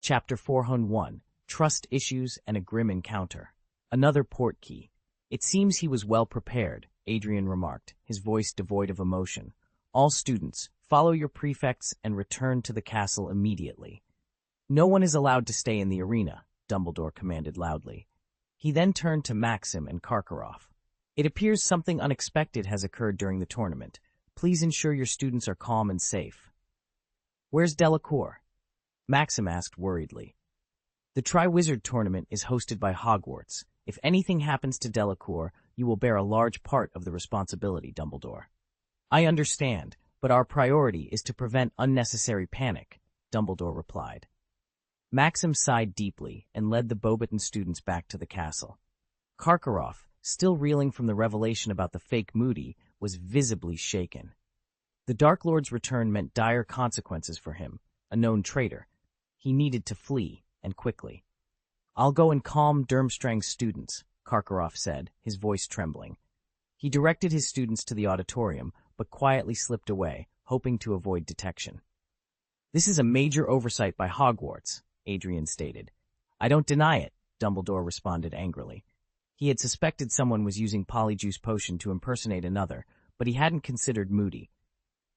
Chapter 401, Trust Issues and a Grim Encounter. Another port key. It seems he was well prepared, Adrian remarked, his voice devoid of emotion. All students, follow your prefects and return to the castle immediately. No one is allowed to stay in the arena, Dumbledore commanded loudly. He then turned to Maxim and Karkaroff. It appears something unexpected has occurred during the tournament. Please ensure your students are calm and safe. Where's Delacour? Maxim asked worriedly. The Triwizard Tournament is hosted by Hogwarts. If anything happens to Delacour, you will bear a large part of the responsibility, Dumbledore. I understand, but our priority is to prevent unnecessary panic, Dumbledore replied. Maxim sighed deeply and led the Beauxbaton students back to the castle. Karkaroff, still reeling from the revelation about the fake Moody, was visibly shaken. The Dark Lord's return meant dire consequences for him, a known traitor. He needed to flee, and quickly. I'll go and calm Durmstrang's students, Karkaroff said, his voice trembling. He directed his students to the auditorium, but quietly slipped away, hoping to avoid detection. This is a major oversight by Hogwarts, Adrian stated. I don't deny it, Dumbledore responded angrily. He had suspected someone was using Polyjuice Potion to impersonate another, but he hadn't considered Moody.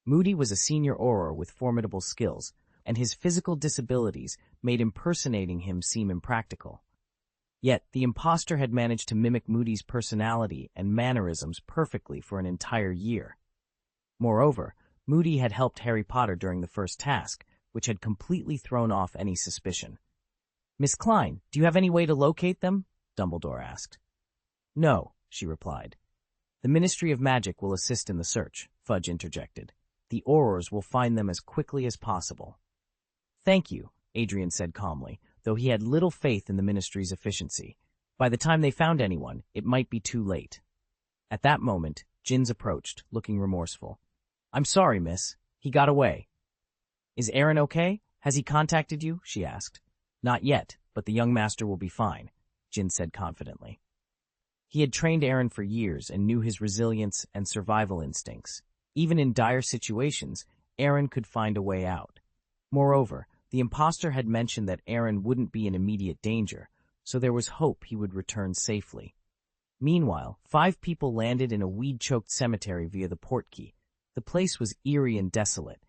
Moody was a senior Auror with formidable skills, and his physical disabilities made impersonating him seem impractical. Yet, the impostor had managed to mimic Moody's personality and mannerisms perfectly for an entire year. Moreover, Moody had helped Harry Potter during the first task, which had completely thrown off any suspicion. Miss Klein, do you have any way to locate them? Dumbledore asked. No, she replied. The Ministry of Magic will assist in the search, Fudge interjected. The Aurors will find them as quickly as possible. Thank you, Adrian said calmly, though he had little faith in the Ministry's efficiency. By the time they found anyone, it might be too late. At that moment, Jins approached, looking remorseful. I'm sorry, miss. He got away. Is Aaron okay? Has he contacted you? She asked. Not yet, but the young master will be fine, Jin said confidently. He had trained Aaron for years and knew his resilience and survival instincts. Even in dire situations, Aaron could find a way out. Moreover, the impostor had mentioned that Aaron wouldn't be in immediate danger, so there was hope he would return safely. Meanwhile, 5 people landed in a weed-choked cemetery via the portkey. The place was eerie and desolate.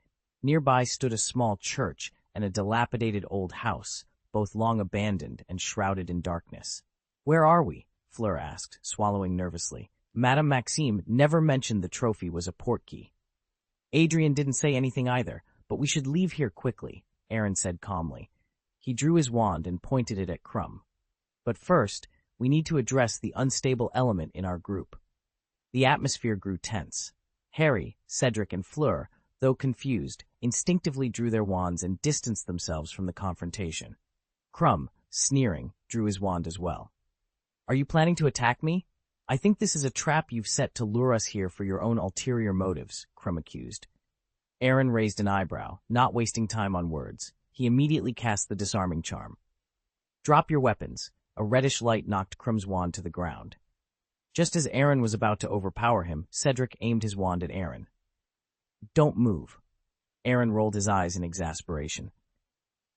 Nearby stood a small church and a dilapidated old house, both long abandoned and shrouded in darkness. Where are we? Fleur asked, swallowing nervously. Madame Maxime never mentioned the trophy was a portkey. Adrian didn't say anything either, but we should leave here quickly, Aaron said calmly. He drew his wand and pointed it at Crumb. But first, we need to address the unstable element in our group. The atmosphere grew tense. Harry, Cedric, and Fleur, though confused, instinctively drew their wands and distanced themselves from the confrontation. Crumb, sneering, drew his wand as well. Are you planning to attack me? I think this is a trap you've set to lure us here for your own ulterior motives, Crumb accused. Aaron raised an eyebrow, not wasting time on words. He immediately cast the disarming charm. Drop your weapons. A reddish light knocked Crumb's wand to the ground. Just as Aaron was about to overpower him, Cedric aimed his wand at Aaron. Don't move. Aaron rolled his eyes in exasperation.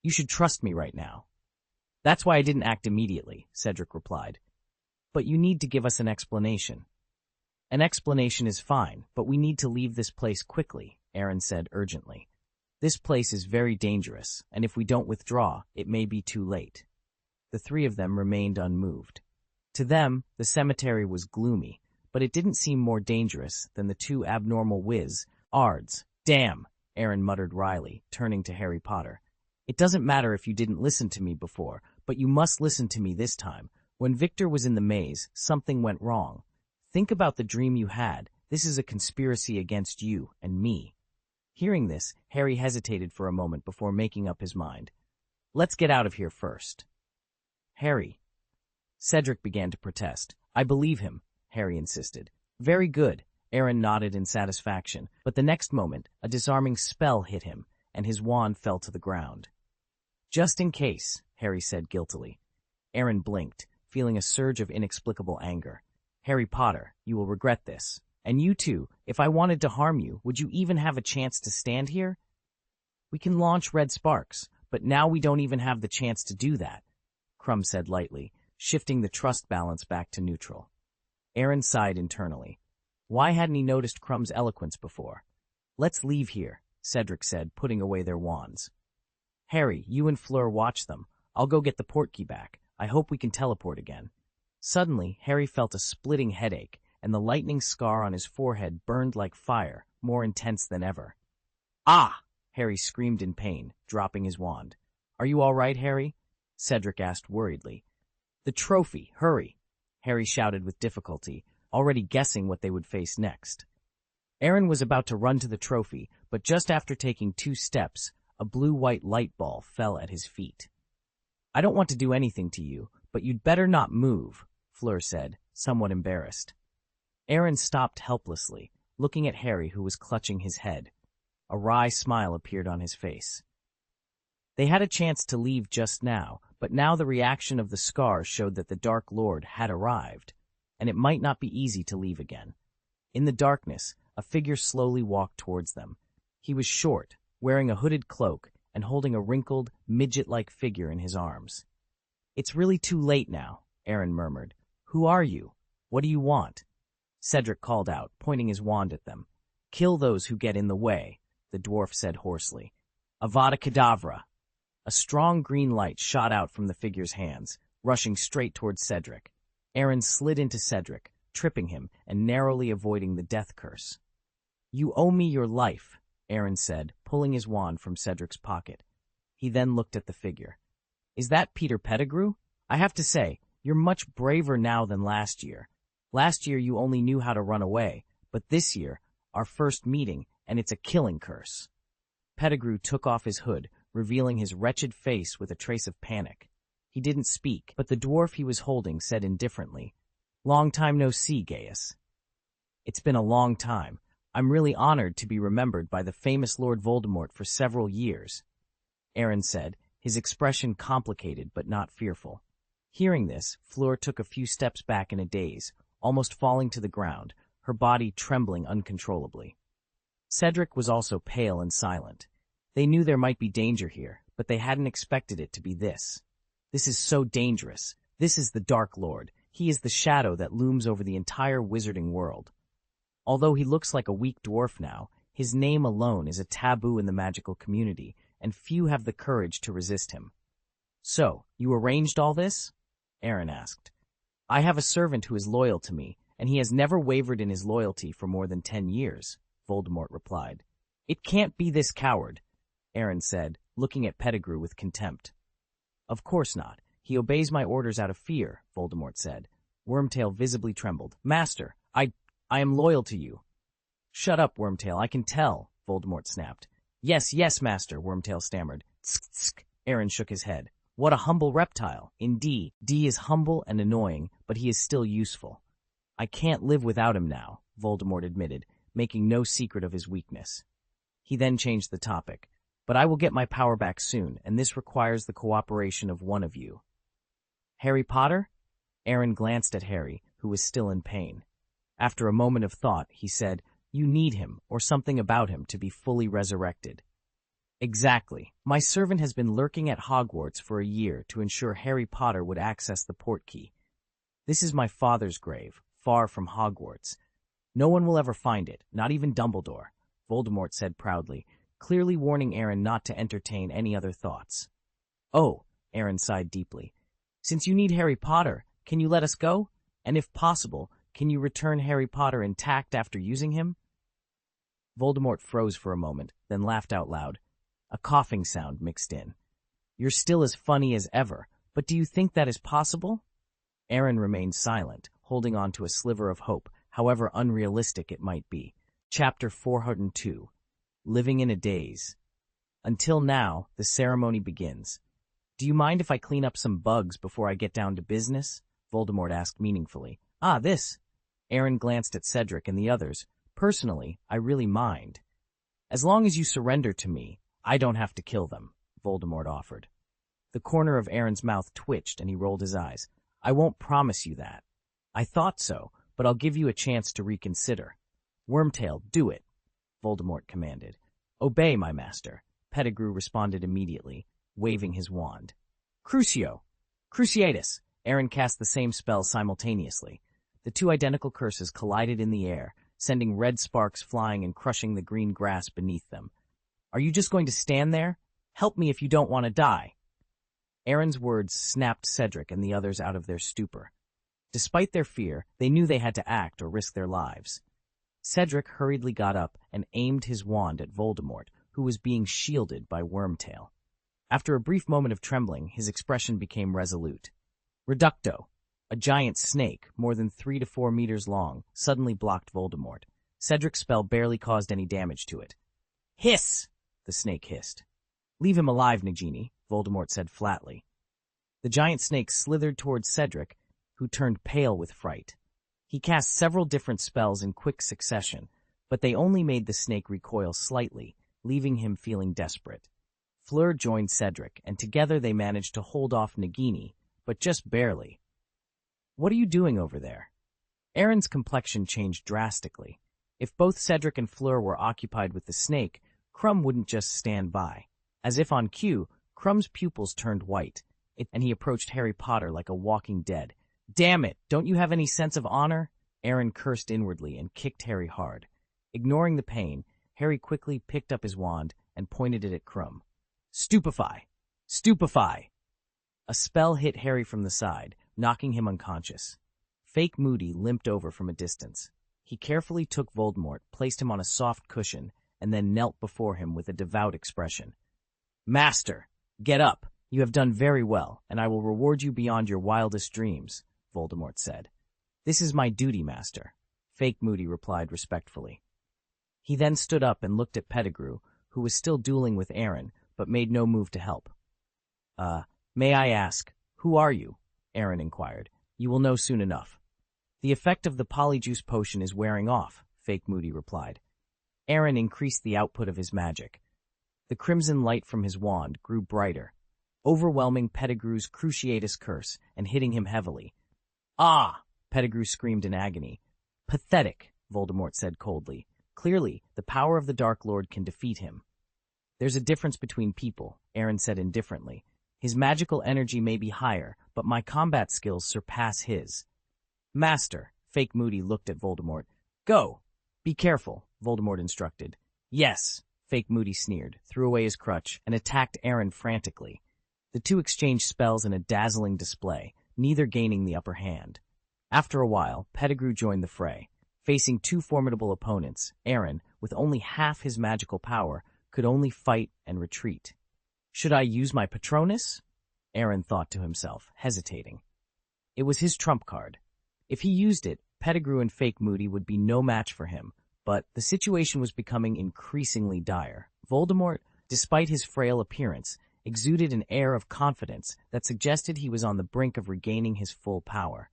You should trust me right now. That's why I didn't act immediately, Cedric replied. But you need to give us an explanation. An explanation is fine, but we need to leave this place quickly, Aaron said urgently. This place is very dangerous, and if we don't withdraw, it may be too late. The 3 of them remained unmoved. To them, the cemetery was gloomy, but it didn't seem more dangerous than the 2 abnormal Ards. Damn, Aaron muttered wryly, turning to Harry Potter. It doesn't matter if you didn't listen to me before, but you must listen to me this time. When Victor was in the maze, something went wrong. Think about the dream you had. This is a conspiracy against you and me. Hearing this, Harry hesitated for a moment before making up his mind. Let's get out of here first. Harry. Cedric began to protest. I believe him, Harry insisted. Very good, Aaron nodded in satisfaction, but the next moment, a disarming spell hit him, and his wand fell to the ground. Just in case, Harry said guiltily. Aaron blinked, feeling a surge of inexplicable anger. Harry Potter, you will regret this. And you too, if I wanted to harm you, would you even have a chance to stand here? We can launch red sparks, but now we don't even have the chance to do that, Crumb said lightly, shifting the trust balance back to neutral. Aaron sighed internally. Why hadn't he noticed Crumb's eloquence before? Let's leave here, Cedric said, putting away their wands. Harry, you and Fleur watch them. I'll go get the portkey back. I hope we can teleport again. Suddenly, Harry felt a splitting headache, and the lightning scar on his forehead burned like fire, more intense than ever. Ah! Harry screamed in pain, dropping his wand. Are you all right, Harry? Cedric asked worriedly. The trophy, hurry! Harry shouted with difficulty, already guessing what they would face next. Aaron was about to run to the trophy, but just after taking 2 steps, a blue-white light ball fell at his feet. I don't want to do anything to you, but you'd better not move, Fleur said, somewhat embarrassed. Aaron stopped helplessly, looking at Harry, who was clutching his head. A wry smile appeared on his face. They had a chance to leave just now, but now the reaction of the scars showed that the Dark Lord had arrived, and it might not be easy to leave again. In the darkness, a figure slowly walked towards them. He was short, wearing a hooded cloak, and holding a wrinkled, midget-like figure in his arms. It's really too late now, Aaron murmured. Who are you? What do you want? Cedric called out, pointing his wand at them. Kill those who get in the way, the dwarf said hoarsely. Avada Kedavra! A strong green light shot out from the figure's hands, rushing straight towards Cedric. Aaron slid into Cedric, tripping him and narrowly avoiding the death curse. You owe me your life, Aaron said, pulling his wand from Cedric's pocket. He then looked at the figure. Is that Peter Pettigrew? I have to say, you're much braver now than last year. Last year you only knew how to run away, but this year, our first meeting, and it's a killing curse. Pettigrew took off his hood, revealing his wretched face with a trace of panic. He didn't speak, but the dwarf he was holding said indifferently, Long time no see, Gaius. It's been a long time. I'm really honored to be remembered by the famous Lord Voldemort for several years, Aaron said, his expression complicated but not fearful. Hearing this, Fleur took a few steps back in a daze, almost falling to the ground, her body trembling uncontrollably. Cedric was also pale and silent. They knew there might be danger here, but they hadn't expected it to be this. This is so dangerous. This is the Dark Lord. He is the shadow that looms over the entire wizarding world. Although he looks like a weak dwarf now, his name alone is a taboo in the magical community, and few have the courage to resist him. So, you arranged all this? Aaron asked. I have a servant who is loyal to me, and he has never wavered in his loyalty for more than 10 years, Voldemort replied. It can't be this coward, Aaron said, looking at Pettigrew with contempt. Of course not. He obeys my orders out of fear, Voldemort said. Wormtail visibly trembled. Master, I am loyal to you. Shut up, Wormtail, I can tell, Voldemort snapped. Yes, master, Wormtail stammered. Tsk, tsk. Aaron shook his head. What a humble reptile. Indeed, D is humble and annoying, but he is still useful. I can't live without him now, Voldemort admitted, making no secret of his weakness. He then changed the topic. But I will get my power back soon, and this requires the cooperation of one of you. Harry Potter? Aaron glanced at Harry, who was still in pain. After a moment of thought, he said, You need him, or something about him, to be fully resurrected. Exactly. My servant has been lurking at Hogwarts for a year to ensure Harry Potter would access the portkey. This is my father's grave, far from Hogwarts. No one will ever find it, not even Dumbledore, Voldemort said proudly, clearly warning Aaron not to entertain any other thoughts. Oh, Aaron sighed deeply. Since you need Harry Potter, can you let us go? And if possible, can you return Harry Potter intact after using him? Voldemort froze for a moment, then laughed out loud. A coughing sound mixed in. You're still as funny as ever, but do you think that is possible? Aaron remained silent, holding on to a sliver of hope, however unrealistic it might be. Chapter 402. Living in a Daze. Until now, the ceremony begins. Do you mind if I clean up some bugs before I get down to business? Voldemort asked meaningfully. Ah, this. Aaron glanced at Cedric and the others. Personally, I really mind. As long as you surrender to me, I don't have to kill them, Voldemort offered. The corner of Aaron's mouth twitched and he rolled his eyes. I won't promise you that. I thought so, but I'll give you a chance to reconsider. Wormtail, do it, Voldemort commanded. Obey, my master, Pettigrew responded immediately. waving his wand. Crucio! Cruciatus! Aaron cast the same spell simultaneously. The two identical curses collided in the air, sending red sparks flying and crushing the green grass beneath them. Are you just going to stand there? Help me if you don't want to die. Aaron's words snapped Cedric and the others out of their stupor. Despite their fear, they knew they had to act or risk their lives. Cedric hurriedly got up and aimed his wand at Voldemort, who was being shielded by Wormtail. After a brief moment of trembling, his expression became resolute. Reducto, a giant snake, more than 3 to 4 meters long, suddenly blocked Voldemort. Cedric's spell barely caused any damage to it. Hiss! The snake hissed. Leave him alive, Nagini, Voldemort said flatly. The giant snake slithered towards Cedric, who turned pale with fright. He cast several different spells in quick succession, but they only made the snake recoil slightly, leaving him feeling desperate. Fleur joined Cedric, and together they managed to hold off Nagini, but just barely. What are you doing over there? Aaron's complexion changed drastically. If both Cedric and Fleur were occupied with the snake, Crumb wouldn't just stand by. As if on cue, Crumb's pupils turned white, and he approached Harry Potter like a walking dead. Damn it, don't you have any sense of honor? Aaron cursed inwardly and kicked Harry hard. Ignoring the pain, Harry quickly picked up his wand and pointed it at Crumb. Stupefy! Stupefy! A spell hit Harry from the side, knocking him unconscious. Fake Moody limped over from a distance. He carefully took Voldemort, placed him on a soft cushion, and then knelt before him with a devout expression. Master, get up. You have done very well, and I will reward you beyond your wildest dreams, Voldemort said. This is my duty, Master, Fake Moody replied respectfully. He then stood up and looked at Pettigrew, who was still dueling with Aaron, but made no move to help. May I ask, who are you? Aaron inquired. You will know soon enough. The effect of the polyjuice potion is wearing off, Fake Moody replied. Aaron increased the output of his magic. The crimson light from his wand grew brighter, overwhelming Pettigrew's Cruciatus curse and hitting him heavily. Ah! Pettigrew screamed in agony. Pathetic, Voldemort said coldly. Clearly, the power of the Dark Lord can defeat him. There's a difference between people, Aaron said indifferently. His magical energy may be higher, but my combat skills surpass his. Master, Fake Moody looked at Voldemort. Go! Be careful, Voldemort instructed. Yes, Fake Moody sneered, threw away his crutch, and attacked Aaron frantically. The two exchanged spells in a dazzling display, neither gaining the upper hand. After a while, Pettigrew joined the fray. Facing two formidable opponents, Aaron, with only half his magical power, could only fight and retreat. Should I use my Patronus? Aaron thought to himself, hesitating. It was his trump card. If he used it, Pettigrew and Fake Moody would be no match for him, but the situation was becoming increasingly dire. Voldemort, despite his frail appearance, exuded an air of confidence that suggested he was on the brink of regaining his full power.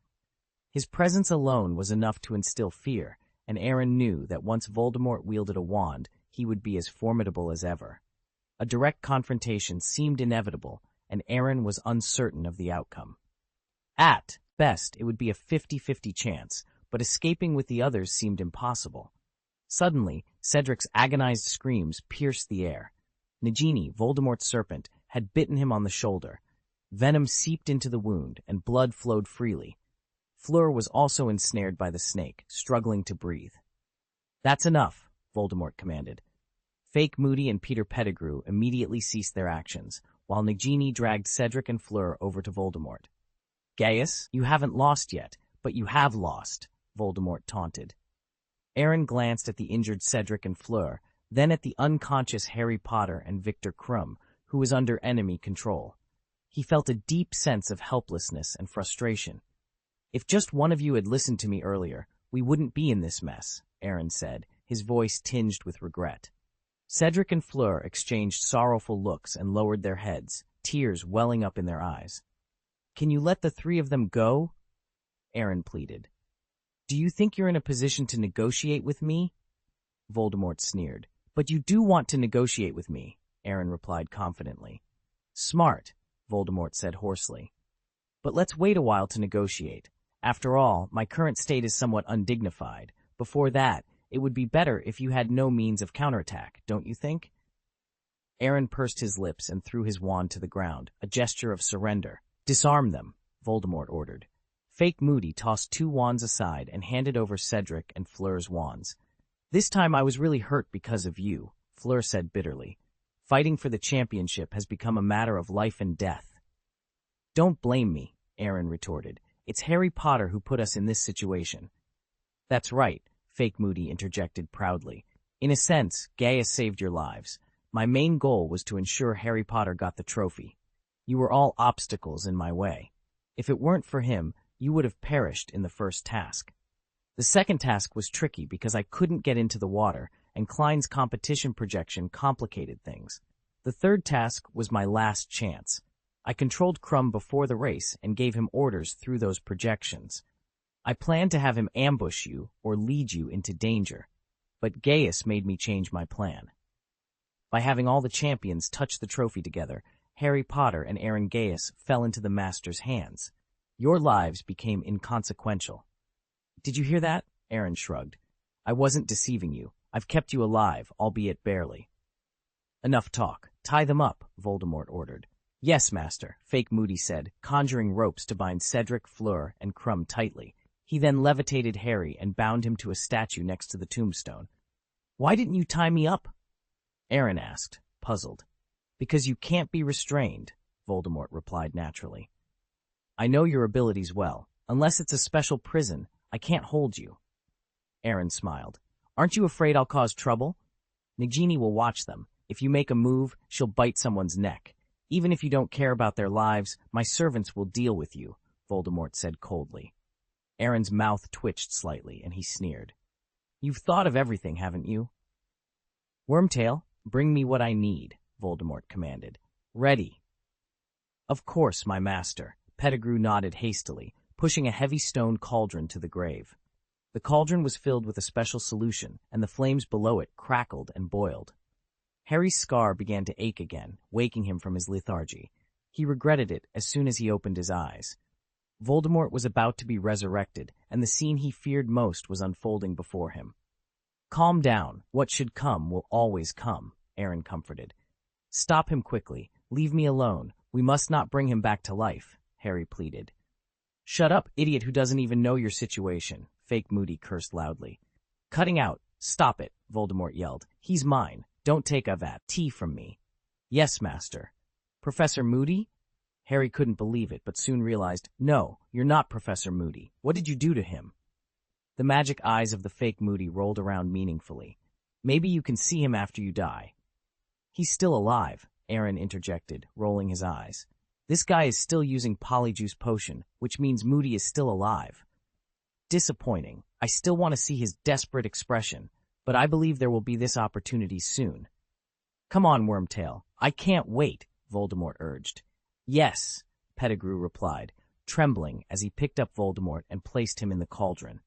His presence alone was enough to instill fear, and Aaron knew that once Voldemort wielded a wand, he would be as formidable as ever. A direct confrontation seemed inevitable, and Aaron was uncertain of the outcome. At best, it would be a 50-50 chance, but escaping with the others seemed impossible. Suddenly, Cedric's agonized screams pierced the air. Nagini, Voldemort's serpent, had bitten him on the shoulder. Venom seeped into the wound, and blood flowed freely. Fleur was also ensnared by the snake, struggling to breathe. That's enough, Voldemort commanded. Fake Moody and Peter Pettigrew immediately ceased their actions, while Nagini dragged Cedric and Fleur over to Voldemort. Gaius, you haven't lost yet, but you have lost, Voldemort taunted. Aaron glanced at the injured Cedric and Fleur, then at the unconscious Harry Potter and Victor Krum, who was under enemy control. He felt a deep sense of helplessness and frustration. If just one of you had listened to me earlier, we wouldn't be in this mess, Aaron said, his voice tinged with regret. Cedric and Fleur exchanged sorrowful looks and lowered their heads, tears welling up in their eyes. Can you let the three of them go? Aaron pleaded. Do you think you're in a position to negotiate with me? Voldemort sneered. But you do want to negotiate with me, Aaron replied confidently. Smart, Voldemort said hoarsely. But let's wait a while to negotiate. After all, my current state is somewhat undignified. Before that, it would be better if you had no means of counterattack, don't you think? Aaron pursed his lips and threw his wand to the ground, a gesture of surrender. "Disarm them," Voldemort ordered. Fake Moody tossed 2 wands aside and handed over Cedric and Fleur's wands. "This time I was really hurt because of you," Fleur said bitterly. "Fighting for the championship has become a matter of life and death." "Don't blame me," Aaron retorted. "It's Harry Potter who put us in this situation." "That's right," Fake Moody interjected proudly. "In a sense, Gaius saved your lives. My main goal was to ensure Harry Potter got the trophy. You were all obstacles in my way. If it weren't for him, you would have perished in the first task. The second task was tricky because I couldn't get into the water, and Klein's competition projection complicated things. The third task was my last chance. I controlled Crumb before the race and gave him orders through those projections. I planned to have him ambush you or lead you into danger, but Gaius made me change my plan. By having all the champions touch the trophy together, Harry Potter and Aaron Gaius fell into the Master's hands. Your lives became inconsequential." "Did you hear that?" Aaron shrugged. "I wasn't deceiving you. I've kept you alive, albeit barely." "Enough talk. Tie them up," Voldemort ordered. "Yes, Master," Fake Moody said, conjuring ropes to bind Cedric, Fleur, and Crumb tightly. He then levitated Harry and bound him to a statue next to the tombstone. "Why didn't you tie me up?" Aaron asked, puzzled. "Because you can't be restrained," Voldemort replied naturally. "I know your abilities well. Unless it's a special prison, I can't hold you." Aaron smiled. "Aren't you afraid I'll cause trouble? Nagini will watch them. If you make a move, she'll bite someone's neck. Even if you don't care about their lives, my servants will deal with you," Voldemort said coldly. Aaron's mouth twitched slightly, and he sneered. "You've thought of everything, haven't you?" "Wormtail, bring me what I need," Voldemort commanded. "Ready." "Of course, my master." Pettigrew nodded hastily, pushing a heavy stone cauldron to the grave. The cauldron was filled with a special solution, and the flames below it crackled and boiled. Harry's scar began to ache again, waking him from his lethargy. He regretted it as soon as he opened his eyes. Voldemort was about to be resurrected, and the scene he feared most was unfolding before him. "Calm down. What should come will always come," Aaron comforted. "Stop him quickly. Leave me alone. We must not bring him back to life," Harry pleaded. "Shut up, idiot who doesn't even know your situation," Fake Moody cursed loudly. "Cutting out. Stop it," Voldemort yelled. "He's mine. Don't take that tea from me." "Yes, Master." "Professor Moody?" Harry couldn't believe it, but soon realized, "No, you're not Professor Moody. What did you do to him?" The magic eyes of the Fake Moody rolled around meaningfully. "Maybe you can see him after you die." "He's still alive," Aaron interjected, rolling his eyes. "This guy is still using Polyjuice Potion, which means Moody is still alive." "Disappointing. I still want to see his desperate expression, but I believe there will be this opportunity soon." "Come on, Wormtail. I can't wait," Voldemort urged. "Yes," Pettigrew replied, trembling as he picked up Voldemort and placed him in the cauldron.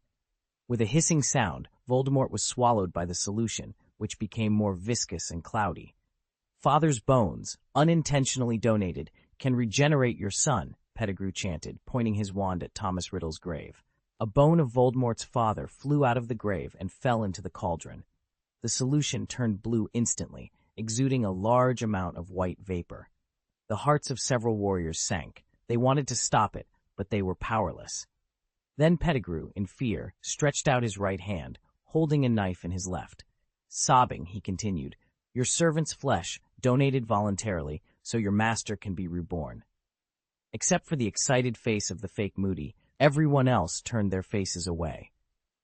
With a hissing sound, Voldemort was swallowed by the solution, which became more viscous and cloudy. "Father's bones, unintentionally donated, can regenerate your son," Pettigrew chanted, pointing his wand at Thomas Riddle's grave. A bone of Voldemort's father flew out of the grave and fell into the cauldron. The solution turned blue instantly, exuding a large amount of white vapor. The hearts of several warriors sank. They wanted to stop it, but they were powerless. Then Pettigrew, in fear, stretched out his right hand, holding a knife in his left. Sobbing, he continued, "Your servant's flesh, donated voluntarily, so your master can be reborn." Except for the excited face of the Fake Moody, everyone else turned their faces away.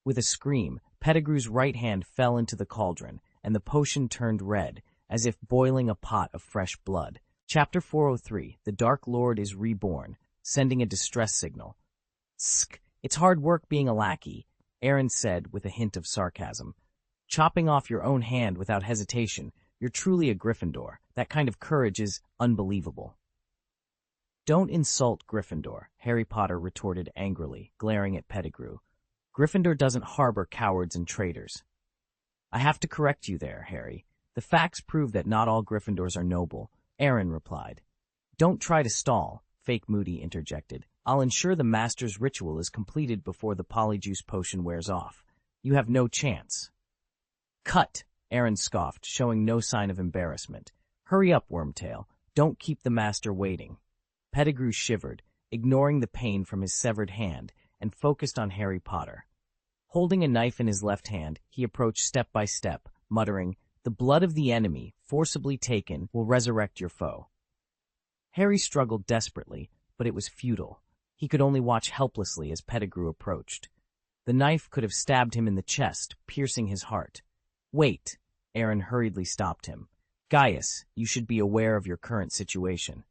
With a scream, Pettigrew's right hand fell into the cauldron, and the potion turned red, as if boiling a pot of fresh blood. Chapter 403, The Dark Lord is Reborn, sending a distress signal. "Tsk, it's hard work being a lackey," Aaron said with a hint of sarcasm. "Chopping off your own hand without hesitation. You're truly a Gryffindor. That kind of courage is unbelievable." "Don't insult Gryffindor," Harry Potter retorted angrily, glaring at Pettigrew. "Gryffindor doesn't harbor cowards and traitors." "I have to correct you there, Harry. The facts prove that not all Gryffindors are noble," Aaron replied. "Don't try to stall," Fake Moody interjected. "I'll ensure the Master's ritual is completed before the Polyjuice Potion wears off. You have no chance." "Cut," Aaron scoffed, showing no sign of embarrassment. Hurry up, Wormtail. Don't keep the master waiting. Pettigrew shivered, ignoring the pain from his severed hand, and focused on Harry Potter. Holding a knife in his left hand, he approached step by step, muttering, "The blood of the enemy, forcibly taken, will resurrect your foe." Harry struggled desperately, but it was futile. He could only watch helplessly as Pettigrew approached. The knife could have stabbed him in the chest, piercing his heart. "Wait," Aaron hurriedly stopped him. "Gaius, you should be aware of your current situation."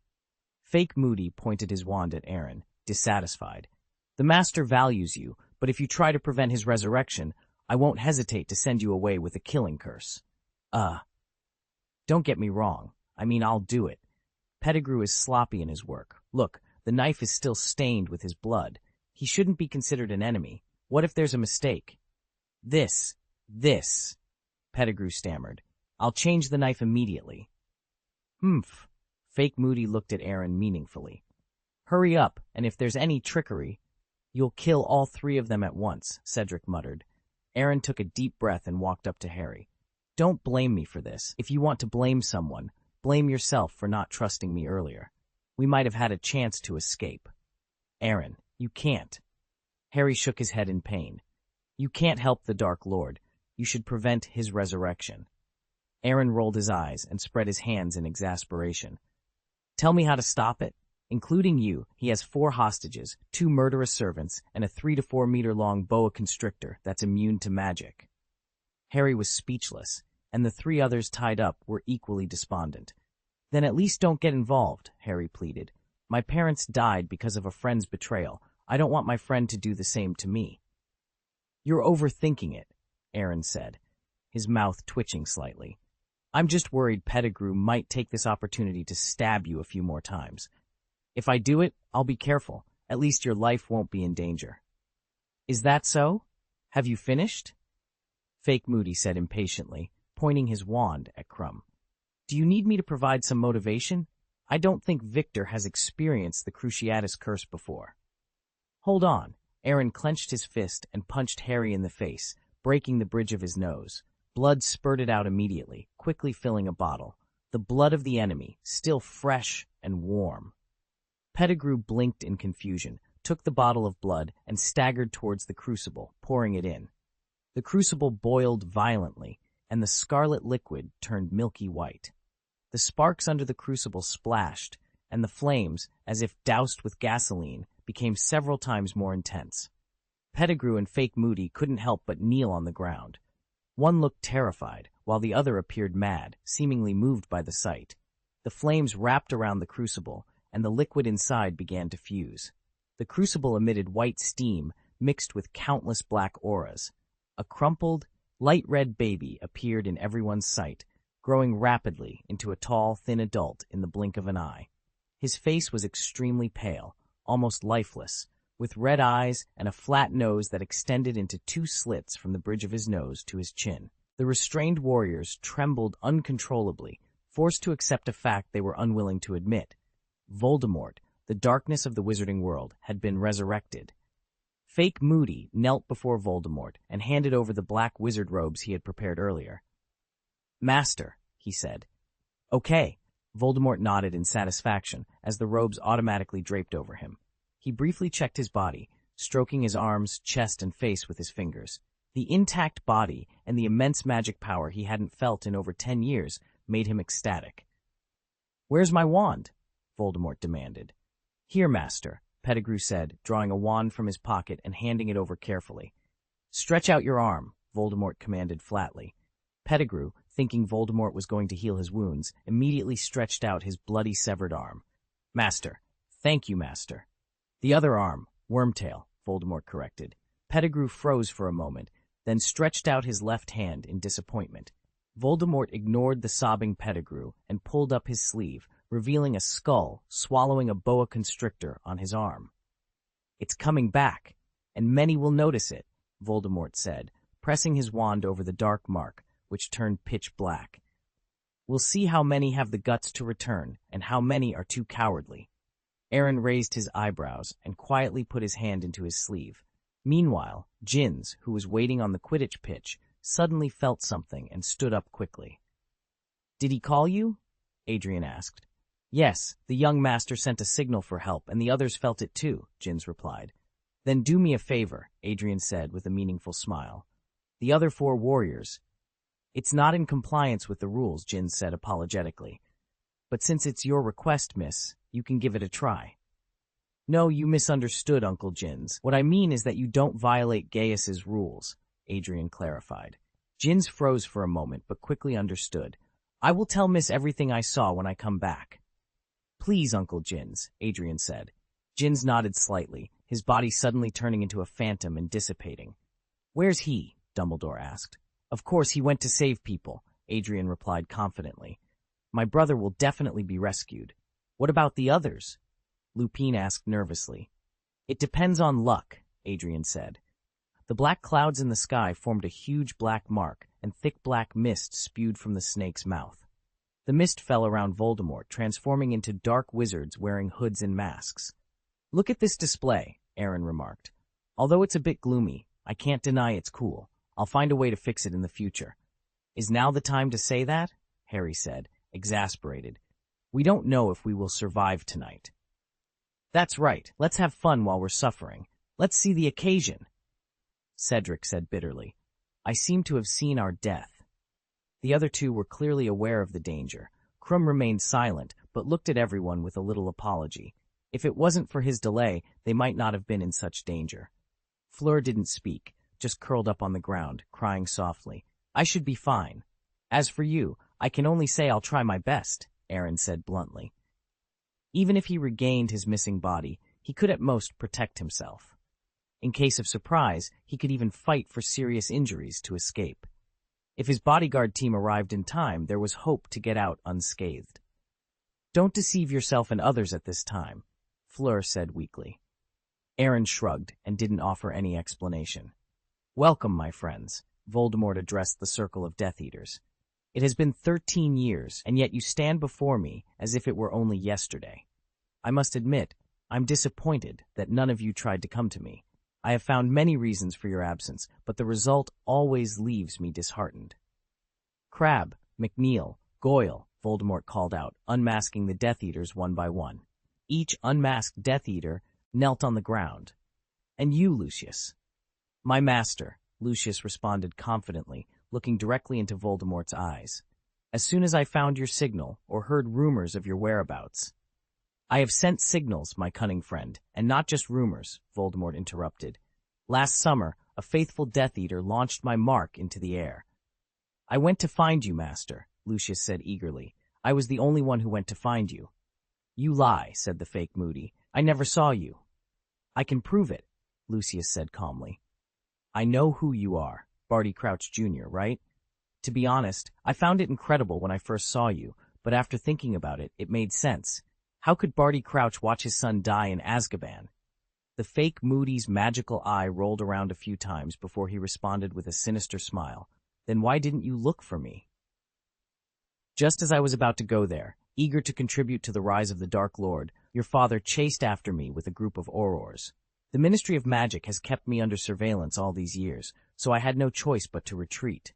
Fake Moody pointed his wand at Aaron, dissatisfied. "The master values you, but if you try to prevent his resurrection, I won't hesitate to send you away with a killing curse." Don't get me wrong. I mean, I'll do it. Pettigrew is sloppy in his work. Look, the knife is still stained with his blood. He shouldn't be considered an enemy. What if there's a mistake? This, Pettigrew stammered. "I'll change the knife immediately." "Humph." Fake Moody looked at Aaron meaningfully. "Hurry up, and if there's any trickery, you'll kill all three of them at once," Cedric muttered. Aaron took a deep breath and walked up to Harry. "Don't blame me for this. If you want to blame someone, blame yourself for not trusting me earlier. We might have had a chance to escape." "Aaron, you can't." Harry shook his head in pain. "You can't help the Dark Lord. You should prevent his resurrection." Aaron rolled his eyes and spread his hands in exasperation. "Tell me how to stop it? Including you, he has 4 hostages, 2 murderous servants, and a 3 to 4 meter long boa constrictor that's immune to magic." Harry was speechless, and the 3 others tied up were equally despondent. "Then at least don't get involved," Harry pleaded. "My parents died because of a friend's betrayal. I don't want my friend to do the same to me." "You're overthinking it," Aaron said, his mouth twitching slightly. "I'm just worried Pettigrew might take this opportunity to stab you a few more times. If I do it, I'll be careful. At least your life won't be in danger." "Is that so? Have you finished?" Fake Moody said impatiently, pointing his wand at Crumb. "Do you need me to provide some motivation? I don't think Victor has experienced the Cruciatus Curse before." "Hold on." Aaron clenched his fist and punched Harry in the face, breaking the bridge of his nose. Blood spurted out immediately, quickly filling a bottle. The blood of the enemy, still fresh and warm. Pettigrew blinked in confusion, took the bottle of blood, and staggered towards the crucible, pouring it in. The crucible boiled violently, and the scarlet liquid turned milky white. The sparks under the crucible splashed, and the flames, as if doused with gasoline, became several times more intense. Pettigrew and Fake Moody couldn't help but kneel on the ground. One looked terrified, while the other appeared mad, seemingly moved by the sight. The flames wrapped around the crucible, and the liquid inside began to fuse. The crucible emitted white steam mixed with countless black auras. A crumpled, light red baby appeared in everyone's sight, growing rapidly into a tall, thin adult in the blink of an eye. His face was extremely pale, almost lifeless, with red eyes and a flat nose that extended into 2 slits from the bridge of his nose to his chin. The restrained warriors trembled uncontrollably, forced to accept a fact they were unwilling to admit. Voldemort, the darkness of the wizarding world, had been resurrected. Fake Moody knelt before Voldemort and handed over the black wizard robes he had prepared earlier. "Master," he said. "Okay." Voldemort nodded in satisfaction as the robes automatically draped over him. He briefly checked his body, stroking his arms, chest, and face with his fingers. The intact body and the immense magic power he hadn't felt in over 10 years made him ecstatic. "Where's my wand?" Voldemort demanded. "Here, Master," Pettigrew said, drawing a wand from his pocket and handing it over carefully. "Stretch out your arm," Voldemort commanded flatly. Pettigrew, thinking Voldemort was going to heal his wounds, immediately stretched out his bloody severed arm. "Master. Thank you, Master." "The other arm, Wormtail," Voldemort corrected. Pettigrew froze for a moment, then stretched out his left hand in disappointment. Voldemort ignored the sobbing Pettigrew and pulled up his sleeve, revealing a skull swallowing a boa constrictor on his arm. "It's coming back, and many will notice it," Voldemort said, pressing his wand over the dark mark, which turned pitch black. "We'll see how many have the guts to return, and how many are too cowardly." Aaron raised his eyebrows and quietly put his hand into his sleeve. Meanwhile, Jins, who was waiting on the Quidditch pitch, suddenly felt something and stood up quickly. "Did he call you?" Adrian asked. Yes, the young master sent a signal for help, and the others felt it too, Jins replied. Then do me a favor, Adrian said with a meaningful smile. The other 4 warriors. It's not in compliance with the rules, Jins said apologetically. But since it's your request, miss, you can give it a try. No, you misunderstood, Uncle Jins. What I mean is that you don't violate Gaius's rules, Adrian clarified. Jins froze for a moment, but quickly understood. I will tell Miss everything I saw when I come back. Please, Uncle Jins, Adrian said. Jins nodded slightly, his body suddenly turning into a phantom and dissipating. Where's he? Dumbledore asked. Of course, he went to save people, Adrian replied confidently. My brother will definitely be rescued. What about the others? Lupin asked nervously. It depends on luck, Adrian said. The black clouds in the sky formed a huge black mark, and thick black mist spewed from the snake's mouth. The mist fell around Voldemort, transforming into dark wizards wearing hoods and masks. Look at this display, Aaron remarked. Although it's a bit gloomy, I can't deny it's cool. I'll find a way to fix it in the future. Is now the time to say that? Harry said, exasperated. We don't know if we will survive tonight. That's right. Let's have fun while we're suffering. Let's see the occasion. Cedric said bitterly. I seem to have seen our death. The other 2 were clearly aware of the danger. Krum remained silent, but looked at everyone with a little apology. If it wasn't for his delay, they might not have been in such danger. Fleur didn't speak, just curled up on the ground, crying softly. I should be fine. As for you, I can only say I'll try my best, Aaron said bluntly. Even if he regained his missing body, he could at most protect himself. In case of surprise, he could even fight for serious injuries to escape. If his bodyguard team arrived in time, there was hope to get out unscathed. Don't deceive yourself and others at this time, Fleur said weakly. Aaron shrugged and didn't offer any explanation. Welcome, my friends, Voldemort addressed the circle of Death Eaters. It has been 13 years, and yet you stand before me as if it were only yesterday. I must admit, I'm disappointed that none of you tried to come to me. I have found many reasons for your absence, but the result always leaves me disheartened. Crabbe, McNeil, Goyle, Voldemort called out, unmasking the Death Eaters one by one. Each unmasked Death Eater knelt on the ground. And you, Lucius. My master, Lucius responded confidently, looking directly into Voldemort's eyes. As soon as I found your signal, or heard rumors of your whereabouts. I have sent signals, my cunning friend, and not just rumors, Voldemort interrupted. Last summer, a faithful Death Eater launched my mark into the air. I went to find you, master, Lucius said eagerly. I was the only one who went to find you. You lie, said the fake Moody. I never saw you. I can prove it, Lucius said calmly. I know who you are, Barty Crouch Jr., right? To be honest, I found it incredible when I first saw you, but after thinking about it, it made sense. How could Barty Crouch watch his son die in Azkaban? The fake Moody's magical eye rolled around a few times before he responded with a sinister smile. Then why didn't you look for me? Just as I was about to go there, eager to contribute to the rise of the Dark Lord, your father chased after me with a group of Aurors. The Ministry of Magic has kept me under surveillance all these years, so I had no choice but to retreat.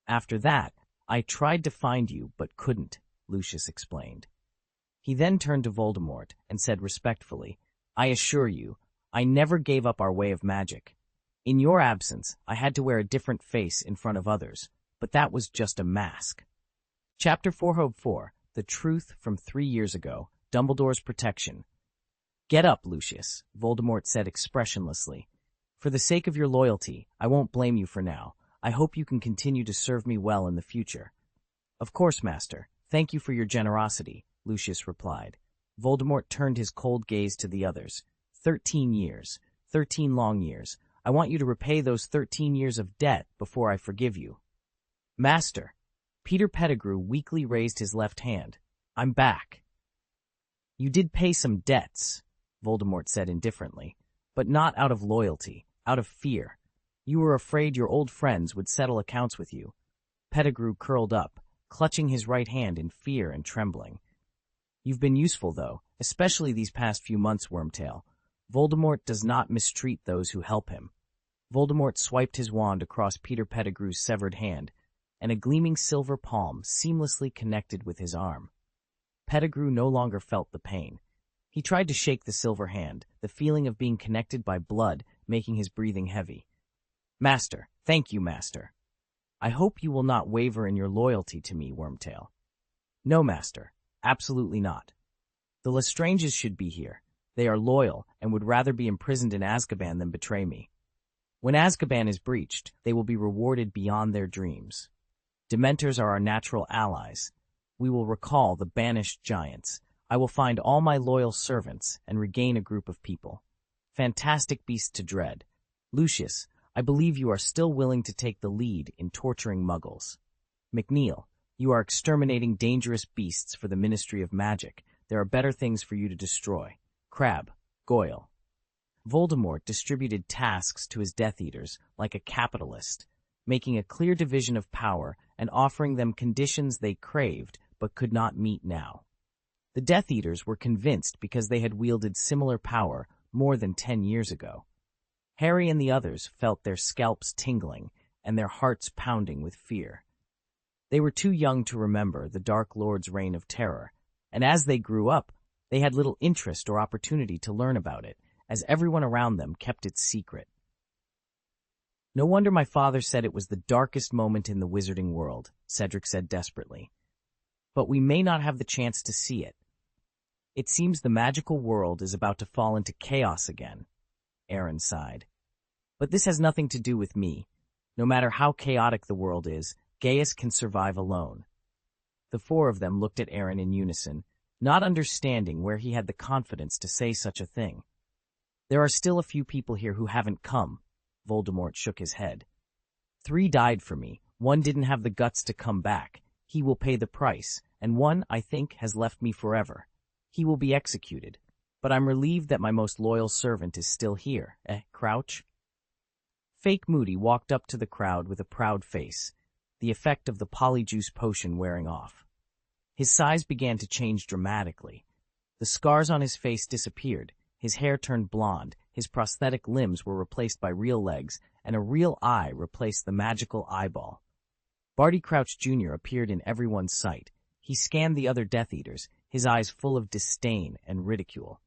After that, I tried to find you, but couldn't, Lucius explained. He then turned to Voldemort and said respectfully, I assure you, I never gave up our way of magic. In your absence, I had to wear a different face in front of others, but that was just a mask. Chapter 404, The Truth from 3 years ago, Dumbledore's Protection. Get up, Lucius, Voldemort said expressionlessly. For the sake of your loyalty, I won't blame you for now. I hope you can continue to serve me well in the future. Of course, Master. Thank you for your generosity, Lucius replied. Voldemort turned his cold gaze to the others. 13 years. 13 long years. I want you to repay those 13 years of debt before I forgive you. Master. Peter Pettigrew weakly raised his left hand. I'm back. You did pay some debts, Voldemort said indifferently, but not out of loyalty, out of fear. You were afraid your old friends would settle accounts with you. Pettigrew curled up, clutching his right hand in fear and trembling. You've been useful, though, especially these past few months, Wormtail. Voldemort does not mistreat those who help him. Voldemort swiped his wand across Peter Pettigrew's severed hand, and a gleaming silver palm seamlessly connected with his arm. Pettigrew no longer felt the pain. He tried to shake the silver hand, the feeling of being connected by blood making his breathing heavy. Master, thank you, Master. I hope you will not waver in your loyalty to me, Wormtail. No, Master, absolutely not. The Lestranges should be here. They are loyal and would rather be imprisoned in Azkaban than betray me. When Azkaban is breached, they will be rewarded beyond their dreams. Dementors are our natural allies. We will recall the banished giants. I will find all my loyal servants and regain a group of people. Fantastic beasts to dread. Lucius, I believe you are still willing to take the lead in torturing muggles. McNeil, you are exterminating dangerous beasts for the Ministry of Magic. There are better things for you to destroy. Crabbe, Goyle. Voldemort distributed tasks to his Death Eaters like a capitalist, making a clear division of power and offering them conditions they craved but could not meet now. The Death Eaters were convinced because they had wielded similar power more than 10 years ago. Harry and the others felt their scalps tingling and their hearts pounding with fear. They were too young to remember the Dark Lord's reign of terror, and as they grew up, they had little interest or opportunity to learn about it, as everyone around them kept it secret. No wonder my father said it was the darkest moment in the wizarding world, Cedric said desperately. But we may not have the chance to see it. It seems the magical world is about to fall into chaos again, Aaron sighed. But this has nothing to do with me. No matter how chaotic the world is, Gaius can survive alone. The four of them looked at Aaron in unison, not understanding where he had the confidence to say such a thing. There are still a few people here who haven't come. Voldemort shook his head. 3 died for me. 1 didn't have the guts to come back. He will pay the price, and 1, I think, has left me forever. He will be executed. But I'm relieved that my most loyal servant is still here. Crouch? Fake Moody walked up to the crowd with a proud face, the effect of the polyjuice potion wearing off. His size began to change dramatically. The scars on his face disappeared, his hair turned blonde, his prosthetic limbs were replaced by real legs, and a real eye replaced the magical eyeball. Barty Crouch Jr. appeared in everyone's sight. He scanned the other Death Eaters, his eyes full of disdain and ridicule.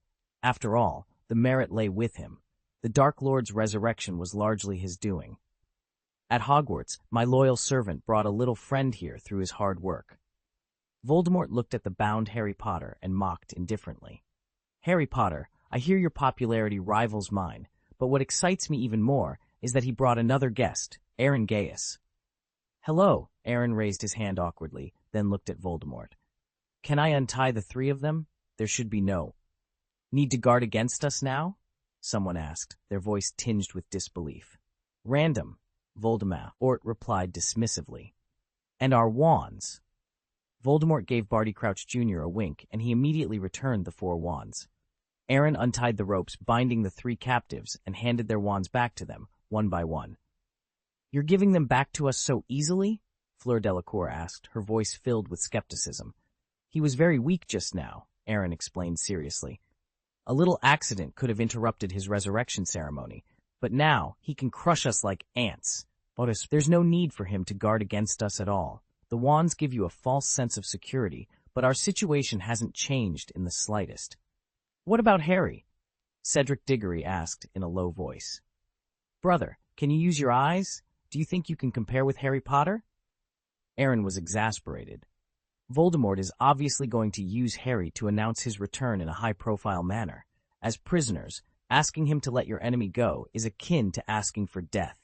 After all, the merit lay with him. The Dark Lord's resurrection was largely his doing. At Hogwarts, my loyal servant brought a little friend here through his hard work. Voldemort looked at the bound Harry Potter and mocked indifferently. Harry Potter, I hear your popularity rivals mine, but what excites me even more is that he brought another guest, Aaron Gaius. Hello, Aaron raised his hand awkwardly, then looked at Voldemort. Can I untie the 3 of them? There should be no. Need to guard against us now? Someone asked, their voice tinged with disbelief. Random, Voldemort replied dismissively. And our wands. Voldemort gave Barty Crouch Jr. a wink, and he immediately returned the 4 wands. Aaron untied the ropes binding the 3 captives and handed their wands back to them, one by one. You're giving them back to us so easily? Fleur Delacour asked, her voice filled with skepticism. He was very weak just now, Aaron explained seriously. A little accident could have interrupted his resurrection ceremony, but now he can crush us like ants. There's no need for him to guard against us at all. The wands give you a false sense of security, but our situation hasn't changed in the slightest. What about Harry? Cedric Diggory asked in a low voice. Brother, can you use your eyes? Do you think you can compare with Harry Potter? Aaron was exasperated. Voldemort is obviously going to use Harry to announce his return in a high-profile manner. As prisoners, asking him to let your enemy go is akin to asking for death.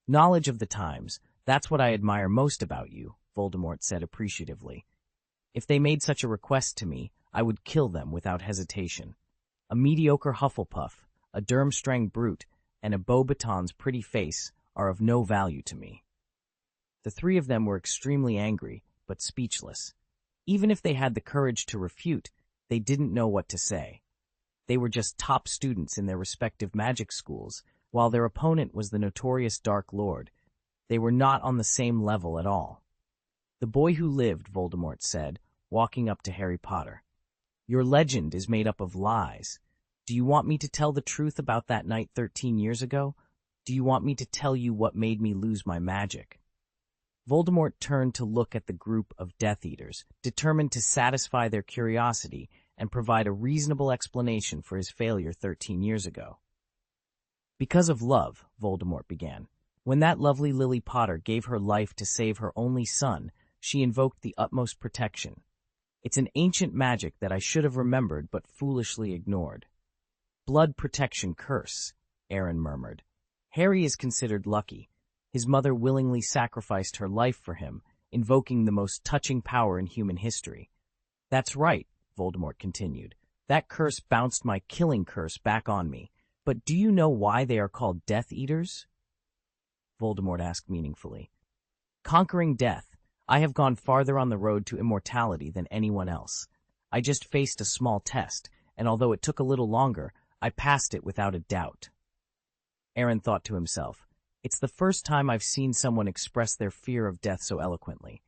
Knowledge of the times, that's what I admire most about you, Voldemort said appreciatively. If they made such a request to me, I would kill them without hesitation. A mediocre Hufflepuff, a Durmstrang brute, and a Beauxbaton's pretty face are of no value to me. The 3 of them were extremely angry, but speechless. Even if they had the courage to refute, they didn't know what to say. They were just top students in their respective magic schools, while their opponent was the notorious Dark Lord. They were not on the same level at all. The boy who lived, Voldemort said, walking up to Harry Potter. Your legend is made up of lies. Do you want me to tell the truth about that night 13 years ago? Do you want me to tell you what made me lose my magic? Voldemort turned to look at the group of Death Eaters, determined to satisfy their curiosity and provide a reasonable explanation for his failure 13 years ago. Because of love, Voldemort began. When that lovely Lily Potter gave her life to save her only son, she invoked the utmost protection. It's an ancient magic that I should have remembered but foolishly ignored. Blood protection curse, Aaron murmured. Harry is considered lucky. His mother willingly sacrificed her life for him, invoking the most touching power in human history. That's right, Voldemort continued. That curse bounced my killing curse back on me. But do you know why they are called Death Eaters? Voldemort asked meaningfully. Conquering death. I have gone farther on the road to immortality than anyone else. I just faced a small test, and although it took a little longer, I passed it without a doubt. Aaron thought to himself, it's the first time I've seen someone express their fear of death so eloquently.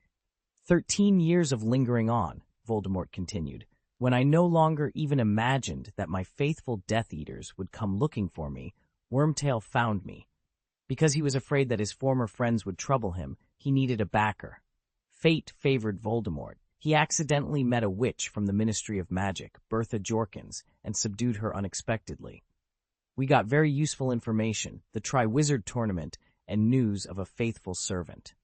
13 years of lingering on, Voldemort continued, when I no longer even imagined that my faithful Death Eaters would come looking for me, Wormtail found me. Because he was afraid that his former friends would trouble him, he needed a backer. Fate favored Voldemort. He accidentally met a witch from the Ministry of Magic, Bertha Jorkins, and subdued her unexpectedly. We got very useful information, the Triwizard Tournament, and news of a faithful servant.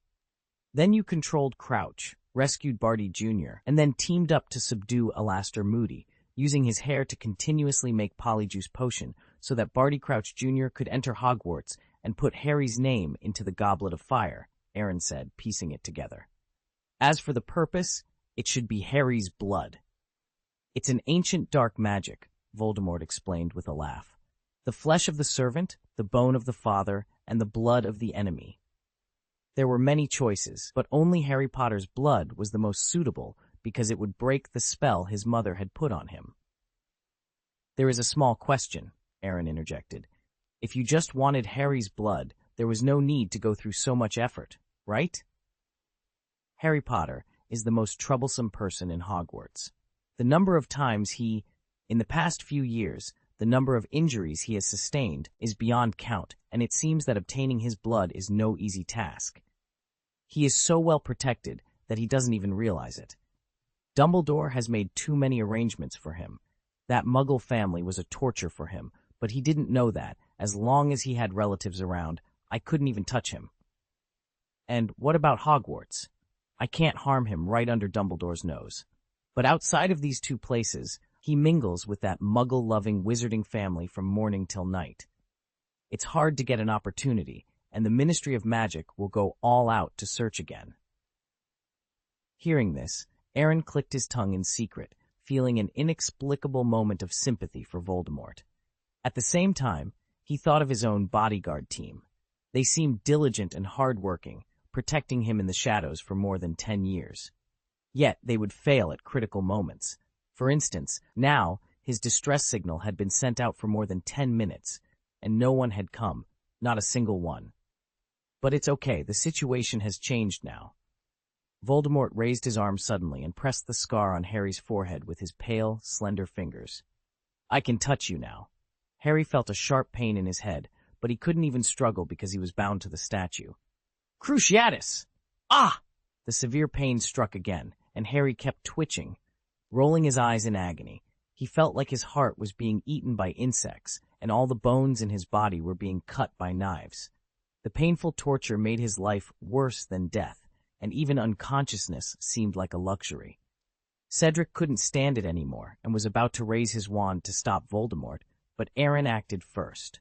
Then you controlled Crouch, rescued Barty Jr., and then teamed up to subdue Alastor Moody, using his hair to continuously make Polyjuice Potion so that Barty Crouch Jr. could enter Hogwarts and put Harry's name into the Goblet of Fire, Aaron said, piecing it together. As for the purpose, it should be Harry's blood. It's an ancient dark magic, Voldemort explained with a laugh. The flesh of the servant, the bone of the father, and the blood of the enemy. There were many choices, but only Harry Potter's blood was the most suitable because it would break the spell his mother had put on him. There is a small question, Aaron interjected. If you just wanted Harry's blood, there was no need to go through so much effort, right? Harry Potter is the most troublesome person in Hogwarts. The number of times in the past few years, the number of injuries he has sustained is beyond count, and it seems that obtaining his blood is no easy task. He is so well protected that he doesn't even realize it. Dumbledore has made too many arrangements for him. That Muggle family was a torture for him, but he didn't know that. As long as he had relatives around, I couldn't even touch him. And what about Hogwarts? I can't harm him right under Dumbledore's nose. But outside of these two places, he mingles with that Muggle-loving wizarding family from morning till night. It's hard to get an opportunity, and the Ministry of Magic will go all out to search again. Hearing this, Aaron clicked his tongue in secret, feeling an inexplicable moment of sympathy for Voldemort. At the same time, he thought of his own bodyguard team. They seemed diligent and hard-working, protecting him in the shadows for more than 10 years. Yet they would fail at critical moments. For instance, now, his distress signal had been sent out for more than 10 minutes, and no one had come, not a single one. But it's okay, the situation has changed now. Voldemort raised his arm suddenly and pressed the scar on Harry's forehead with his pale, slender fingers. I can touch you now. Harry felt a sharp pain in his head, but he couldn't even struggle because he was bound to the statue. Cruciatus! Ah! The severe pain struck again, and Harry kept twitching, rolling his eyes in agony. He felt like his heart was being eaten by insects, and all the bones in his body were being cut by knives. The painful torture made his life worse than death, and even unconsciousness seemed like a luxury. Cedric couldn't stand it anymore and was about to raise his wand to stop Voldemort, but Aaron acted first.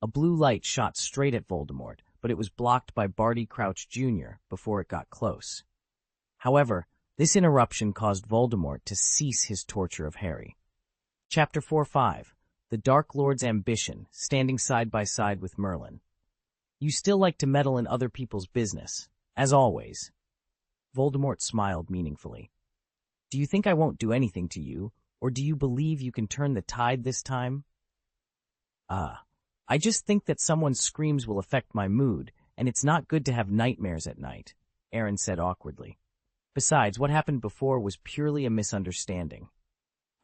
A blue light shot straight at Voldemort, but it was blocked by Barty Crouch Jr. before it got close. However, this interruption caused Voldemort to cease his torture of Harry. Chapter 4-5. The Dark Lord's Ambition, standing side by side with Merlin. You still like to meddle in other people's business, as always. Voldemort smiled meaningfully. Do you think I won't do anything to you, or do you believe you can turn the tide this time? I just think that someone's screams will affect my mood, and it's not good to have nightmares at night, Aaron said awkwardly. Besides, what happened before was purely a misunderstanding.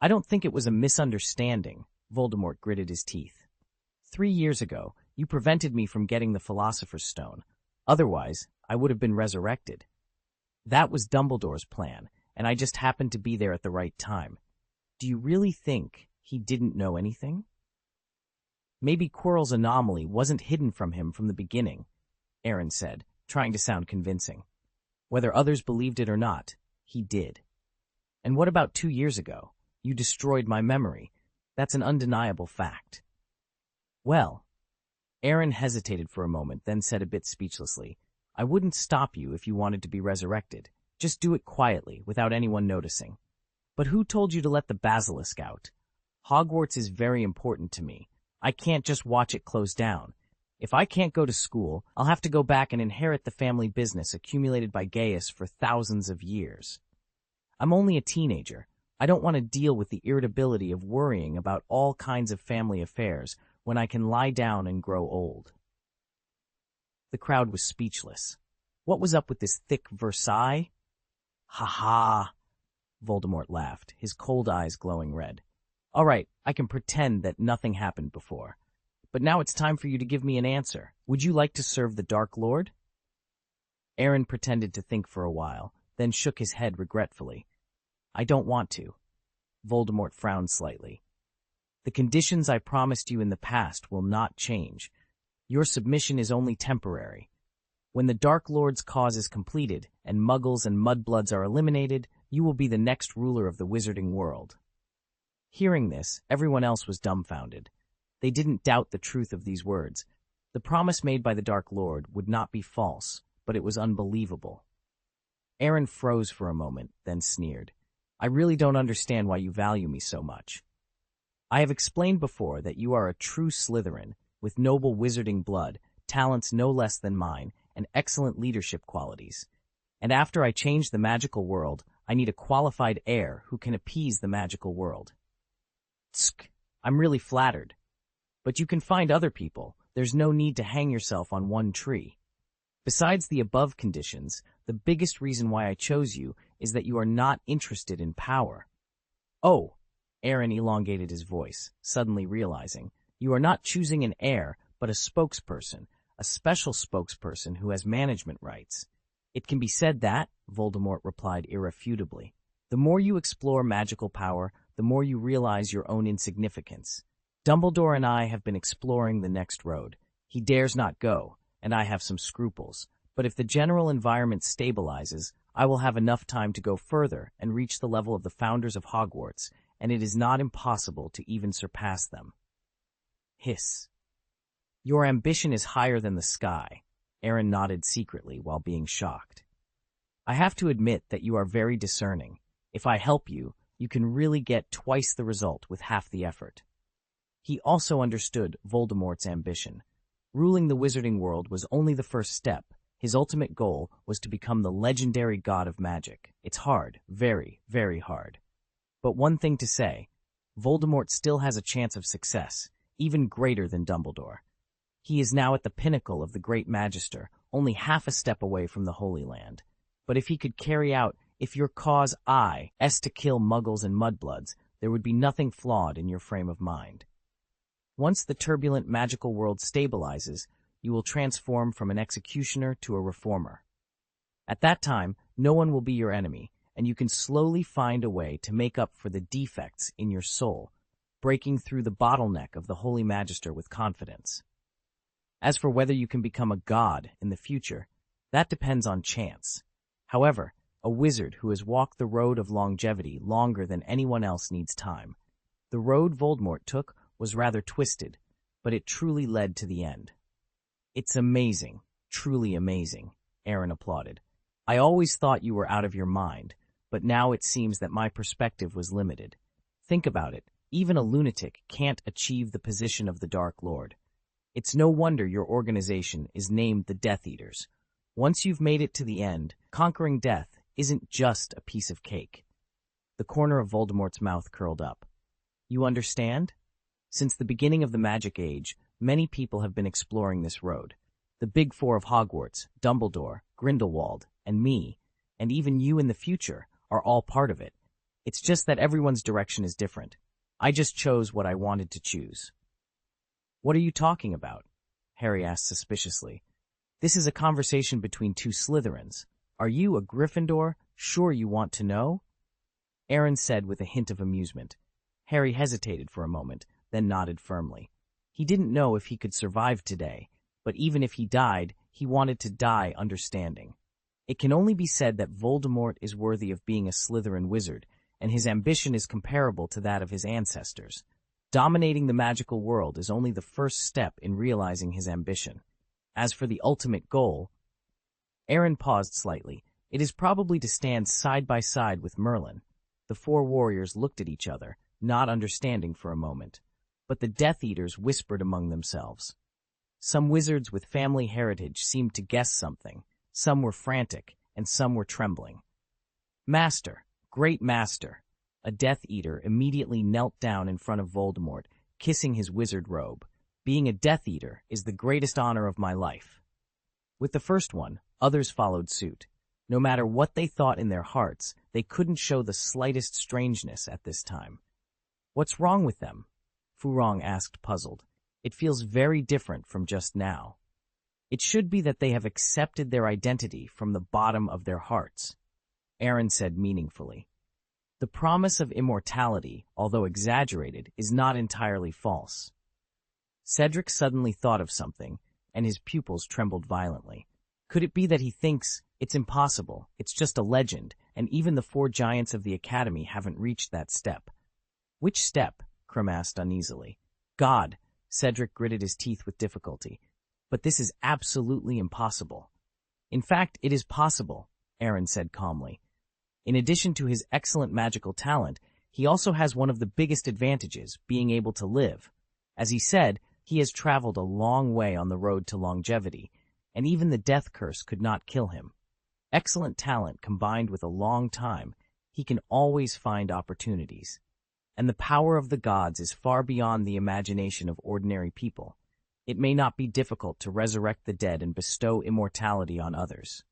I don't think it was a misunderstanding, Voldemort gritted his teeth. 3 years ago, you prevented me from getting the Philosopher's Stone. Otherwise, I would have been resurrected. That was Dumbledore's plan, and I just happened to be there at the right time. Do you really think he didn't know anything? Maybe Quirrell's anomaly wasn't hidden from him from the beginning, Aaron said, trying to sound convincing. Whether others believed it or not, he did. And what about 2 years ago? You destroyed my memory. That's an undeniable fact. Well, Aaron hesitated for a moment, then said a bit speechlessly, I wouldn't stop you if you wanted to be resurrected. Just do it quietly, without anyone noticing. But who told you to let the basilisk out? Hogwarts is very important to me. I can't just watch it close down. If I can't go to school, I'll have to go back and inherit the family business accumulated by Gaius for thousands of years. I'm only a teenager. I don't want to deal with the irritability of worrying about all kinds of family affairs when I can lie down and grow old. The crowd was speechless. What was up with this thick Versailles? Ha ha! Voldemort laughed, his cold eyes glowing red. All right, I can pretend that nothing happened before. But now it's time for you to give me an answer. Would you like to serve the Dark Lord? Aaron pretended to think for a while, then shook his head regretfully. I don't want to. Voldemort frowned slightly. The conditions I promised you in the past will not change. Your submission is only temporary. When the Dark Lord's cause is completed, and Muggles and Mudbloods are eliminated, you will be the next ruler of the wizarding world. Hearing this, everyone else was dumbfounded. They didn't doubt the truth of these words. The promise made by the Dark Lord would not be false, but it was unbelievable. Aaron froze for a moment, then sneered. I really don't understand why you value me so much. I have explained before that you are a true Slytherin, with noble wizarding blood, talents no less than mine, and excellent leadership qualities. And after I change the magical world, I need a qualified heir who can appease the magical world. Tsk, I'm really flattered. But you can find other people. There's no need to hang yourself on one tree. Besides the above conditions, the biggest reason why I chose you is that you are not interested in power. Oh, Aaron elongated his voice, suddenly realizing, you are not choosing an heir, but a spokesperson, a special spokesperson who has management rights. It can be said that, Voldemort replied irrefutably, the more you explore magical power, the more you realize your own insignificance. Dumbledore and I have been exploring the next road. He dares not go, and I have some scruples. But if the general environment stabilizes, I will have enough time to go further and reach the level of the founders of Hogwarts, and it is not impossible to even surpass them. Hiss. Your ambition is higher than the sky. Aaron nodded secretly while being shocked. I have to admit that you are very discerning. If I help you, you can really get twice the result with half the effort. He also understood Voldemort's ambition. Ruling the wizarding world was only the first step. His ultimate goal was to become the legendary god of magic. It's hard, very, very hard. But one thing to say, Voldemort still has a chance of success, even greater than Dumbledore. He is now at the pinnacle of the Great Magister, only half a step away from the Holy Land. But if he could carry out, if your cause is to kill Muggles and Mudbloods, there would be nothing flawed in your frame of mind. Once the turbulent magical world stabilizes, you will transform from an executioner to a reformer. At that time, no one will be your enemy, and you can slowly find a way to make up for the defects in your soul, breaking through the bottleneck of the Holy Magister with confidence. As for whether you can become a god in the future, that depends on chance. However, a wizard who has walked the road of longevity longer than anyone else needs time. The road Voldemort took was rather twisted, but it truly led to the end. It's amazing, truly amazing, Aaron applauded. I always thought you were out of your mind, but now it seems that my perspective was limited. Think about it, even a lunatic can't achieve the position of the Dark Lord. It's no wonder your organization is named the Death Eaters. Once you've made it to the end, conquering death isn't just a piece of cake. The corner of Voldemort's mouth curled up. You understand? Since the beginning of the Magic Age, many people have been exploring this road. The Big Four of Hogwarts, Dumbledore, Grindelwald, and me, and even you in the future, are all part of it. It's just that everyone's direction is different. I just chose what I wanted to choose. What are you talking about? Harry asked suspiciously. This is a conversation between two Slytherins. Are you a Gryffindor? Sure you want to know? Aaron said with a hint of amusement. Harry hesitated for a moment, then nodded firmly. He didn't know if he could survive today, but even if he died, he wanted to die understanding. It can only be said that Voldemort is worthy of being a Slytherin wizard, and his ambition is comparable to that of his ancestors. Dominating the magical world is only the first step in realizing his ambition. As for the ultimate goal, Aaron paused slightly. It is probably to stand side by side with Merlin. The four warriors looked at each other, not understanding for a moment. But the Death Eaters whispered among themselves. Some wizards with family heritage seemed to guess something. Some were frantic, and some were trembling. Master, great master! A Death Eater immediately knelt down in front of Voldemort, kissing his wizard robe. Being a Death Eater is the greatest honor of my life. With the first one, others followed suit. No matter what they thought in their hearts, they couldn't show the slightest strangeness at this time. What's wrong with them? Furong asked, puzzled. It feels very different from just now. It should be that they have accepted their identity from the bottom of their hearts, Aaron said meaningfully. The promise of immortality, although exaggerated, is not entirely false. Cedric suddenly thought of something, and his pupils trembled violently. Could it be that he thinks it's impossible, it's just a legend, and even the four giants of the Academy haven't reached that step? Which step? Krum asked uneasily. God, Cedric gritted his teeth with difficulty. But this is absolutely impossible. In fact, it is possible, Aaron said calmly. In addition to his excellent magical talent, he also has one of the biggest advantages, being able to live. As he said, he has traveled a long way on the road to longevity, and even the death curse could not kill him. Excellent talent combined with a long time, he can always find opportunities. And the power of the gods is far beyond the imagination of ordinary people. It may not be difficult to resurrect the dead and bestow immortality on others.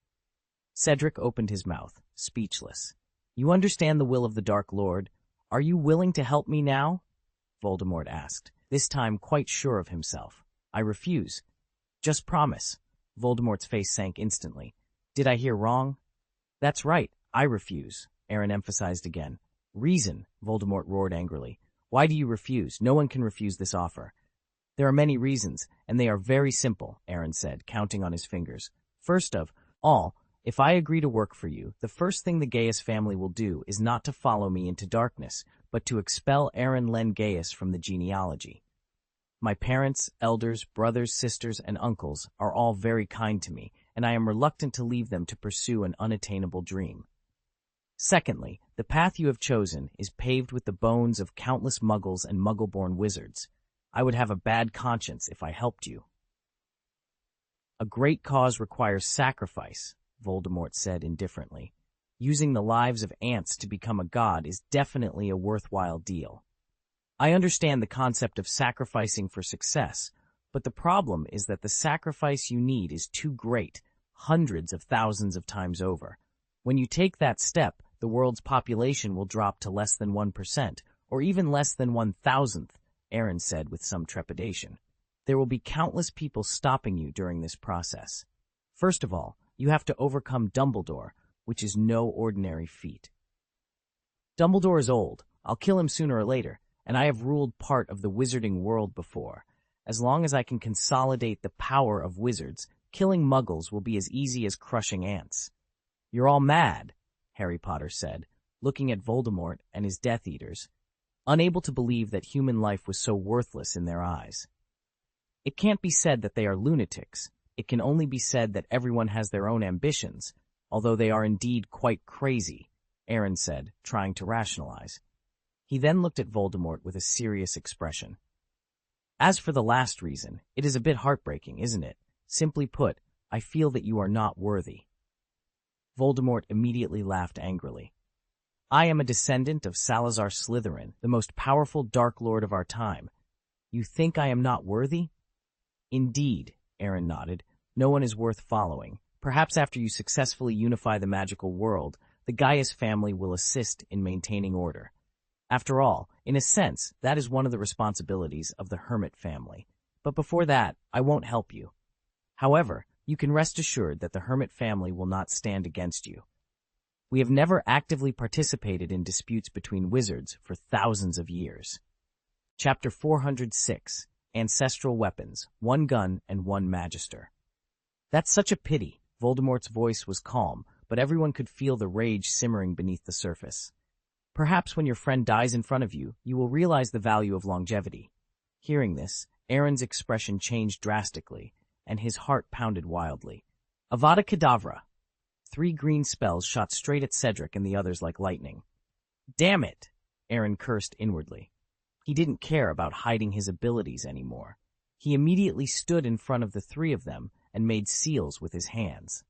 Cedric opened his mouth, speechless. You understand the will of the Dark Lord? Are you willing to help me now? Voldemort asked, this time quite sure of himself. I refuse. Just promise. Voldemort's face sank instantly. Did I hear wrong? That's right, I refuse, Aaron emphasized again. Reason, Voldemort roared angrily. Why do you refuse? No one can refuse this offer. There are many reasons, and they are very simple, Aaron said, counting on his fingers. First of all, if I agree to work for you, the first thing the Gaius family will do is not to follow me into darkness, but to expel Aaron Gaius from the genealogy. My parents, elders, brothers, sisters, and uncles are all very kind to me, and I am reluctant to leave them to pursue an unattainable dream. Secondly, the path you have chosen is paved with the bones of countless muggles and muggle-born wizards. I would have a bad conscience if I helped you. A great cause requires sacrifice, Voldemort said indifferently. Using the lives of ants to become a god is definitely a worthwhile deal. I understand the concept of sacrificing for success, but the problem is that the sacrifice you need is too great, hundreds of thousands of times over. When you take that step, the world's population will drop to less than 1%, or even less than 1,000th, Aaron said with some trepidation. There will be countless people stopping you during this process. First of all, you have to overcome Dumbledore, which is no ordinary feat. Dumbledore is old. I'll kill him sooner or later, and I have ruled part of the wizarding world before. As long as I can consolidate the power of wizards, killing muggles will be as easy as crushing ants. You're all mad, Harry Potter said, looking at Voldemort and his Death Eaters, unable to believe that human life was so worthless in their eyes. It can't be said that they are lunatics. It can only be said that everyone has their own ambitions, although they are indeed quite crazy, Aaron said, trying to rationalize. He then looked at Voldemort with a serious expression. As for the last reason, it is a bit heartbreaking, isn't it? Simply put, I feel that you are not worthy. Voldemort immediately laughed angrily. I am a descendant of Salazar Slytherin, the most powerful Dark Lord of our time. You think I am not worthy? Indeed, Aaron nodded. No one is worth following. Perhaps after you successfully unify the magical world, the Gaius family will assist in maintaining order. After all, in a sense, that is one of the responsibilities of the hermit family. But before that, I won't help you. However, you can rest assured that the Hermit family will not stand against you. We have never actively participated in disputes between wizards for thousands of years. Chapter 406, Ancestral Weapons, One Gun and One Magister. That's such a pity. Voldemort's voice was calm, but everyone could feel the rage simmering beneath the surface. Perhaps when your friend dies in front of you, you will realize the value of longevity. Hearing this, Aaron's expression changed drastically, and his heart pounded wildly. Avada Kedavra! 3 green spells shot straight at Cedric and the others like lightning. Damn it! Aaron cursed inwardly. He didn't care about hiding his abilities anymore. He immediately stood in front of the 3 of them and made seals with his hands.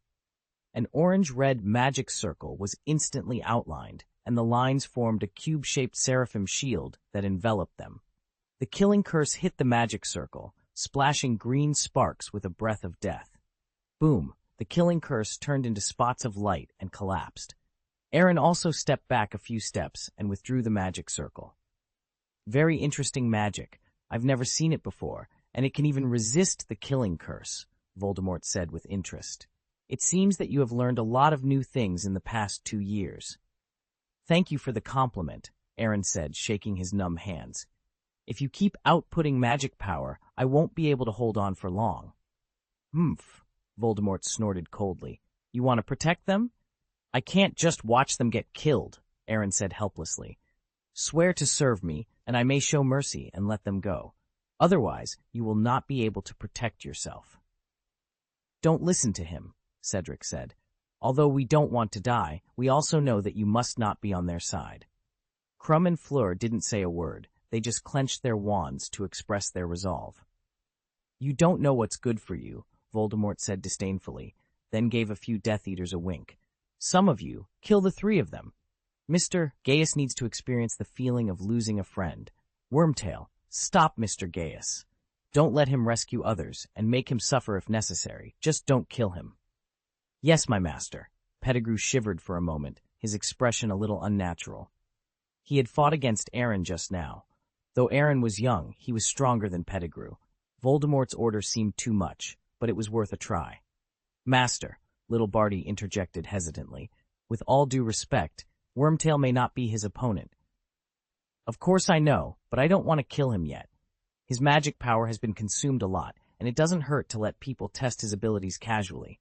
An orange-red magic circle was instantly outlined, and the lines formed a cube-shaped seraphim shield that enveloped them. The killing curse hit the magic circle, splashing green sparks with a breath of death. Boom! The killing curse turned into spots of light and collapsed. Aaron also stepped back a few steps and withdrew the magic circle. Very interesting magic. I've never seen it before, and it can even resist the killing curse, Voldemort said with interest. It seems that you have learned a lot of new things in the past 2 years. Thank you for the compliment, Aaron said, shaking his numb hands. If you keep outputting magic power, I won't be able to hold on for long. Humph, Voldemort snorted coldly. You want to protect them? I can't just watch them get killed, Aaron said helplessly. Swear to serve me, and I may show mercy and let them go. Otherwise, you will not be able to protect yourself. Don't listen to him, Cedric said. Although we don't want to die, we also know that you must not be on their side. Crumb and Fleur didn't say a word. They just clenched their wands to express their resolve. You don't know what's good for you, Voldemort said disdainfully, then gave a few Death Eaters a wink. Some of you, kill the 3 of them. Mr. Gaius needs to experience the feeling of losing a friend. Wormtail, stop Mr. Gaius. Don't let him rescue others, and make him suffer if necessary. Just don't kill him. Yes, my master. Pettigrew shivered for a moment, his expression a little unnatural. He had fought against Aaron just now. Though Aaron was young, he was stronger than Pettigrew. Voldemort's order seemed too much, but it was worth a try. Master, little Barty interjected hesitantly, with all due respect, Wormtail may not be his opponent. Of course I know, but I don't want to kill him yet. His magic power has been consumed a lot, and it doesn't hurt to let people test his abilities casually.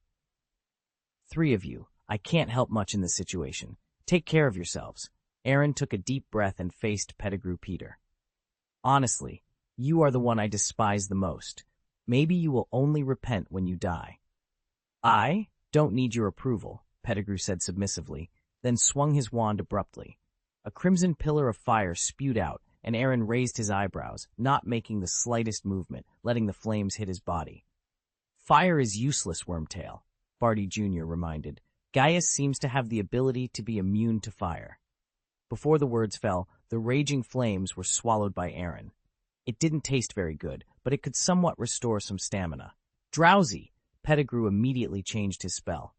3 of you, I can't help much in this situation. Take care of yourselves. Aaron took a deep breath and faced Pettigrew Peter. Honestly, you are the one I despise the most. Maybe you will only repent when you die. I don't need your approval, Pettigrew said submissively, then swung his wand abruptly. A crimson pillar of fire spewed out, and Aaron raised his eyebrows, not making the slightest movement, letting the flames hit his body. Fire is useless, Wormtail, Barty Jr. reminded. Gaius seems to have the ability to be immune to fire. Before the words fell, the raging flames were swallowed by Aaron. It didn't taste very good, but it could somewhat restore some stamina. Drowsy! Pettigrew immediately changed his spell.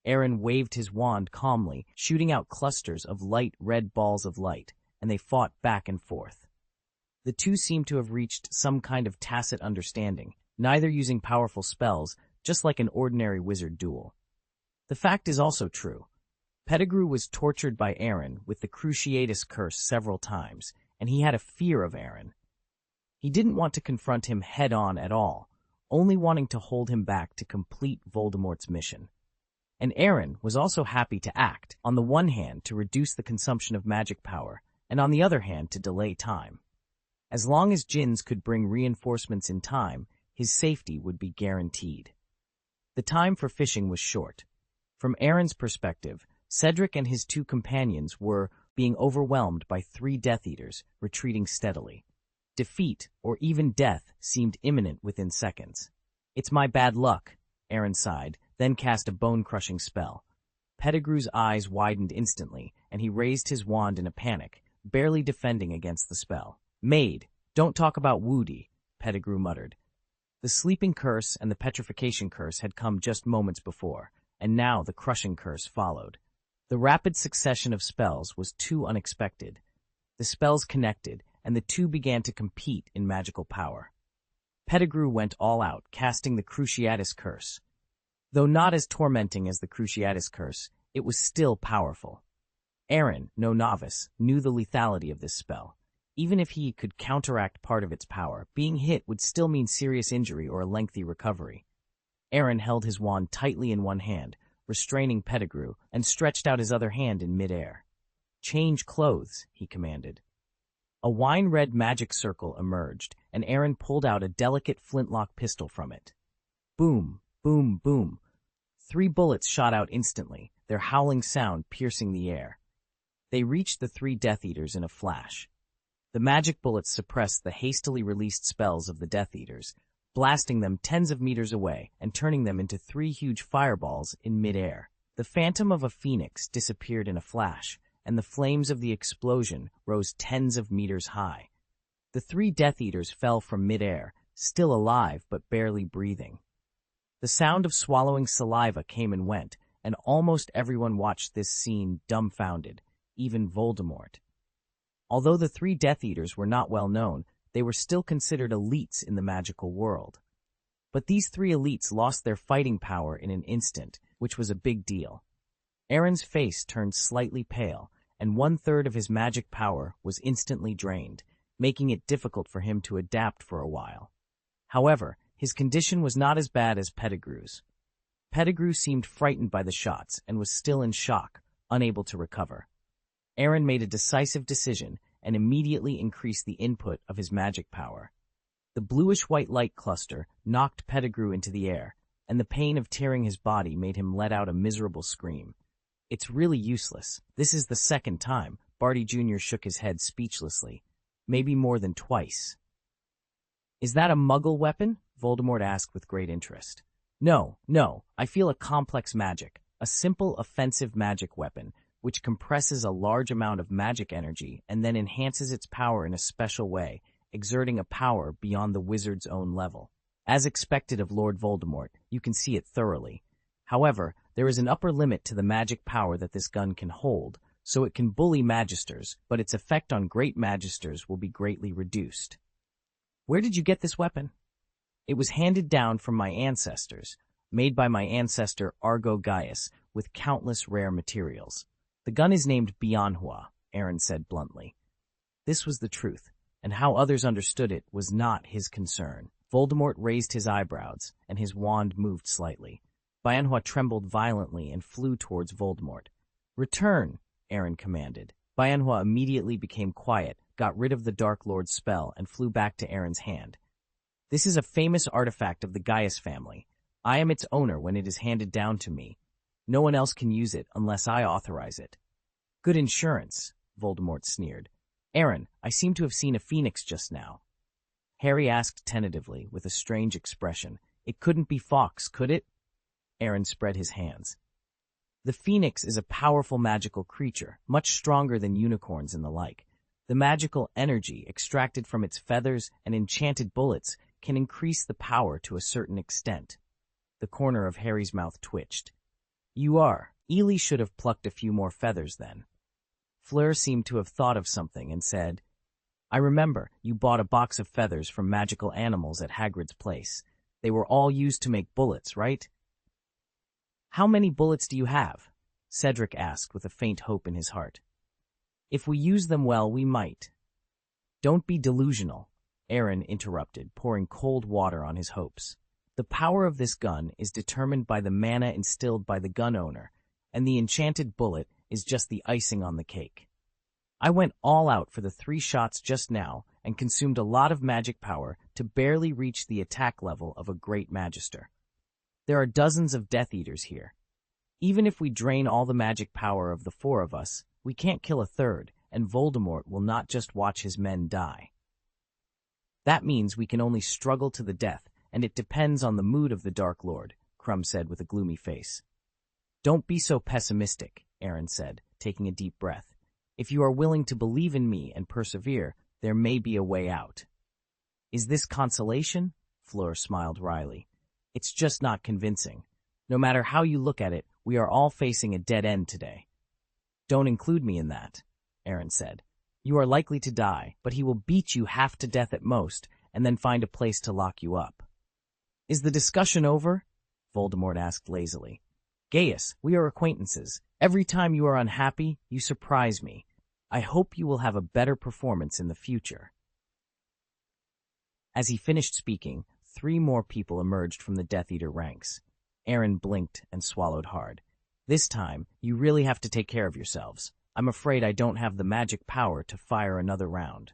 Aaron waved his wand calmly, shooting out clusters of light red balls of light, and they fought back and forth. The 2 seemed to have reached some kind of tacit understanding, neither using powerful spells, just like an ordinary wizard duel. The fact is also true. Pettigrew was tortured by Aaron with the Cruciatus curse several times, and he had a fear of Aaron. He didn't want to confront him head-on at all, only wanting to hold him back to complete Voldemort's mission. And Aaron was also happy to act, on the one hand to reduce the consumption of magic power, and on the other hand to delay time. As long as Jinns could bring reinforcements in time, his safety would be guaranteed. The time for fishing was short. From Aaron's perspective, Cedric and his 2 companions were being overwhelmed by 3 Death Eaters, retreating steadily. Defeat, or even death, seemed imminent within seconds. It's my bad luck, Aaron sighed, then cast a bone-crushing spell. Pettigrew's eyes widened instantly, and he raised his wand in a panic, barely defending against the spell. Maid, don't talk about Woody, Pettigrew muttered. The sleeping curse and the petrification curse had come just moments before, and now the crushing curse followed. The rapid succession of spells was too unexpected. The spells connected, and the 2 began to compete in magical power. Pettigrew went all out, casting the Cruciatus curse. Though not as tormenting as the Cruciatus Curse, it was still powerful. Aaron, no novice, knew the lethality of this spell. Even if he could counteract part of its power, being hit would still mean serious injury or a lengthy recovery. Aaron held his wand tightly in one hand, restraining Pettigrew, and stretched out his other hand in midair. "Change clothes," he commanded. A wine-red magic circle emerged, and Aaron pulled out a delicate flintlock pistol from it. Boom, boom, boom. 3 bullets shot out instantly, their howling sound piercing the air. They reached the 3 Death Eaters in a flash. The magic bullets suppressed the hastily released spells of the Death Eaters, blasting them tens of meters away and turning them into 3 huge fireballs in midair. The phantom of a phoenix disappeared in a flash, and the flames of the explosion rose tens of meters high. The 3 Death Eaters fell from midair, still alive but barely breathing. The sound of swallowing saliva came and went, and almost everyone watched this scene dumbfounded, even Voldemort. Although the 3 Death Eaters were not well known, they were still considered elites in the magical world. But these 3 elites lost their fighting power in an instant, which was a big deal. Aaron's face turned slightly pale, and 1/3 of his magic power was instantly drained, making it difficult for him to adapt for a while. However, his condition was not as bad as Pettigrew's. Pettigrew seemed frightened by the shots and was still in shock, unable to recover. Aaron made a decisive decision and immediately increased the input of his magic power. The bluish-white light cluster knocked Pettigrew into the air, and the pain of tearing his body made him let out a miserable scream. "It's really useless. This is the 2nd time," Barty Jr. shook his head speechlessly. "Maybe more than twice." "Is that a Muggle weapon?" Voldemort asked with great interest. No, I feel a complex magic, a simple offensive magic weapon, which compresses a large amount of magic energy and then enhances its power in a special way, exerting a power beyond the wizard's own level. As expected of Lord Voldemort, you can see it thoroughly. However, there is an upper limit to the magic power that this gun can hold, so it can bully magisters, but its effect on great magisters will be greatly reduced. "Where did you get this weapon?" "It was handed down from my ancestors, made by my ancestor Aaron Gaius, with countless rare materials. The gun is named Bianhua," Aaron said bluntly. This was the truth, and how others understood it was not his concern. Voldemort raised his eyebrows, and his wand moved slightly. Bianhua trembled violently and flew towards Voldemort. "Return," Aaron commanded. Bianhua immediately became quiet, got rid of the Dark Lord's spell, and flew back to Aaron's hand. "This is a famous artifact of the Gaius family. I am its owner when it is handed down to me. No one else can use it unless I authorize it." "Good insurance," Voldemort sneered. "Aaron, I seem to have seen a phoenix just now." Harry asked tentatively, with a strange expression. "It couldn't be Fawkes, could it?" Aaron spread his hands. "The phoenix is a powerful magical creature, much stronger than unicorns and the like. The magical energy extracted from its feathers and enchanted bullets can increase the power to a certain extent." The corner of Harry's mouth twitched. Ely should have plucked a few more feathers then." Fleur seemed to have thought of something and said, "I remember you bought a box of feathers from magical animals at Hagrid's place. They were all used to make bullets, right?" "How many bullets do you have?" Cedric asked with a faint hope in his heart. "If we use them well, we might." "Don't be delusional," Aaron interrupted, pouring cold water on his hopes. "The power of this gun is determined by the mana instilled by the gun owner, and the enchanted bullet is just the icing on the cake. I went all out for the 3 shots just now and consumed a lot of magic power to barely reach the attack level of a great magister. There are dozens of Death Eaters here. Even if we drain all the magic power of the 4 of us, we can't kill a 3rd, and Voldemort will not just watch his men die. That means we can only struggle to the death, and it depends on the mood of the Dark Lord," Crumb said with a gloomy face. "Don't be so pessimistic," Aaron said, taking a deep breath. "If you are willing to believe in me and persevere, there may be a way out." "Is this consolation?" Fleur smiled wryly. "It's just not convincing. No matter how you look at it, we are all facing a dead end today." "Don't include me in that," Aaron said. "You are likely to die, but he will beat you half to death at most, and then find a place to lock you up." "Is the discussion over?" Voldemort asked lazily. Gaius, we are acquaintances. Every time you are unhappy, you surprise me. I hope you will have a better performance in the future. As he finished speaking, 3 more people emerged from the Death Eater ranks. Aaron blinked and swallowed hard. This time, you really have to take care of yourselves. I'm afraid I don't have the magic power to fire another round.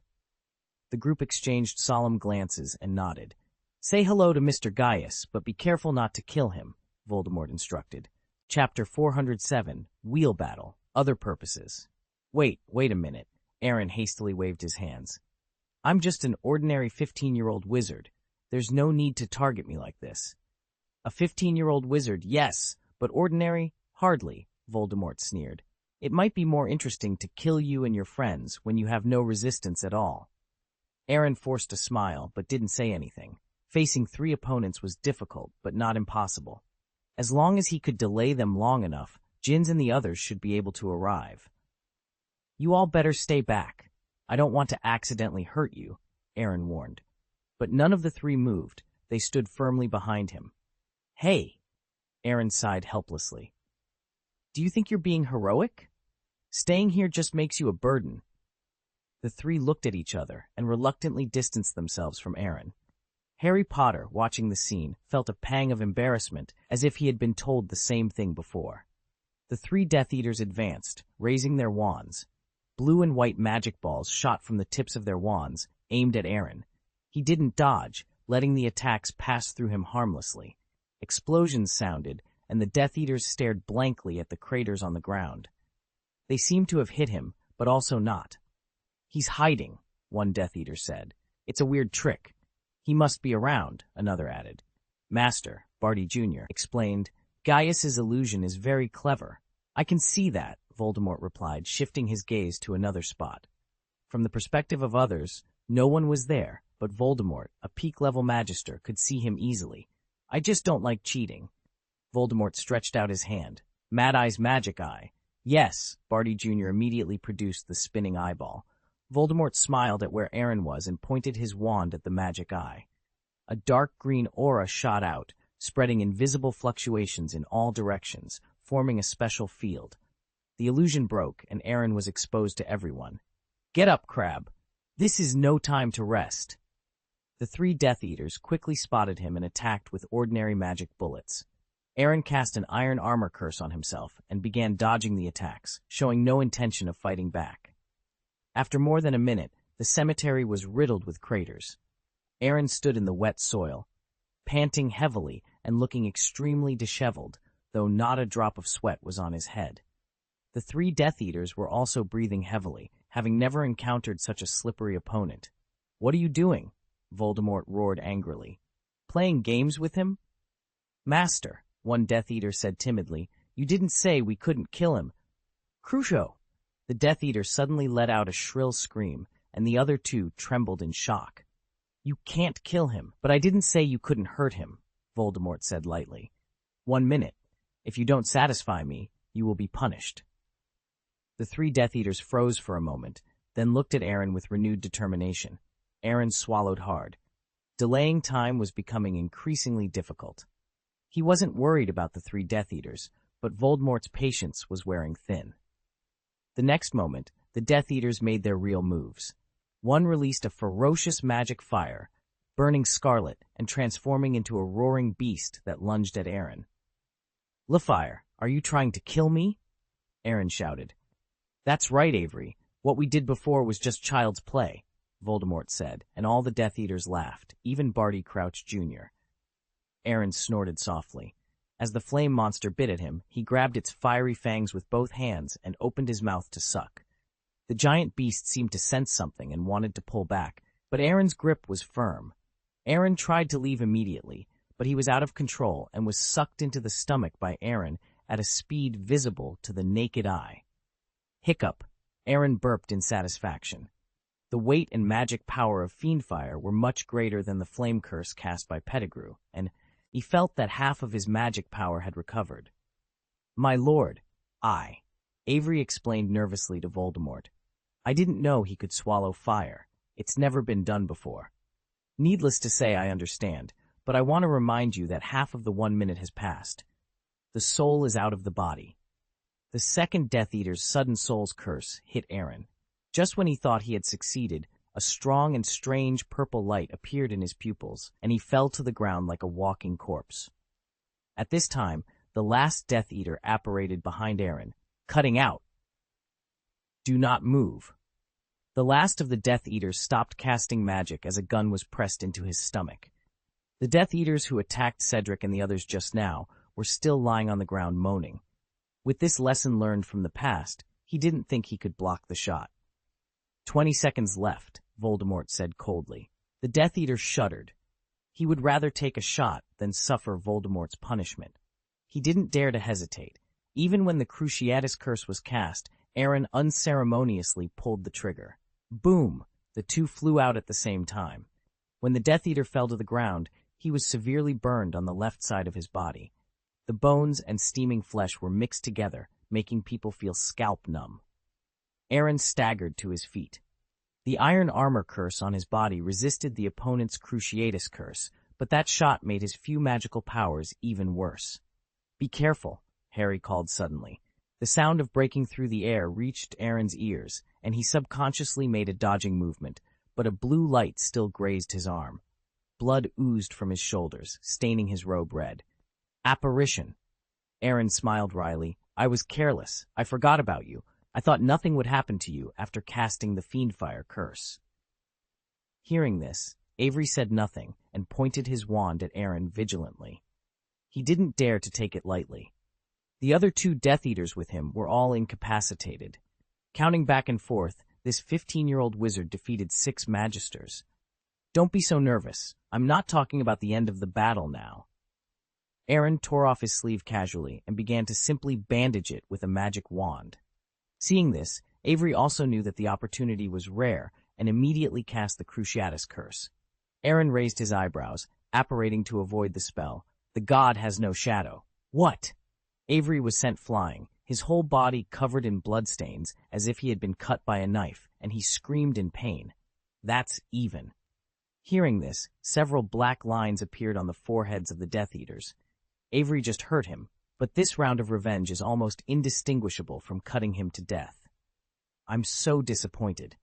The group exchanged solemn glances and nodded. Say hello to Mr. Gaius, but be careful not to kill him, Voldemort instructed. Chapter 407, Wheel Battle, Other Purposes. Wait a minute. Aaron hastily waved his hands. I'm just an ordinary 15-year-old wizard. There's no need to target me like this. A 15-year-old wizard, yes, but ordinary? Hardly, Voldemort sneered. It might be more interesting to kill you and your friends when you have no resistance at all. Aaron forced a smile, but didn't say anything. Facing 3 opponents was difficult, but not impossible. As long as he could delay them long enough, Jins and the others should be able to arrive. You all better stay back. I don't want to accidentally hurt you, Aaron warned. But none of the 3 moved. They stood firmly behind him. Hey, Aaron sighed helplessly. Do you think you're being heroic? Staying here just makes you a burden. The 3 looked at each other and reluctantly distanced themselves from Aaron. Harry Potter, watching the scene, felt a pang of embarrassment as if he had been told the same thing before. The 3 Death Eaters advanced, raising their wands. Blue and white magic balls shot from the tips of their wands, aimed at Aaron. He didn't dodge, letting the attacks pass through him harmlessly. Explosions sounded, and the Death Eaters stared blankly at the craters on the ground. They seemed to have hit him, but also not. He's hiding, one Death Eater said. It's a weird trick. He must be around, another added. Master, Barty Jr., explained, Gaius's illusion is very clever. I can see that, Voldemort replied, shifting his gaze to another spot. From the perspective of others, no one was there, but Voldemort, a peak-level magister, could see him easily. I just don't like cheating. Voldemort stretched out his hand. Mad Eye's magic eye. Yes, Barty Jr. immediately produced the spinning eyeball. Voldemort smiled at where Aaron was and pointed his wand at the magic eye. A dark green aura shot out, spreading invisible fluctuations in all directions, forming a special field. The illusion broke, and Aaron was exposed to everyone. Get up, Crab. This is no time to rest. The 3 Death Eaters quickly spotted him and attacked with ordinary magic bullets. Aaron cast an iron armor curse on himself and began dodging the attacks, showing no intention of fighting back. After more than a minute, the cemetery was riddled with craters. Aaron stood in the wet soil, panting heavily and looking extremely disheveled, though not a drop of sweat was on his head. The 3 Death Eaters were also breathing heavily, having never encountered such a slippery opponent. What are you doing? Voldemort roared angrily. Playing games with him? Master, one Death Eater said timidly, you didn't say we couldn't kill him. Crucio! The Death Eater suddenly let out a shrill scream, and the other 2 trembled in shock. You can't kill him, but I didn't say you couldn't hurt him, Voldemort said lightly. 1 minute. If you don't satisfy me, you will be punished. The 3 Death Eaters froze for a moment, then looked at Aaron with renewed determination. Aaron swallowed hard. Delaying time was becoming increasingly difficult. He wasn't worried about the 3 Death Eaters, but Voldemort's patience was wearing thin. The next moment, the Death Eaters made their real moves. One released a ferocious magic fire, burning scarlet and transforming into a roaring beast that lunged at Aaron. "Lefire, are you trying to kill me?" Aaron shouted. "That's right, Avery. What we did before was just child's play," Voldemort said, and all the Death Eaters laughed, even Barty Crouch Jr. Aaron snorted softly. As the flame monster bit at him, he grabbed its fiery fangs with both hands and opened his mouth to suck. The giant beast seemed to sense something and wanted to pull back, but Aaron's grip was firm. Aaron tried to leave immediately, but he was out of control and was sucked into the stomach by Aaron at a speed visible to the naked eye. Hiccup. Aaron burped in satisfaction. The weight and magic power of Fiendfire were much greater than the flame curse cast by Pettigrew, and he felt that half of his magic power had recovered. "My lord, Avery explained nervously to Voldemort. "I didn't know he could swallow fire. It's never been done before. Needless to say, I understand, but I want to remind you that half of the 1 minute has passed. The soul is out of the body. The second Death Eater's sudden soul's curse hit Aaron. Just when he thought he had succeeded, a strong and strange purple light appeared in his pupils, and he fell to the ground like a walking corpse. At this time, the last Death Eater apparated behind Aaron, cutting out. Do not move. The last of the Death Eaters stopped casting magic as a gun was pressed into his stomach. The Death Eaters who attacked Cedric and the others just now were still lying on the ground moaning. With this lesson learned from the past, he didn't think he could block the shot. 20 seconds left, Voldemort said coldly. The Death Eater shuddered. He would rather take a shot than suffer Voldemort's punishment. He didn't dare to hesitate. Even when the Cruciatus Curse was cast, Aaron unceremoniously pulled the trigger. Boom! The two flew out at the same time. When the Death Eater fell to the ground, he was severely burned on the left side of his body. The bones and steaming flesh were mixed together, making people feel scalp numb. Aaron staggered to his feet. The iron armor curse on his body resisted the opponent's Cruciatus Curse, but that shot made his few magical powers even worse. Be careful, Harry called suddenly. The sound of breaking through the air reached Aaron's ears, and he subconsciously made a dodging movement, but a blue light still grazed his arm. Blood oozed from his shoulders, staining his robe red. Apparition. Aaron smiled wryly. I was careless. I forgot about you. I thought nothing would happen to you after casting the Fiendfire curse. Hearing this, Avery said nothing and pointed his wand at Aaron vigilantly. He didn't dare to take it lightly. The other two Death Eaters with him were all incapacitated. Counting back and forth, this 15-year-old wizard defeated 6 Magisters. Don't be so nervous. I'm not talking about the end of the battle now. Aaron tore off his sleeve casually and began to simply bandage it with a magic wand. Seeing this, Avery also knew that the opportunity was rare and immediately cast the Cruciatus Curse. Aaron raised his eyebrows, apparating to avoid the spell. The god has no shadow. What? Avery was sent flying, his whole body covered in bloodstains as if he had been cut by a knife, and he screamed in pain. That's even. Hearing this, several black lines appeared on the foreheads of the Death Eaters. Avery just hurt him, but this round of revenge is almost indistinguishable from cutting him to death. I'm so disappointed.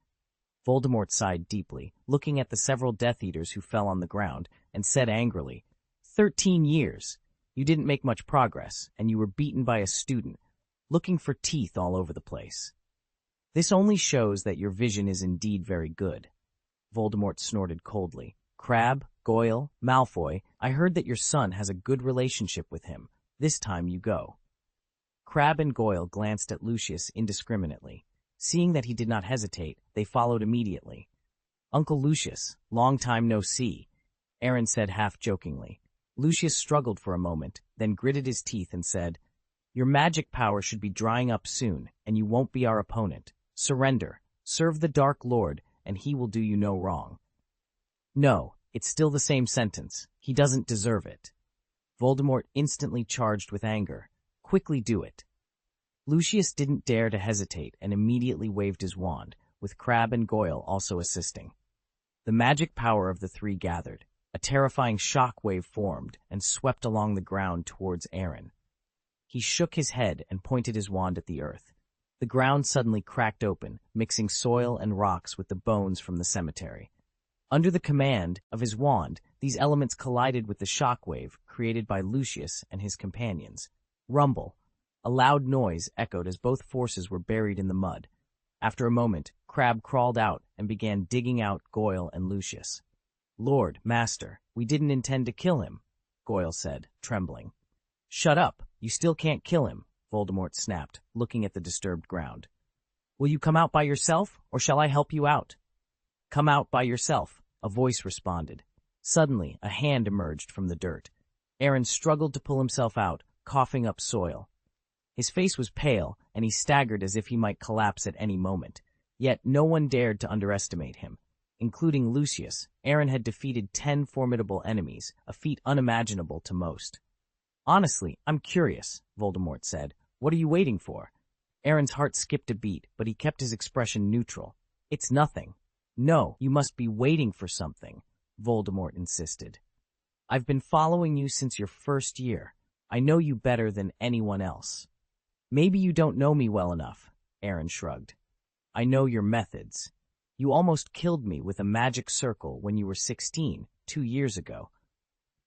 Voldemort sighed deeply, looking at the several Death Eaters who fell on the ground, and said angrily, 13 years. You didn't make much progress, and you were beaten by a student, looking for teeth all over the place. This only shows that your vision is indeed very good. Voldemort snorted coldly. Crabbe, Goyle, Malfoy, I heard that your son has a good relationship with him. This time you go. Crabbe and Goyle glanced at Lucius indiscriminately. Seeing that he did not hesitate, they followed immediately. Uncle Lucius, long time no see, Aaron said half-jokingly. Lucius struggled for a moment, then gritted his teeth and said, Your magic power should be drying up soon, and you won't be our opponent. Surrender, serve the Dark Lord, and he will do you no wrong. No, it's still the same sentence. He doesn't deserve it. Voldemort instantly charged with anger. Quickly do it. Lucius didn't dare to hesitate and immediately waved his wand, with Crabbe and Goyle also assisting. The magic power of the three gathered. A terrifying shock wave formed and swept along the ground towards Aaron. He shook his head and pointed his wand at the earth. The ground suddenly cracked open, mixing soil and rocks with the bones from the cemetery. Under the command of his wand, these elements collided with the shock wave created by Lucius and his companions. Rumble. A loud noise echoed as both forces were buried in the mud. After a moment, Crabbe crawled out and began digging out Goyle and Lucius. Lord, Master, we didn't intend to kill him, Goyle said, trembling. Shut up, you still can't kill him, Voldemort snapped, looking at the disturbed ground. Will you come out by yourself, or shall I help you out? Come out by yourself, a voice responded. Suddenly, a hand emerged from the dirt. Aaron struggled to pull himself out, coughing up soil. His face was pale, and he staggered as if he might collapse at any moment. Yet no one dared to underestimate him. Including Lucius, Aaron had defeated 10 formidable enemies, a feat unimaginable to most. Honestly, I'm curious, Voldemort said. What are you waiting for? Aaron's heart skipped a beat, but he kept his expression neutral. It's nothing. No, you must be waiting for something, Voldemort insisted. I've been following you since your first year. I know you better than anyone else. Maybe you don't know me well enough, Aaron shrugged. I know your methods. You almost killed me with a magic circle when you were 16, 2 years ago.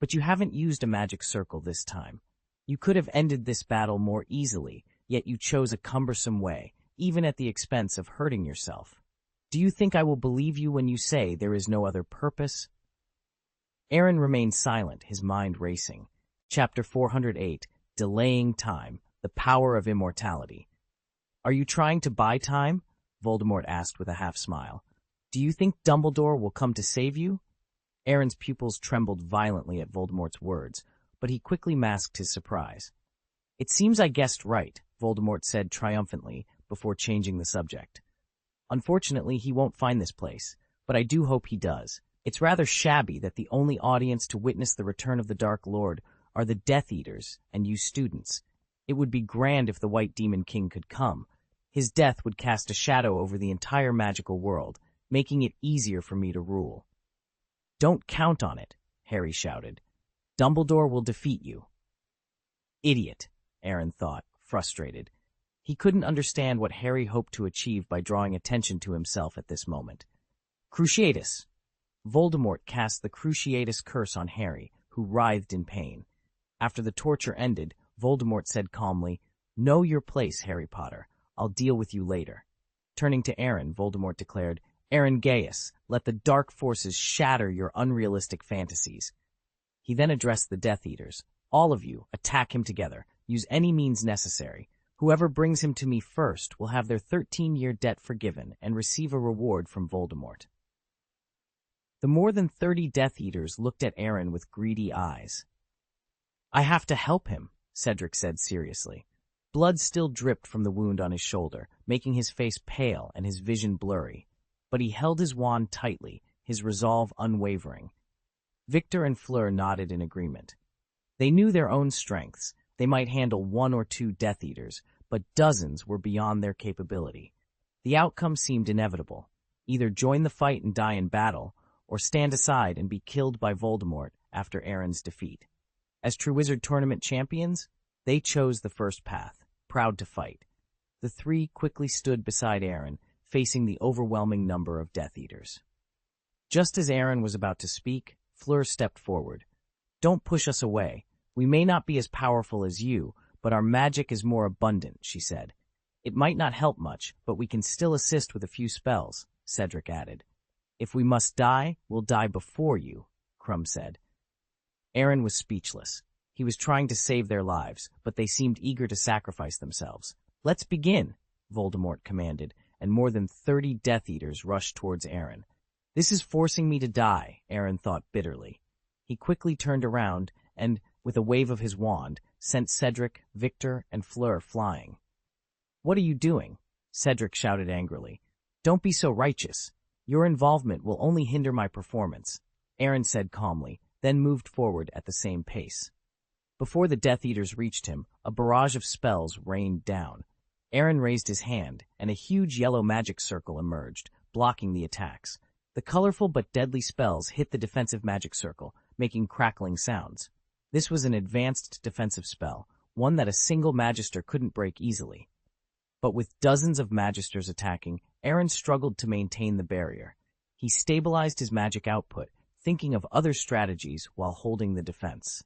But you haven't used a magic circle this time. You could have ended this battle more easily, yet you chose a cumbersome way, even at the expense of hurting yourself. Do you think I will believe you when you say there is no other purpose? Aaron remained silent, his mind racing. Chapter 408, Delaying Time, the Power of Immortality. Are you trying to buy time? Voldemort asked with a half-smile. Do you think Dumbledore will come to save you? Aaron's pupils trembled violently at Voldemort's words, but he quickly masked his surprise. It seems I guessed right, Voldemort said triumphantly before changing the subject. Unfortunately, he won't find this place, but I do hope he does. It's rather shabby that the only audience to witness the return of the Dark Lord are the Death Eaters and you students. It would be grand if the White Demon King could come. His death would cast a shadow over the entire magical world, making it easier for me to rule. Don't count on it, Harry shouted. Dumbledore will defeat you. Idiot, Aaron thought, frustrated. He couldn't understand what Harry hoped to achieve by drawing attention to himself at this moment. Cruciatus. Voldemort cast the Cruciatus curse on Harry, who writhed in pain. After the torture ended, Voldemort said calmly, Know your place, Harry Potter. I'll deal with you later. Turning to Aaron, Voldemort declared, Aaron Gaius, let the dark forces shatter your unrealistic fantasies. He then addressed the Death Eaters. All of you, attack him together. Use any means necessary. Whoever brings him to me first will have their 13-year debt forgiven and receive a reward from Voldemort. The more than 30 Death Eaters looked at Aaron with greedy eyes. I have to help him, Cedric said seriously. Blood still dripped from the wound on his shoulder, making his face pale and his vision blurry. But he held his wand tightly, his resolve unwavering. Victor and Fleur nodded in agreement. They knew their own strengths. They might handle 1 or 2 Death Eaters, but dozens were beyond their capability. The outcome seemed inevitable. Either join the fight and die in battle, or stand aside and be killed by Voldemort after Aaron's defeat. As Triwizard Tournament champions, they chose the first path, proud to fight. The 3 quickly stood beside Aaron, facing the overwhelming number of Death Eaters. Just as Aaron was about to speak, Fleur stepped forward. Don't push us away. We may not be as powerful as you, but our magic is more abundant, she said. It might not help much, but we can still assist with a few spells, Cedric added. If we must die, we'll die before you, Crumb said. Aaron was speechless. He was trying to save their lives, but they seemed eager to sacrifice themselves. Let's begin, Voldemort commanded, and more than 30 Death Eaters rushed towards Aaron. This is forcing me to die, Aaron thought bitterly. He quickly turned around and, with a wave of his wand, sent Cedric, Victor, and Fleur flying. What are you doing? Cedric shouted angrily. Don't be so righteous. Your involvement will only hinder my performance, Aaron said calmly, then moved forward at the same pace. Before the Death Eaters reached him, a barrage of spells rained down. Aaron raised his hand, and a huge yellow magic circle emerged, blocking the attacks. The colorful but deadly spells hit the defensive magic circle, making crackling sounds. This was an advanced defensive spell, one that a single Magister couldn't break easily. But with dozens of Magisters attacking, Aaron struggled to maintain the barrier. He stabilized his magic output, thinking of other strategies while holding the defense.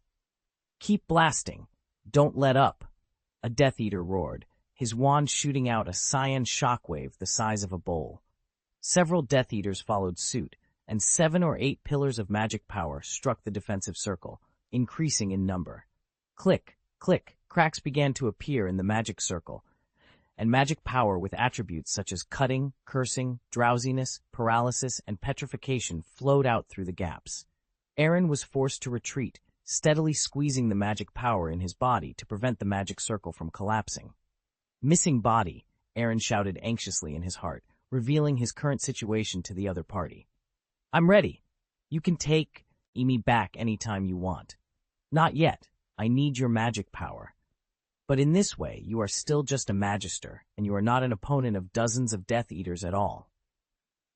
Keep blasting. Don't let up, a Death Eater roared, his wand shooting out a scion shockwave the size of a bowl. Several Death Eaters followed suit, and 7 or 8 pillars of magic power struck the defensive circle, increasing in number. Click, click, cracks began to appear in the magic circle, and magic power with attributes such as cutting, cursing, drowsiness, paralysis, and petrification flowed out through the gaps. Aaron was forced to retreat, steadily squeezing the magic power in his body to prevent the magic circle from collapsing. Missing body, Aaron shouted anxiously in his heart, revealing his current situation to the other party. I'm ready. You can take me back anytime you want. Not yet. I need your magic power. But in this way, you are still just a Magister, and you are not an opponent of dozens of Death Eaters at all.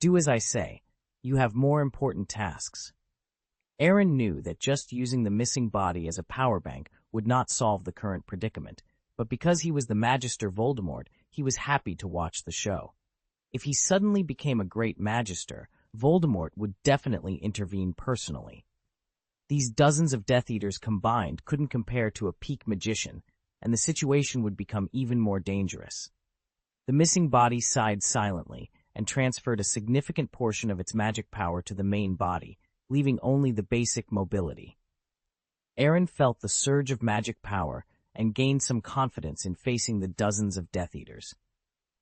Do as I say. You have more important tasks. Aaron knew that just using the missing body as a power bank would not solve the current predicament, but because he was the Magister Voldemort, he was happy to watch the show. If he suddenly became a great Magister, Voldemort would definitely intervene personally. These dozens of Death Eaters combined couldn't compare to a peak magician, and the situation would become even more dangerous. The missing body sighed silently and transferred a significant portion of its magic power to the main body, leaving only the basic mobility. Aaron felt the surge of magic power and gained some confidence in facing the dozens of Death Eaters.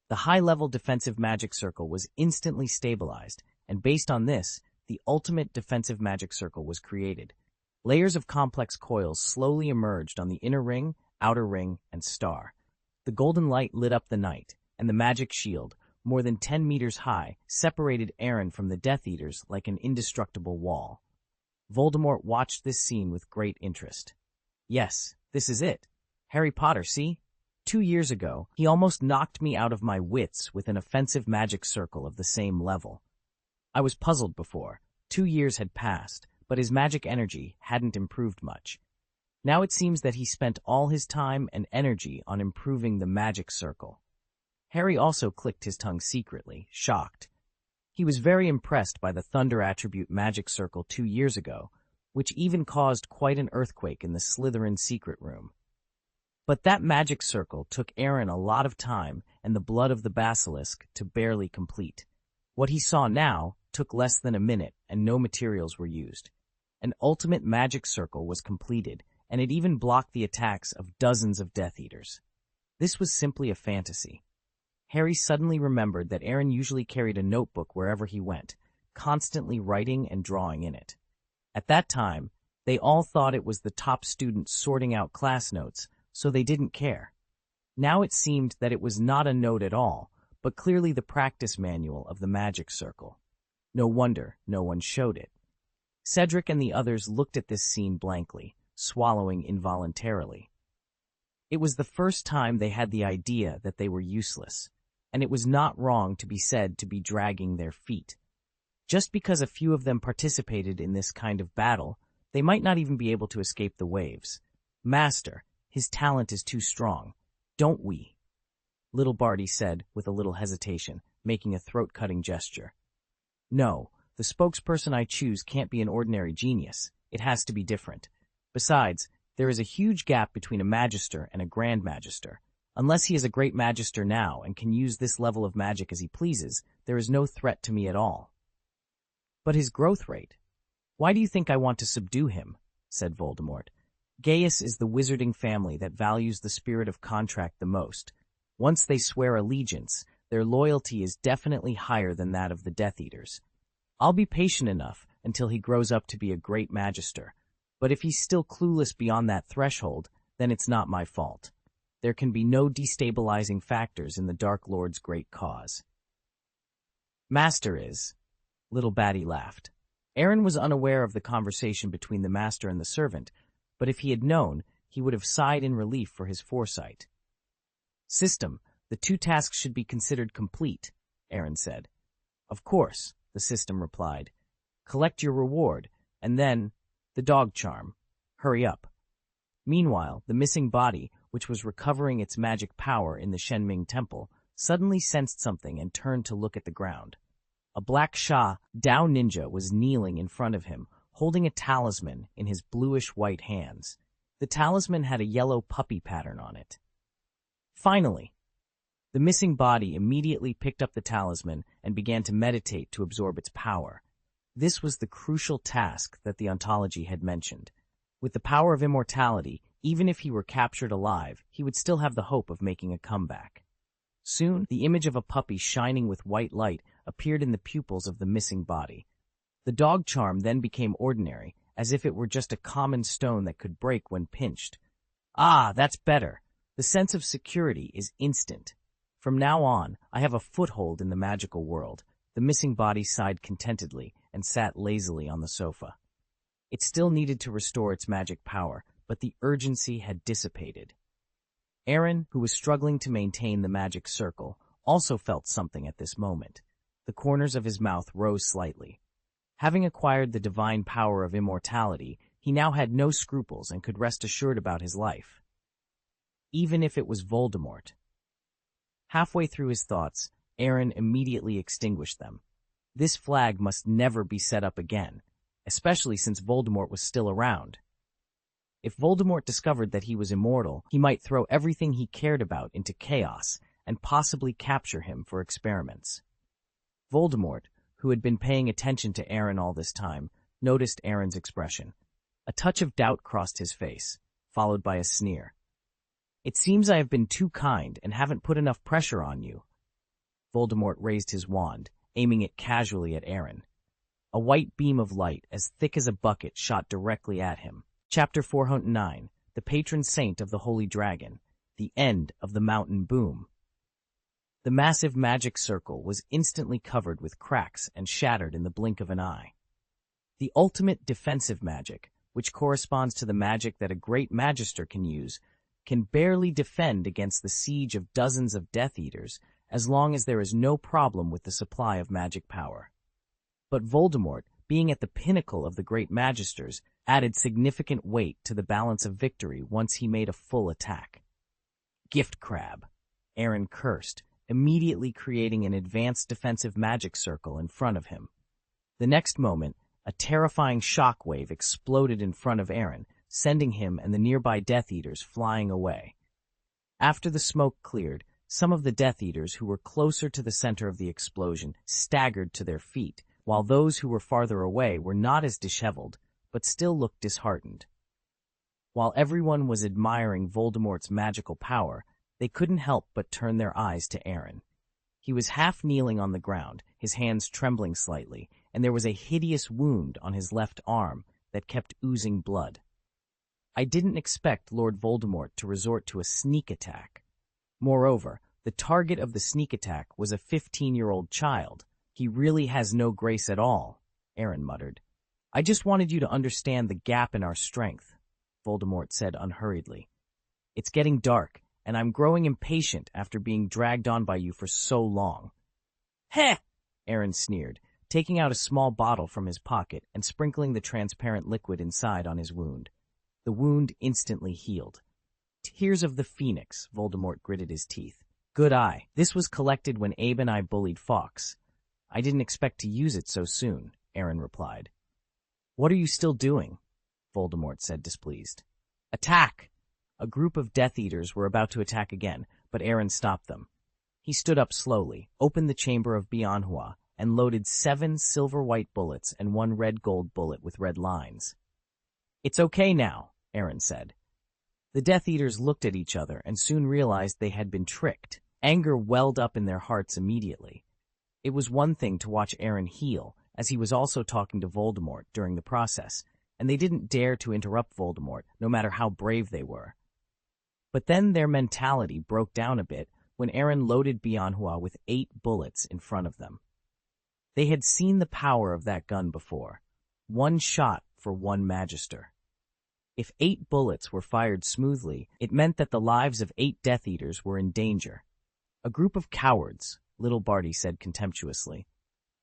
The high-level defensive magic circle was instantly stabilized, and based on this, the ultimate defensive magic circle was created. Layers of complex coils slowly emerged on the inner ring, outer ring, and star. The golden light lit up the night, and the magic shield, more than 10 meters high, separated Aaron from the Death Eaters like an indestructible wall. Voldemort watched this scene with great interest. Yes, this is it. Harry Potter, see? 2 years ago, he almost knocked me out of my wits with an offensive magic circle of the same level. I was puzzled before. 2 years had passed, but his magic energy hadn't improved much. Now it seems that he spent all his time and energy on improving the magic circle. Harry also clicked his tongue secretly, shocked. He was very impressed by the Thunder attribute magic circle 2 years ago, which even caused quite an earthquake in the Slytherin secret room. But that magic circle took Aaron a lot of time and the blood of the basilisk to barely complete. What he saw now took less than a minute and no materials were used. An ultimate magic circle was completed, and it even blocked the attacks of dozens of Death Eaters. This was simply a fantasy. Harry suddenly remembered that Aaron usually carried a notebook wherever he went, constantly writing and drawing in it. At that time, they all thought it was the top student sorting out class notes, so they didn't care. Now it seemed that it was not a note at all, but clearly the practice manual of the magic circle. No wonder no one showed it. Cedric and the others looked at this scene blankly, swallowing involuntarily. It was the first time they had the idea that they were useless, and it was not wrong to be said to be dragging their feet. Just because a few of them participated in this kind of battle, they might not even be able to escape the waves. Master, his talent is too strong, don't we? Little Barty said with a little hesitation, making a throat-cutting gesture. No, the spokesperson I choose can't be an ordinary genius. It has to be different. Besides, there is a huge gap between a Magister and a Grand Magister. Unless he is a great Magister now and can use this level of magic as he pleases, there is no threat to me at all. But his growth rate? Why do you think I want to subdue him? Said Voldemort. Gaius is the wizarding family that values the spirit of contract the most. Once they swear allegiance, their loyalty is definitely higher than that of the Death Eaters. I'll be patient enough until he grows up to be a great Magister, but if he's still clueless beyond that threshold, then it's not my fault. There can be no destabilizing factors in the Dark Lord's great cause. Master is. Little Batty laughed. Aaron was unaware of the conversation between the master and the servant, but if he had known, he would have sighed in relief for his foresight. System, the 2 tasks should be considered complete, Aaron said. Of course, the system replied. Collect your reward, and then, the dog charm. Hurry up. Meanwhile, the missing body, which was recovering its magic power in the Shenming Temple, suddenly sensed something and turned to look at the ground. A black Dao ninja was kneeling in front of him, holding a talisman in his bluish-white hands. The talisman had a yellow puppy pattern on it. Finally! The missing body immediately picked up the talisman and began to meditate to absorb its power. This was the crucial task that the ontology had mentioned. With the power of immortality, even if he were captured alive, he would still have the hope of making a comeback. Soon, the image of a puppy shining with white light appeared in the pupils of the missing body. The dog charm then became ordinary, as if it were just a common stone that could break when pinched. Ah, that's better. The sense of security is instant. From now on, I have a foothold in the magical world. The missing body sighed contentedly and sat lazily on the sofa. It still needed to restore its magic power, but the urgency had dissipated. Aaron, who was struggling to maintain the magic circle, also felt something at this moment. The corners of his mouth rose slightly. Having acquired the divine power of immortality, he now had no scruples and could rest assured about his life. Even if it was Voldemort. Halfway through his thoughts, Aaron immediately extinguished them. This flag must never be set up again, especially since Voldemort was still around. If Voldemort discovered that he was immortal, he might throw everything he cared about into chaos and possibly capture him for experiments. Voldemort, who had been paying attention to Aaron all this time, noticed Aaron's expression. A touch of doubt crossed his face, followed by a sneer. "It seems I have been too kind and haven't put enough pressure on you." Voldemort raised his wand, aiming it casually at Aaron. A white beam of light, as thick as a bucket, shot directly at him. Chapter 409, The Patron Saint of the Holy Dragon, The End of the Mountain Boom. The massive magic circle was instantly covered with cracks and shattered in the blink of an eye. The ultimate defensive magic, which corresponds to the magic that a great magister can use, can barely defend against the siege of dozens of Death Eaters as long as there is no problem with the supply of magic power. But Voldemort, being at the pinnacle of the great magisters, added significant weight to the balance of victory once he made a full attack. "Gift crab," Aaron cursed, immediately creating an advanced defensive magic circle in front of him. The next moment, a terrifying shockwave exploded in front of Aaron, sending him and the nearby Death Eaters flying away. After the smoke cleared, some of the Death Eaters who were closer to the center of the explosion staggered to their feet, while those who were farther away were not as disheveled, but still looked disheartened. While everyone was admiring Voldemort's magical power, they couldn't help but turn their eyes to Aaron. He was half kneeling on the ground, his hands trembling slightly, and there was a hideous wound on his left arm that kept oozing blood. I didn't expect Lord Voldemort to resort to a sneak attack. Moreover, the target of the sneak attack was a 15-year-old child. "He really has no grace at all," Aaron muttered. "I just wanted you to understand the gap in our strength," Voldemort said unhurriedly. "It's getting dark, and I'm growing impatient after being dragged on by you for so long." "Heh!" Aaron sneered, taking out a small bottle from his pocket and sprinkling the transparent liquid inside on his wound. The wound instantly healed. "Tears of the Phoenix," Voldemort gritted his teeth. "Good eye. This was collected when Abe and I bullied Fawkes. I didn't expect to use it so soon," Aaron replied. "What are you still doing?" Voldemort said, displeased. "Attack!" A group of Death Eaters were about to attack again, but Aaron stopped them. He stood up slowly, opened the chamber of Bianhua, and loaded 7 silver-white bullets and 1 red-gold bullet with red lines. "It's okay now," Aaron said. The Death Eaters looked at each other and soon realized they had been tricked. Anger welled up in their hearts immediately. It was one thing to watch Aaron heal, as he was also talking to Voldemort during the process, and they didn't dare to interrupt Voldemort, no matter how brave they were. But then their mentality broke down a bit when Aaron loaded Bianhua with 8 bullets in front of them. They had seen the power of that gun before. 1 shot for 1 magister. If 8 bullets were fired smoothly, it meant that the lives of 8 Death Eaters were in danger. "A group of cowards," little Barty said contemptuously.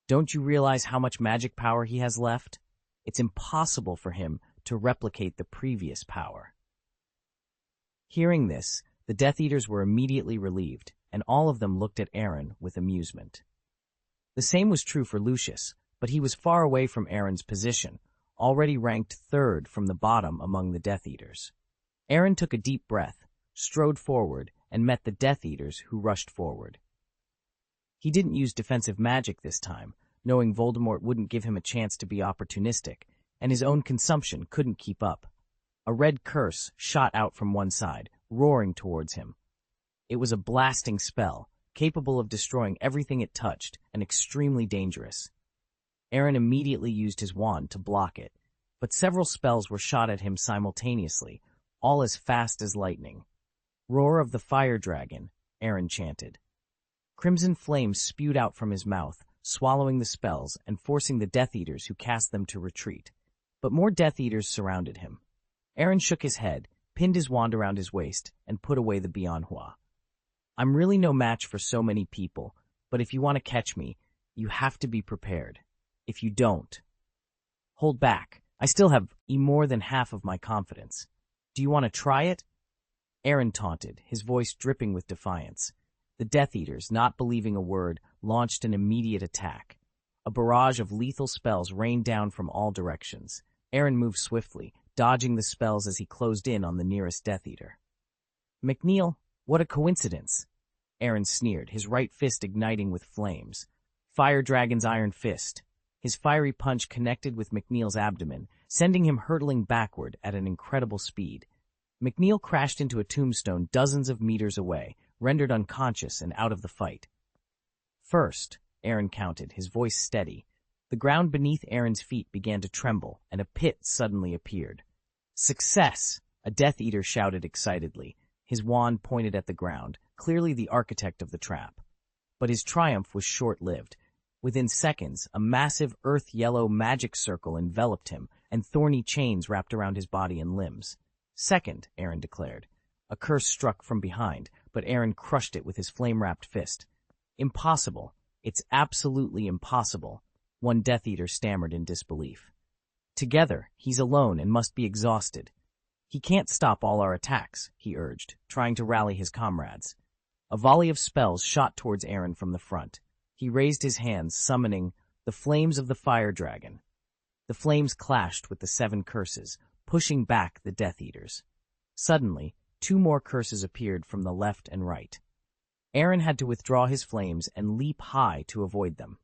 "Don't you realize how much magic power he has left? It's impossible for him to replicate the previous power." Hearing this, the Death Eaters were immediately relieved, and all of them looked at Aaron with amusement. The same was true for Lucius, but he was far away from Aaron's position, already ranked 3rd from the bottom among the Death Eaters. Aaron took a deep breath, strode forward, and met the Death Eaters who rushed forward. He didn't use defensive magic this time, knowing Voldemort wouldn't give him a chance to be opportunistic, and his own consumption couldn't keep up. A red curse shot out from one side, roaring towards him. It was a blasting spell, capable of destroying everything it touched, and extremely dangerous. Aaron immediately used his wand to block it, but several spells were shot at him simultaneously, all as fast as lightning. "Roar of the Fire Dragon," Aaron chanted. Crimson flames spewed out from his mouth, swallowing the spells and forcing the Death Eaters who cast them to retreat. But more Death Eaters surrounded him. Aaron shook his head, pinned his wand around his waist, and put away the Bianhua. "I'm really no match for so many people, but if you want to catch me, you have to be prepared. If you don't..." Hold back. I still have more than half of my confidence. Do you want to try it? Aaron taunted, his voice dripping with defiance. The Death Eaters, not believing a word, launched an immediate attack. A barrage of lethal spells rained down from all directions. Aaron moved swiftly, dodging the spells as he closed in on the nearest Death Eater. McNeil, what a coincidence! Aaron sneered, his right fist igniting with flames. Fire Dragon's iron fist. His fiery punch connected with McNeil's abdomen, sending him hurtling backward at an incredible speed. McNeil crashed into a tombstone dozens of meters away, rendered unconscious and out of the fight. First, Aaron counted, his voice steady. The ground beneath Aaron's feet began to tremble, and a pit suddenly appeared. Success! A Death Eater shouted excitedly. His wand pointed at the ground, clearly the architect of the trap. But his triumph was short-lived. Within seconds, a massive earth-yellow magic circle enveloped him, and thorny chains wrapped around his body and limbs. Second, Aaron declared. A curse struck from behind, but Aaron crushed it with his flame-wrapped fist. Impossible. It's absolutely impossible, one Death Eater stammered in disbelief. Together, he's alone and must be exhausted. He can't stop all our attacks, he urged, trying to rally his comrades. A volley of spells shot towards Aaron from the front. He raised his hands, summoning the flames of the fire dragon. The flames clashed with the 7 curses, pushing back the Death Eaters. Suddenly, 2 more curses appeared from the left and right. Aaron had to withdraw his flames and leap high to avoid them.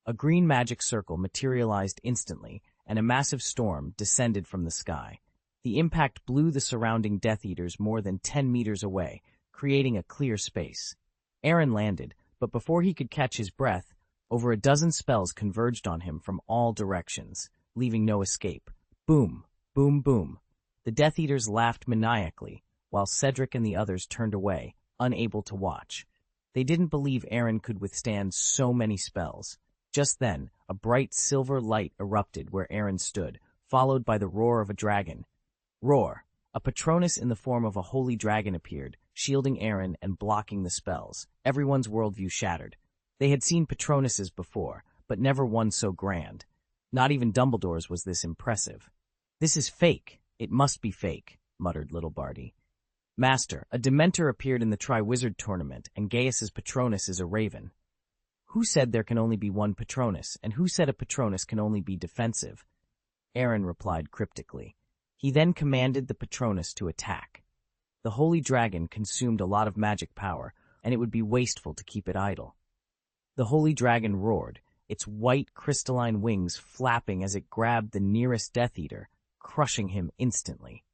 A green magic circle materialized instantly, and a massive storm descended from the sky. The impact blew the surrounding Death Eaters more than 10 meters away, creating a clear space. Aaron landed, but before he could catch his breath, over a dozen spells converged on him from all directions, leaving no escape. Boom, boom, boom. The Death Eaters laughed maniacally, while Cedric and the others turned away, unable to watch. They didn't believe Aaron could withstand so many spells. Just then, a bright silver light erupted where Aaron stood, followed by the roar of a dragon. Roar! A Patronus in the form of a holy dragon appeared, shielding Aaron and blocking the spells. Everyone's worldview shattered. They had seen Patronuses before, but never one so grand. Not even Dumbledore's was this impressive. "This is fake. It must be fake," muttered little Barty. "Master, a Dementor appeared in the Triwizard Tournament, and Gaius's Patronus is a raven." "Who said there can only be one Patronus, and who said a Patronus can only be defensive?" Aaron replied cryptically. He then commanded the Patronus to attack. The holy dragon consumed a lot of magic power, and it would be wasteful to keep it idle. The holy dragon roared, its white crystalline wings flapping as it grabbed the nearest Death Eater, crushing him instantly.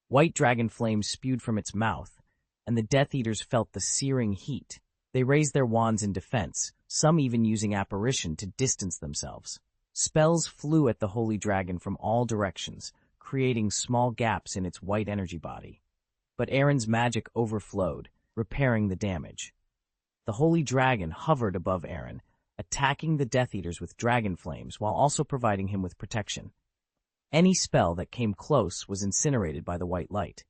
White dragon flames spewed from its mouth, and the Death Eaters felt the searing heat. They raised their wands in defense, some even using apparition to distance themselves. Spells flew at the holy dragon from all directions, creating small gaps in its white energy body. But Aaron's magic overflowed, repairing the damage. The holy dragon hovered above Aaron, attacking the Death Eaters with dragon flames while also providing him with protection. Any spell that came close was incinerated by the white light.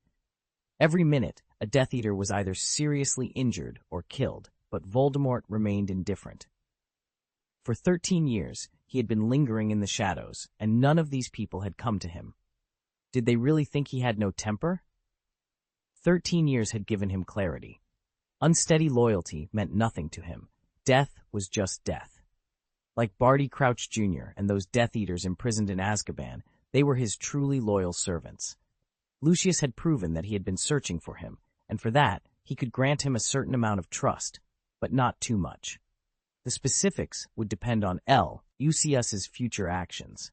Every minute, a Death Eater was either seriously injured or killed, but Voldemort remained indifferent. For 13 years, he had been lingering in the shadows, and none of these people had come to him. Did they really think he had no temper? 13 years had given him clarity. Unsteady loyalty meant nothing to him. Death was just death. Like Barty Crouch Jr. and those Death Eaters imprisoned in Azkaban, they were his truly loyal servants. Lucius had proven that he had been searching for him, and for that, he could grant him a certain amount of trust, but not too much. The specifics would depend on Lucius's future actions.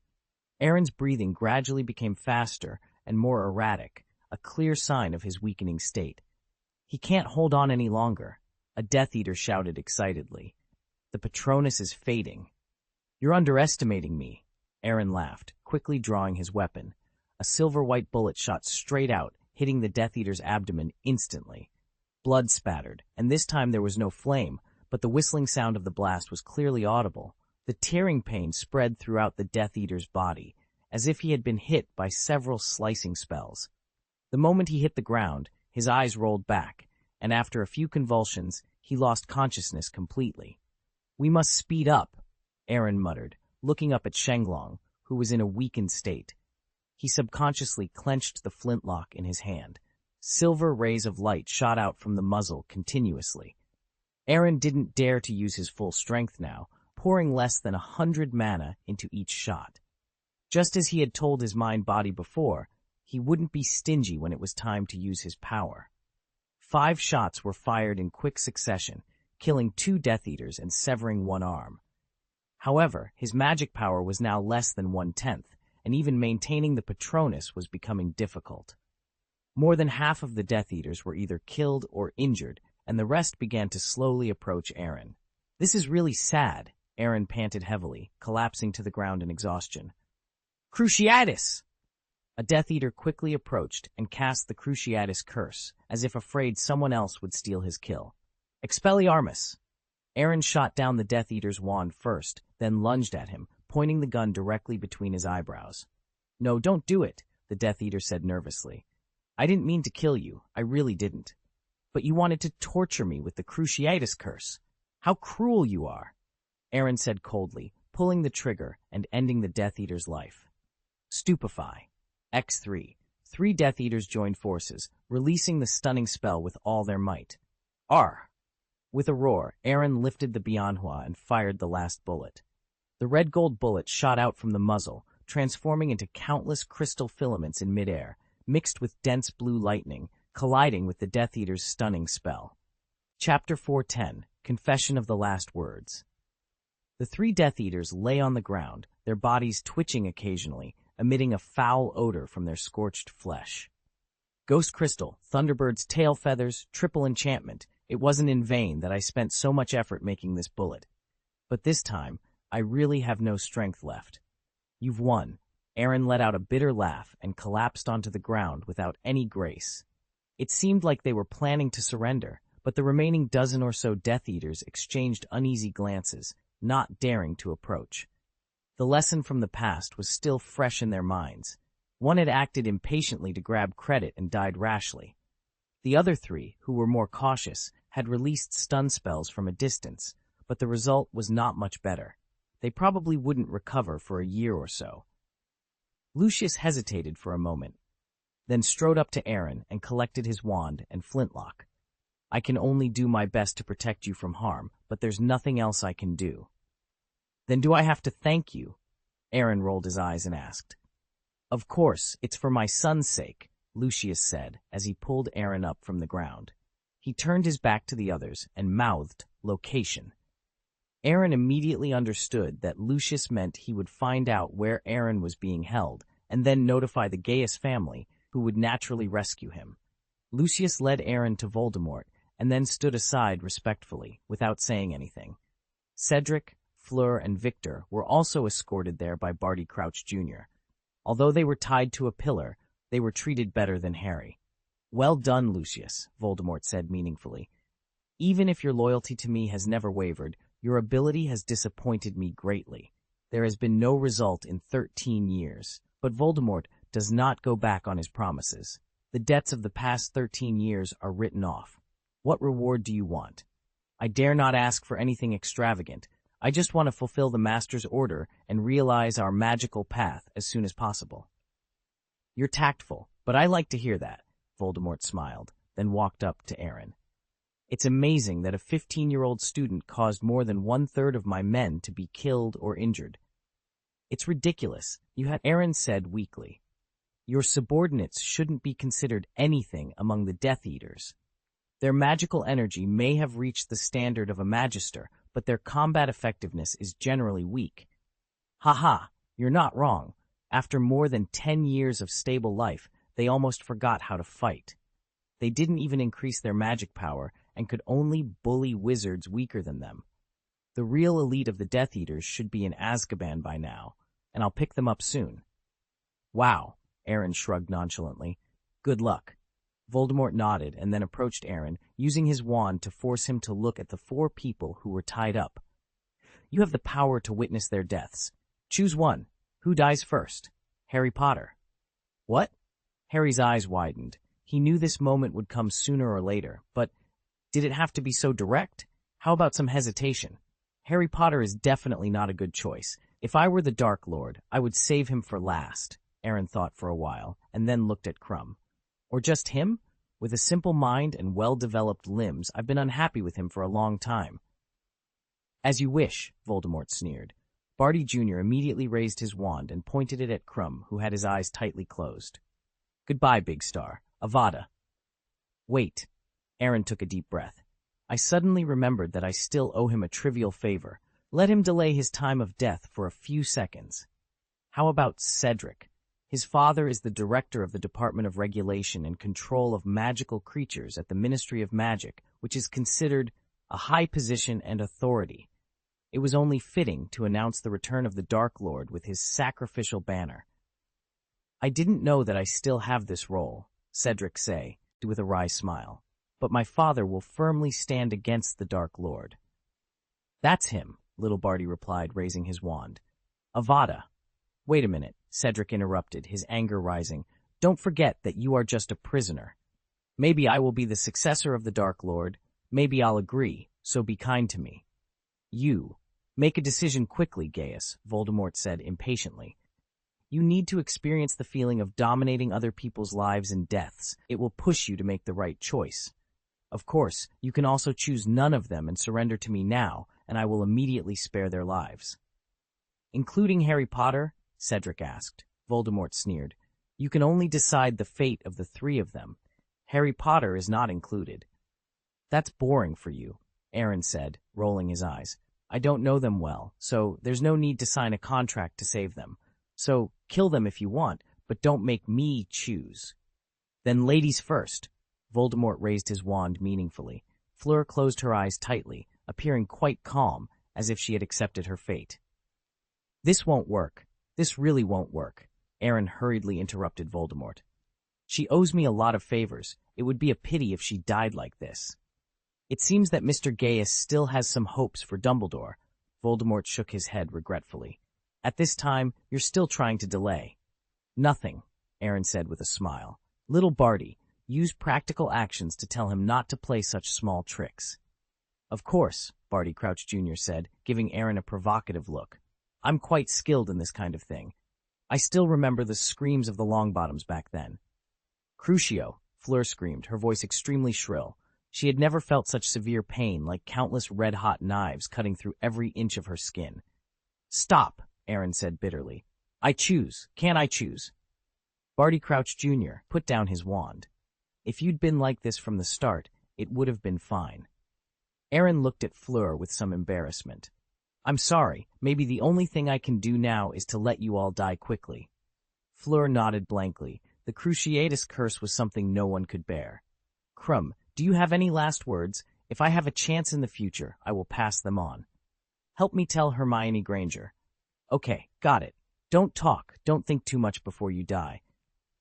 Aaron's breathing gradually became faster and more erratic, a clear sign of his weakening state. "He can't hold on any longer," a Death Eater shouted excitedly. "The Patronus is fading." "You're underestimating me," Aaron laughed, quickly drawing his weapon. A silver-white bullet shot straight out, hitting the Death Eater's abdomen instantly. Blood spattered, and this time there was no flame, but the whistling sound of the blast was clearly audible. The tearing pain spread throughout the Death Eater's body, as if he had been hit by several slicing spells. The moment he hit the ground, his eyes rolled back, and after a few convulsions, he lost consciousness completely. "We must speed up," Aaron muttered, looking up at Shenglong, who was in a weakened state. He subconsciously clenched the flintlock in his hand. Silver rays of light shot out from the muzzle continuously. Aaron didn't dare to use his full strength now, pouring less than 100 mana into each shot. Just as he had told his mind-body before, he wouldn't be stingy when it was time to use his power. 5 shots were fired in quick succession, killing 2 Death Eaters and severing 1 arm. However, his magic power was now less than 1/10, and even maintaining the Patronus was becoming difficult. More than half of the Death Eaters were either killed or injured, and the rest began to slowly approach Aaron. "This is really sad," Aaron panted heavily, collapsing to the ground in exhaustion. "Cruciatus!" A Death Eater quickly approached and cast the Cruciatus curse, as if afraid someone else would steal his kill. "Expelliarmus!" Aaron shot down the Death Eater's wand first, then lunged at him, pointing the gun directly between his eyebrows. "No, don't do it," the Death Eater said nervously. "I didn't mean to kill you, I really didn't. But you wanted to torture me with the Cruciatus curse. How cruel you are," Aaron said coldly, pulling the trigger and ending the Death Eater's life. Stupefy. X3. 3 Death Eaters joined forces, releasing the stunning spell with all their might. "R!" With a roar, Aaron lifted the Bianhua and fired the last bullet. The red-gold bullet shot out from the muzzle, transforming into countless crystal filaments in midair, mixed with dense blue lightning, colliding with the Death Eater's stunning spell. Chapter 410, Confession of the Last Words. The 3 Death Eaters lay on the ground, their bodies twitching occasionally, emitting a foul odor from their scorched flesh. "Ghost Crystal, Thunderbird's tail feathers, triple enchantment. It wasn't in vain that I spent so much effort making this bullet. But this time, I really have no strength left." "You've won." Aaron let out a bitter laugh and collapsed onto the ground without any grace. It seemed like they were planning to surrender, but the remaining dozen or so Death Eaters exchanged uneasy glances, not daring to approach. The lesson from the past was still fresh in their minds. One had acted impatiently to grab credit and died rashly. The other 3, who were more cautious, had released stun spells from a distance, but the result was not much better. They probably wouldn't recover for a year or so. Lucius hesitated for a moment, then strode up to Aaron and collected his wand and flintlock. "I can only do my best to protect you from harm, but there's nothing else I can do." "Then do I have to thank you?" Aaron rolled his eyes and asked. "Of course, it's for my son's sake," Lucius said as he pulled Aaron up from the ground. He turned his back to the others and mouthed, "Location." Aaron immediately understood that Lucius meant he would find out where Aaron was being held and then notify the Gaius family, who would naturally rescue him. Lucius led Aaron to Voldemort and then stood aside respectfully, without saying anything. Cedric, Fleur, and Victor were also escorted there by Barty Crouch Jr. Although they were tied to a pillar, they were treated better than Harry. "Well done, Lucius," Voldemort said meaningfully. "Even if your loyalty to me has never wavered, your ability has disappointed me greatly. There has been no result in 13 years. But Voldemort does not go back on his promises. The debts of the past 13 years are written off. What reward do you want?" "I dare not ask for anything extravagant. I just want to fulfill the Master's order and realize our magical path as soon as possible." "You're tactful, but I like to hear that," Voldemort smiled, then walked up to Aaron. "It's amazing that a 15-year-old student caused more than 1/3 of my men to be killed or injured." "It's ridiculous," Aaron said weakly. "Your subordinates shouldn't be considered anything among the Death Eaters. Their magical energy may have reached the standard of a magister, but their combat effectiveness is generally weak." "Ha, you're not wrong. After more than 10 years of stable life, they almost forgot how to fight. They didn't even increase their magic power and could only bully wizards weaker than them. The real elite of the Death Eaters should be in Azkaban by now, and I'll pick them up soon." "Wow," Aaron shrugged nonchalantly. "Good luck." Voldemort nodded and then approached Aaron, using his wand to force him to look at the 4 people who were tied up. "You have the power to witness their deaths. Choose one. Who dies first?" "Harry Potter." "What?" Harry's eyes widened. He knew this moment would come sooner or later, but did it have to be so direct? How about some hesitation? "Harry Potter is definitely not a good choice. If I were the Dark Lord, I would save him for last, Aaron thought for a while, and then looked at Crumb. Or just him? With a simple mind and well-developed limbs, I've been unhappy with him for a long time. As you wish, Voldemort sneered. Barty Jr. immediately raised his wand and pointed it at Crumb, who had his eyes tightly closed. Goodbye, Big Star. Avada. Wait. Aaron took a deep breath. I suddenly remembered that I still owe him a trivial favor. Let him delay his time of death for a few seconds. How about Cedric? His father is the director of the Department of Regulation and Control of Magical Creatures at the Ministry of Magic, which is considered a high position and authority. It was only fitting to announce the return of the Dark Lord with his sacrificial banner. I didn't know that I still have this role, Cedric said, with a wry smile. But my father will firmly stand against the Dark Lord. That's him, little Barty replied, raising his wand. Avada. Wait a minute, Cedric interrupted, his anger rising. Don't forget that you are just a prisoner. Maybe I will be the successor of the Dark Lord. Maybe I'll agree, so be kind to me. You. Make a decision quickly, Gaius, Voldemort said impatiently. You need to experience the feeling of dominating other people's lives and deaths. It will push you to make the right choice. Of course, you can also choose none of them and surrender to me now, and I will immediately spare their lives. Including Harry Potter? Cedric asked. Voldemort sneered. You can only decide the fate of the three of them. Harry Potter is not included. That's boring for you, Aaron said, rolling his eyes. I don't know them well, so there's no need to sign a contract to save them. So kill them if you want, but don't make me choose. Then ladies first. Voldemort raised his wand meaningfully. Fleur closed her eyes tightly, appearing quite calm, as if she had accepted her fate. This won't work. This really won't work, Aaron hurriedly interrupted Voldemort. She owes me a lot of favors. It would be a pity if she died like this. It seems that Mr. Gaius still has some hopes for Dumbledore. Voldemort shook his head regretfully. At this time, you're still trying to delay. Nothing, Aaron said with a smile. Little Barty, use practical actions to tell him not to play such small tricks. Of course, Barty Crouch Jr. said, giving Aaron a provocative look. I'm quite skilled in this kind of thing. I still remember the screams of the Longbottoms back then. Crucio, Fleur screamed, her voice extremely shrill. She had never felt such severe pain, like countless red-hot knives cutting through every inch of her skin. Stop, Aaron said bitterly. I choose. Can I choose? Barty Crouch Jr. put down his wand. If you'd been like this from the start, it would have been fine. Aaron looked at Fleur with some embarrassment. I'm sorry, maybe the only thing I can do now is to let you all die quickly. Fleur nodded blankly. The Cruciatus curse was something no one could bear. Crumb, do you have any last words? If I have a chance in the future, I will pass them on. Help me tell Hermione Granger. Okay, got it. Don't talk, don't think too much before you die.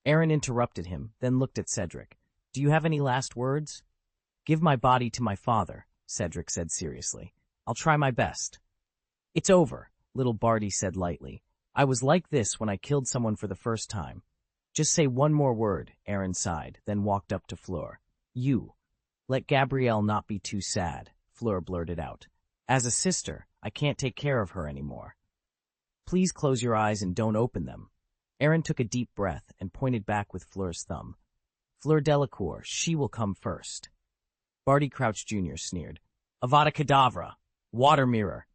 Aaron interrupted him, then looked at Cedric. Do you have any last words? Give my body to my father, Cedric said seriously. I'll try my best. It's over, little Barty said lightly. I was like this when I killed someone for the first time. Just say one more word, Aaron sighed, then walked up to Fleur. You. Let Gabrielle not be too sad, Fleur blurted out. As a sister, I can't take care of her anymore. Please close your eyes and don't open them. Aaron took a deep breath and pointed back with Fleur's thumb. Fleur Delacour, she will come first. Barty Crouch Jr. sneered. Avada Kedavra! Water mirror!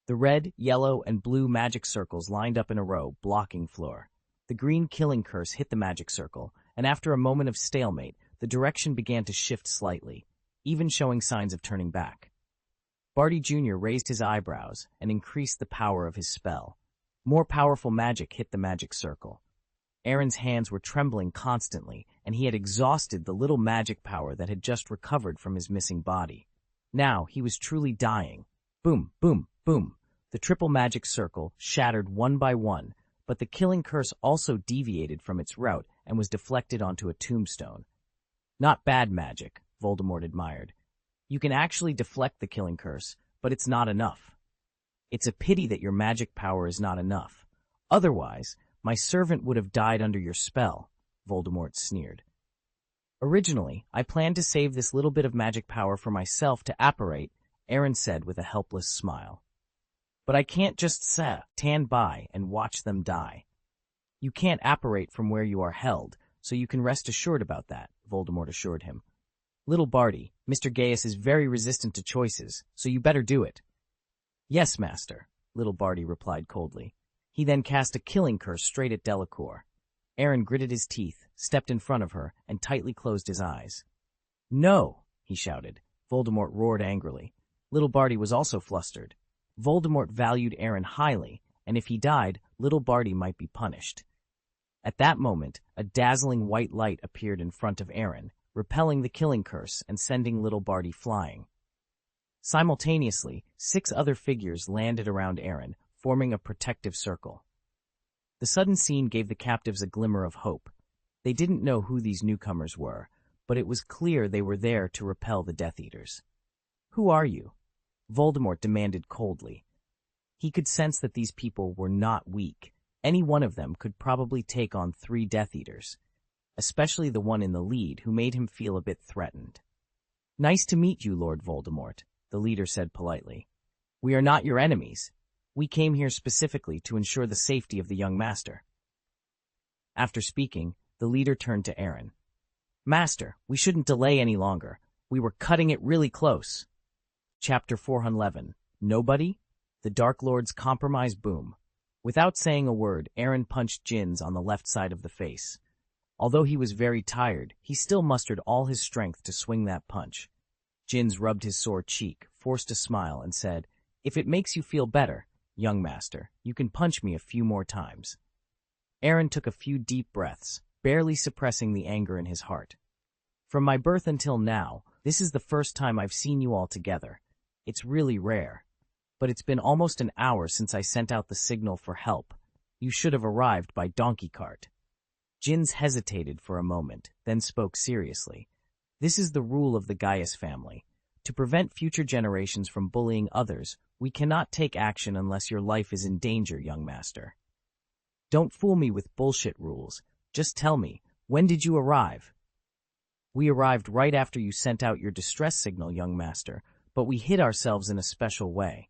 The red, yellow, and blue magic circles lined up in a row, blocking Fleur. The green killing curse hit the magic circle, and after a moment of stalemate, the direction began to shift slightly, even showing signs of turning back. Barty Jr. raised his eyebrows and increased the power of his spell. More powerful magic hit the magic circle. Aaron's hands were trembling constantly, and he had exhausted the little magic power that had just recovered from his missing body. Now he was truly dying. Boom, boom, boom. The triple magic circle shattered one by one, but the killing curse also deviated from its route and was deflected onto a tombstone. Not bad magic, Voldemort admired. You can actually deflect the killing curse, but it's not enough. It's a pity that your magic power is not enough. Otherwise, my servant would have died under your spell, Voldemort sneered. Originally, I planned to save this little bit of magic power for myself to apparate, Aaron said with a helpless smile. But I can't just stand by and watch them die. You can't apparate from where you are held, so you can rest assured about that, Voldemort assured him. Little Barty, Mr. Gaius is very resistant to choices, so you better do it. Yes, master, little Barty replied coldly. He then cast a killing curse straight at Delacour. Aaron gritted his teeth, stepped in front of her, and tightly closed his eyes. No, he shouted. Voldemort roared angrily. Little Barty was also flustered. Voldemort valued Aaron highly, and if he died, little Barty might be punished. At that moment, a dazzling white light appeared in front of Aaron, repelling the killing curse and sending little Barty flying. Simultaneously, 6 other figures landed around Aaron, forming a protective circle. The sudden scene gave the captives a glimmer of hope. They didn't know who these newcomers were, but it was clear they were there to repel the Death Eaters. Who are you? Voldemort demanded coldly. He could sense that these people were not weak. Any one of them could probably take on 3 Death Eaters, especially the one in the lead who made him feel a bit threatened. Nice to meet you, Lord Voldemort, the leader said politely. We are not your enemies. We came here specifically to ensure the safety of the young master. After speaking, the leader turned to Aaron. Master, we shouldn't delay any longer. We were cutting it really close. Chapter 411. Nobody? The Dark Lord's Compromise Boom. Without saying a word, Aaron punched Jins on the left side of the face. Although he was very tired, he still mustered all his strength to swing that punch. Jins rubbed his sore cheek, forced a smile, and said, If it makes you feel better, young master, you can punch me a few more times. Aaron took a few deep breaths, barely suppressing the anger in his heart. From my birth until now, this is the first time I've seen you all together. It's really rare. But it's been almost an hour since I sent out the signal for help. You should have arrived by donkey cart. Jins hesitated for a moment, then spoke seriously. This is the rule of the Gaius family. To prevent future generations from bullying others, we cannot take action unless your life is in danger, young master. Don't fool me with bullshit rules. Just tell me, when did you arrive? We arrived right after you sent out your distress signal, young master, but we hid ourselves in a special way.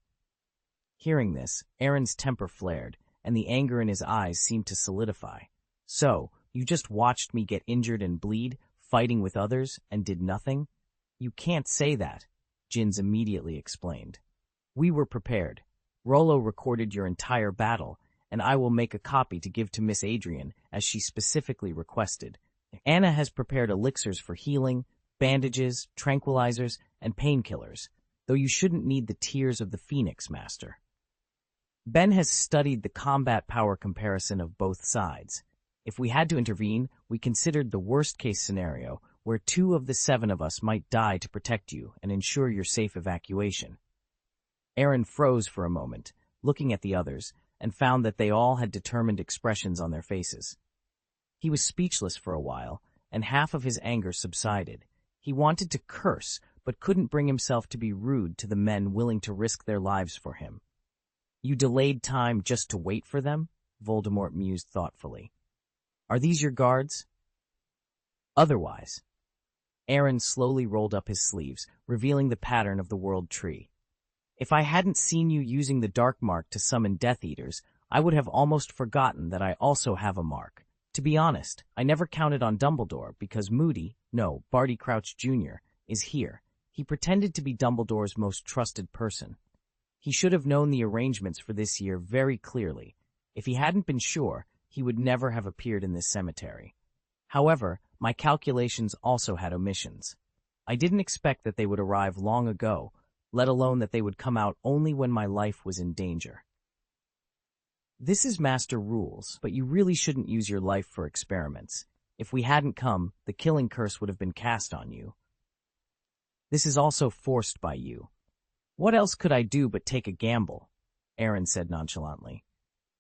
Hearing this, Aaron's temper flared, and the anger in his eyes seemed to solidify. So, you just watched me get injured and bleed, fighting with others, and did nothing? You can't say that, Jins immediately explained. We were prepared. Rollo recorded your entire battle, and I will make a copy to give to Miss Adrian, as she specifically requested. Anna has prepared elixirs for healing, bandages, tranquilizers, and painkillers, though you shouldn't need the tears of the Phoenix, Master. Ben has studied the combat power comparison of both sides. If we had to intervene, we considered the worst-case scenario, where 2 of the 7 of us might die to protect you and ensure your safe evacuation. Aaron froze for a moment, looking at the others, and found that they all had determined expressions on their faces. He was speechless for a while, and half of his anger subsided. He wanted to curse, but couldn't bring himself to be rude to the men willing to risk their lives for him. You delayed time just to wait for them? Voldemort mused thoughtfully. Are these your guards? Otherwise. Aaron slowly rolled up his sleeves, revealing the pattern of the world tree. If I hadn't seen you using the dark mark to summon Death Eaters, I would have almost forgotten that I also have a mark. To be honest, I never counted on Dumbledore because Barty Crouch Jr., is here. He pretended to be Dumbledore's most trusted person. He should have known the arrangements for this year very clearly. If he hadn't been sure, he would never have appeared in this cemetery. However, my calculations also had omissions. I didn't expect that they would arrive long ago, let alone that they would come out only when my life was in danger. This is Master Rules, but you really shouldn't use your life for experiments. If we hadn't come, the killing curse would have been cast on you. This is also forced by you. What else could I do but take a gamble? Aaron said nonchalantly.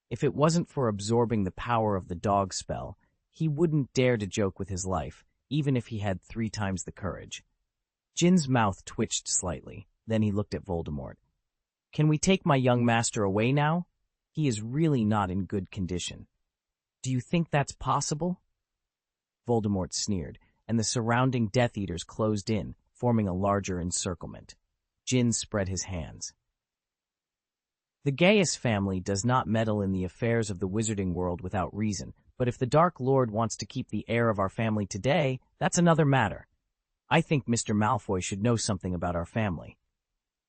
If it wasn't for absorbing the power of the dog spell, he wouldn't dare to joke with his life, even if he had 3 times the courage. Jin's mouth twitched slightly. Then he looked at Voldemort. Can we take my young master away now? He is really not in good condition. Do you think that's possible? Voldemort sneered, and the surrounding Death Eaters closed in, forming a larger encirclement. Jin spread his hands. The Gaius family does not meddle in the affairs of the wizarding world without reason, but if the Dark Lord wants to keep the heir of our family today, that's another matter. I think Mr. Malfoy should know something about our family.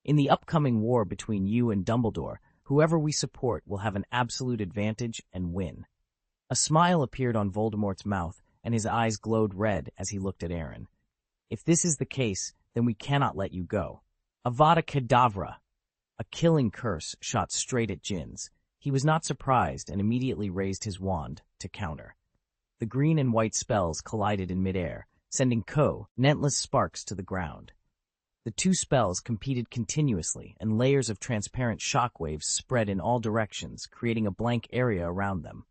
In the upcoming war between you and Dumbledore, whoever we support will have an absolute advantage and win. A smile appeared on Voldemort's mouth, and his eyes glowed red as he looked at Aaron. If this is the case, then we cannot let you go. Avada Kedavra! A killing curse shot straight at Jin's. He was not surprised and immediately raised his wand to counter. The green and white spells collided in midair, sending relentless sparks to the ground. The two spells competed continuously, and layers of transparent shockwaves spread in all directions, creating a blank area around them.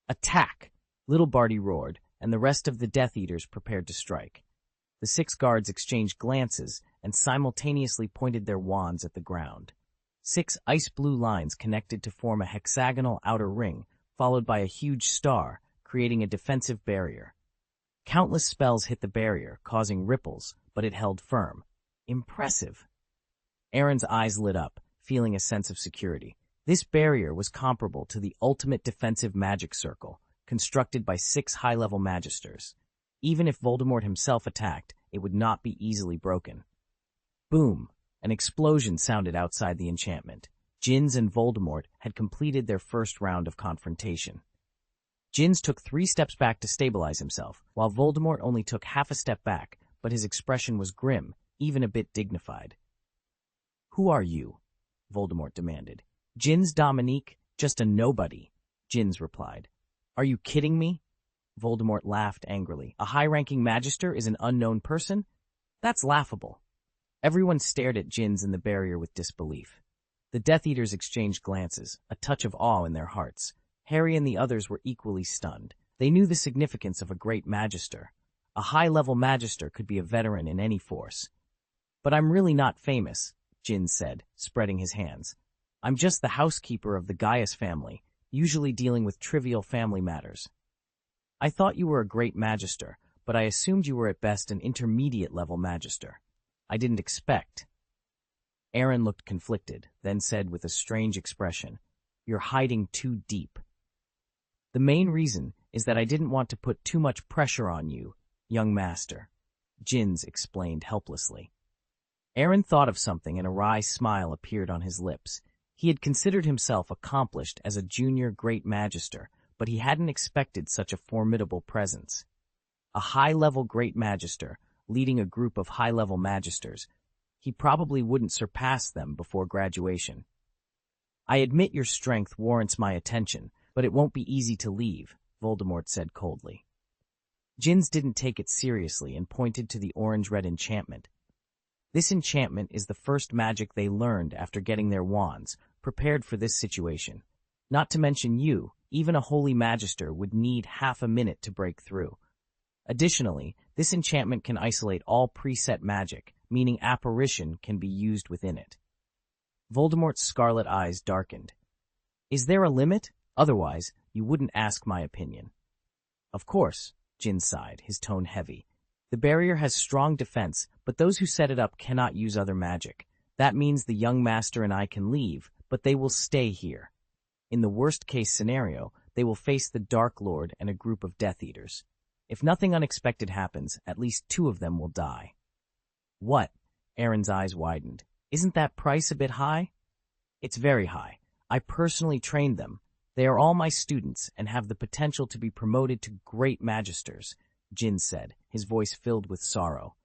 Attack! Little Barty roared, and the rest of the Death Eaters prepared to strike. The 6 guards exchanged glances and simultaneously pointed their wands at the ground. 6 ice-blue lines connected to form a hexagonal outer ring, followed by a huge star, creating a defensive barrier. Countless spells hit the barrier, causing ripples, but it held firm. Impressive. Aaron's eyes lit up, feeling a sense of security. This barrier was comparable to the ultimate defensive magic circle, constructed by 6 high-level magisters. Even if Voldemort himself attacked, it would not be easily broken. Boom! An explosion sounded outside the enchantment. Jin's and Voldemort had completed their first round of confrontation. Jin's took 3 steps back to stabilize himself, while Voldemort only took half a step back, but his expression was grim, even a bit dignified. "Who are you?" Voldemort demanded. "Jin's Dominique, just a nobody," Jin's replied. "Are you kidding me?" Voldemort laughed angrily. "A high-ranking magister is an unknown person? That's laughable." Everyone stared at Jin's in the barrier with disbelief. The Death Eaters exchanged glances, a touch of awe in their hearts. Harry and the others were equally stunned. They knew the significance of a great magister. A high-level magister could be a veteran in any force. "But I'm really not famous," Jin said, spreading his hands. "I'm just the housekeeper of the Gaius family, usually dealing with trivial family matters." "I thought you were a great magister, but I assumed you were at best an intermediate-level magister. I didn't expect." Aaron looked conflicted, then said with a strange expression, "You're hiding too deep." "The main reason is that I didn't want to put too much pressure on you, young master," Jins explained helplessly. Aaron thought of something and a wry smile appeared on his lips. He had considered himself accomplished as a junior great magister, but he hadn't expected such a formidable presence. A high-level great magister, leading a group of high-level magisters. He probably wouldn't surpass them before graduation. "I admit your strength warrants my attention, but it won't be easy to leave," Voldemort said coldly. Jins didn't take it seriously and pointed to the orange-red enchantment. This enchantment is the first magic they learned after getting their wands, prepared for this situation. Not to mention you, even a holy magister would need half a minute to break through. Additionally, this enchantment can isolate all preset magic, meaning apparition can be used within it. Voldemort's scarlet eyes darkened. "Is there a limit? Otherwise, you wouldn't ask my opinion." "Of course," Jin sighed, his tone heavy. "The barrier has strong defense, but those who set it up cannot use other magic. That means the young master and I can leave, but they will stay here. In the worst-case scenario, they will face the Dark Lord and a group of Death Eaters. If nothing unexpected happens, at least 2 of them will die." "What?" Aaron's eyes widened. "Isn't that price a bit high?" "It's very high. I personally trained them. They are all my students and have the potential to be promoted to great magisters," Jin said, his voice filled with sorrow.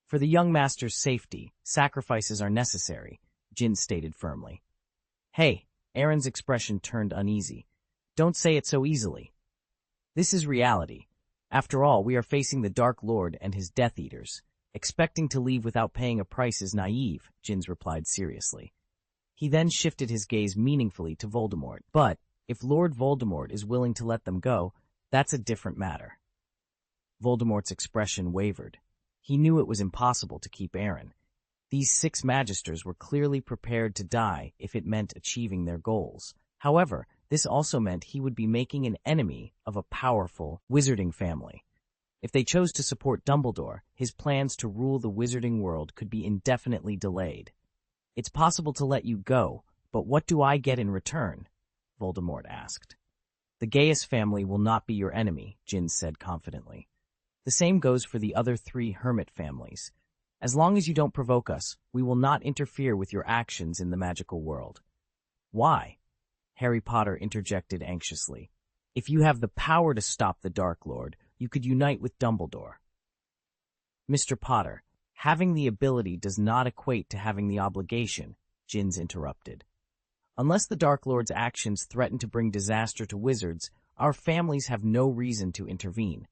"For the young master's safety, sacrifices are necessary," Jin stated firmly. "Hey," Aaron's expression turned uneasy. "Don't say it so easily. This is reality. After all, we are facing the Dark Lord and his Death Eaters. Expecting to leave without paying a price is naive," Jins replied seriously. He then shifted his gaze meaningfully to Voldemort. "But, if Lord Voldemort is willing to let them go, that's a different matter." Voldemort's expression wavered. He knew it was impossible to keep Aaron. These 6 magisters were clearly prepared to die if it meant achieving their goals. However, this also meant he would be making an enemy of a powerful wizarding family. If they chose to support Dumbledore, his plans to rule the wizarding world could be indefinitely delayed. "It's possible to let you go, But what do I get in return? Voldemort asked. The Gaius family will not be your enemy, Jin said confidently. The same goes for the other 3 hermit families. As long as you don't provoke us, we will not interfere with your actions in the magical world. Why? Harry Potter interjected anxiously. If you have the power to stop the Dark Lord, you could unite with Dumbledore. Mr. Potter, having the ability does not equate to having the obligation, Jins interrupted. Unless the Dark Lord's actions threaten to bring disaster to wizards, our families have no reason to intervene.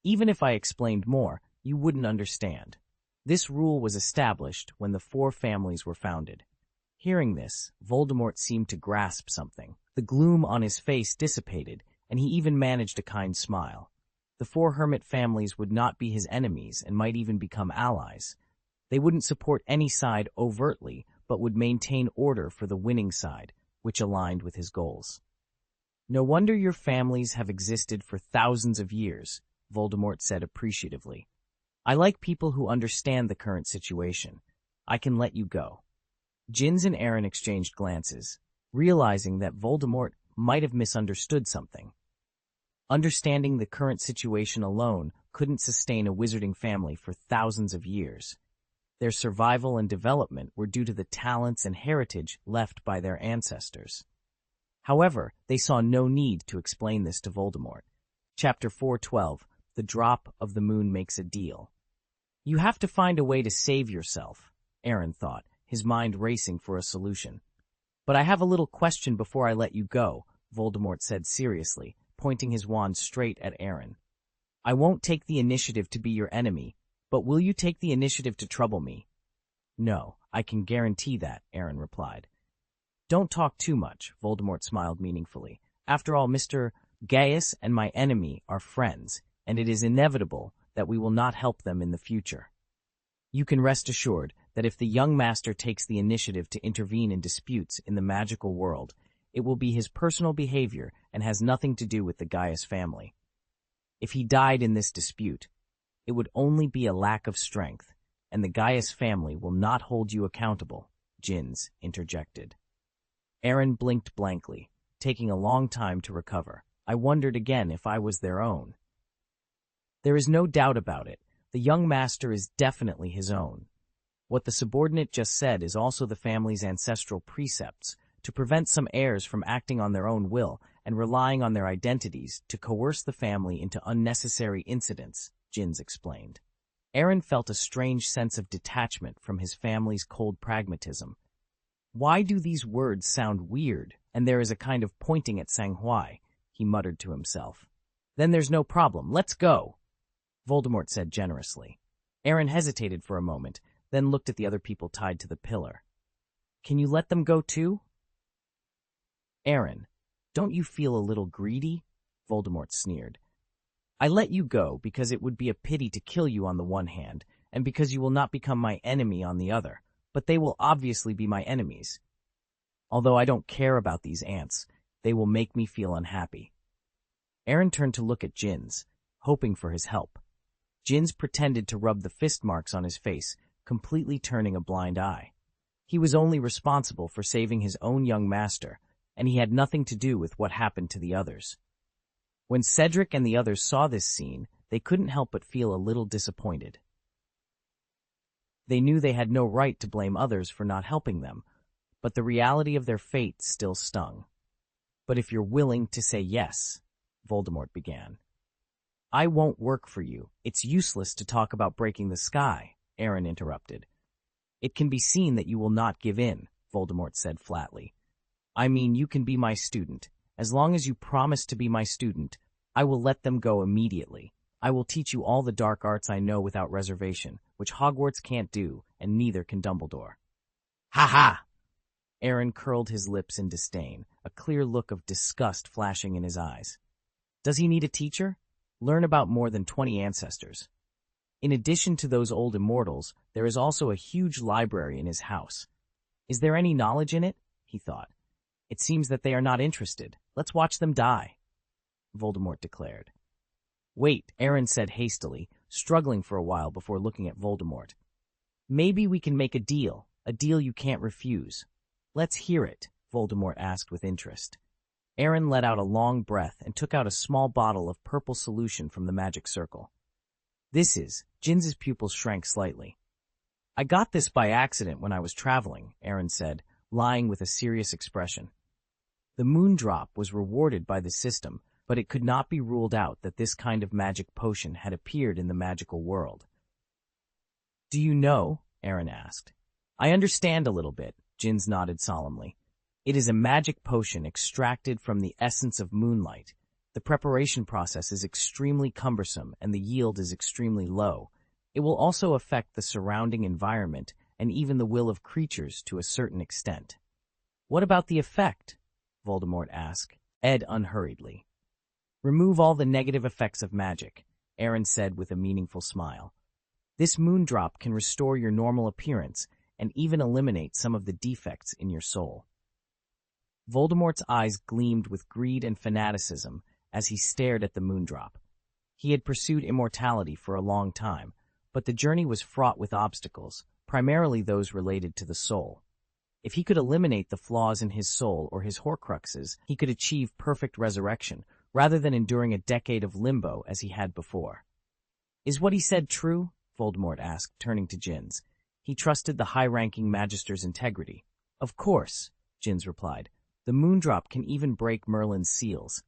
Even if I explained more, you wouldn't understand. This rule was established when the 4 families were founded. Hearing this, Voldemort seemed to grasp something. The gloom on his face dissipated, and he even managed a kind smile. The 4 hermit families would not be his enemies and might even become allies. They wouldn't support any side overtly, but would maintain order for the winning side, which aligned with his goals. No wonder your families have existed for thousands of years, Voldemort said appreciatively. I like people who understand the current situation. I can let you go. Jins and Aaron exchanged glances, realizing that Voldemort might have misunderstood something. Understanding the current situation alone couldn't sustain a wizarding family for thousands of years. Their survival and development were due to the talents and heritage left by their ancestors. However, they saw no need to explain this to Voldemort. Chapter 412, The Drop of the Moon Makes a Deal. You have to find a way to save yourself, Aaron thought, his mind racing for a solution. But I have a little question before I let you go, Voldemort said seriously, pointing his wand straight at Aaron. I won't take the initiative to be your enemy, but will you take the initiative to trouble me? No, I can guarantee that, Aaron replied. Don't talk too much, Voldemort smiled meaningfully. After all, Mr. Gaius and my enemy are friends, and it is inevitable that we will not help them in the future. You can rest assured that if the young master takes the initiative to intervene in disputes in the magical world, it will be his personal behavior and has nothing to do with the Gaius family. If he died in this dispute, it would only be a lack of strength, and the Gaius family will not hold you accountable, Jins interjected. Aaron blinked blankly, taking a long time to recover. I wondered again if I was their own. There is no doubt about it. The young master is definitely his own. What the subordinate just said is also the family's ancestral precepts, to prevent some heirs from acting on their own will and relying on their identities to coerce the family into unnecessary incidents, Jins explained. Aaron felt a strange sense of detachment from his family's cold pragmatism. Why do these words sound weird, and there is a kind of pointing at Sanghuai, he muttered to himself. Then there's no problem, let's go, Voldemort said generously. Aaron hesitated for a moment, then looked at the other people tied to the pillar. Can you let them go too? Aaron, don't you feel a little greedy? Voldemort sneered. I let you go because it would be a pity to kill you on the one hand, and because you will not become my enemy on the other, but they will obviously be my enemies. Although I don't care about these ants, they will make me feel unhappy. Aaron turned to look at Jins, hoping for his help. Jins pretended to rub the fist marks on his face, completely turning a blind eye. He was only responsible for saving his own young master, and he had nothing to do with what happened to the others. When Cedric and the others saw this scene, they couldn't help but feel a little disappointed. They knew they had no right to blame others for not helping them, but the reality of their fate still stung. But if you're willing to say yes, Voldemort began. I won't work for you. It's useless to talk about breaking the sky, Aaron interrupted. It can be seen that you will not give in, Voldemort said flatly. I mean, you can be my student. As long as you promise to be my student, I will let them go immediately. I will teach you all the dark arts I know without reservation, which Hogwarts can't do, and neither can Dumbledore. Ha ha! Aaron curled his lips in disdain, a clear look of disgust flashing in his eyes. Does he need a teacher? Learn about more than 20 ancestors. In addition to those old immortals, there is also a huge library in his house. Is there any knowledge in it? He thought. It seems that they are not interested. Let's watch them die, Voldemort declared. Wait, Aaron said hastily, struggling for a while before looking at Voldemort. Maybe we can make a deal you can't refuse. Let's hear it, Voldemort asked with interest. Aaron let out a long breath and took out a small bottle of purple solution from the magic circle. Jin's pupils shrank slightly. I got this by accident when I was traveling, Aaron said, lying with a serious expression. The moondrop was rewarded by the system, but it could not be ruled out that this kind of magic potion had appeared in the magical world. Do you know? Aaron asked. I understand a little bit, Jins nodded solemnly. It is a magic potion extracted from the essence of moonlight. The preparation process is extremely cumbersome and the yield is extremely low. It will also affect the surrounding environment and even the will of creatures to a certain extent. What about the effect? Voldemort asked, Ed unhurriedly. Remove all the negative effects of magic, Aaron said with a meaningful smile. This moondrop can restore your normal appearance and even eliminate some of the defects in your soul. Voldemort's eyes gleamed with greed and fanaticism as he stared at the moondrop. He had pursued immortality for a long time, but the journey was fraught with obstacles, primarily those related to the soul. If he could eliminate the flaws in his soul or his Horcruxes, he could achieve perfect resurrection, rather than enduring a decade of limbo as he had before. Is what he said true? Voldemort asked, turning to Jins. He trusted the high-ranking Magister's integrity. Of course, Jins replied. The moondrop can even break Merlin's seals.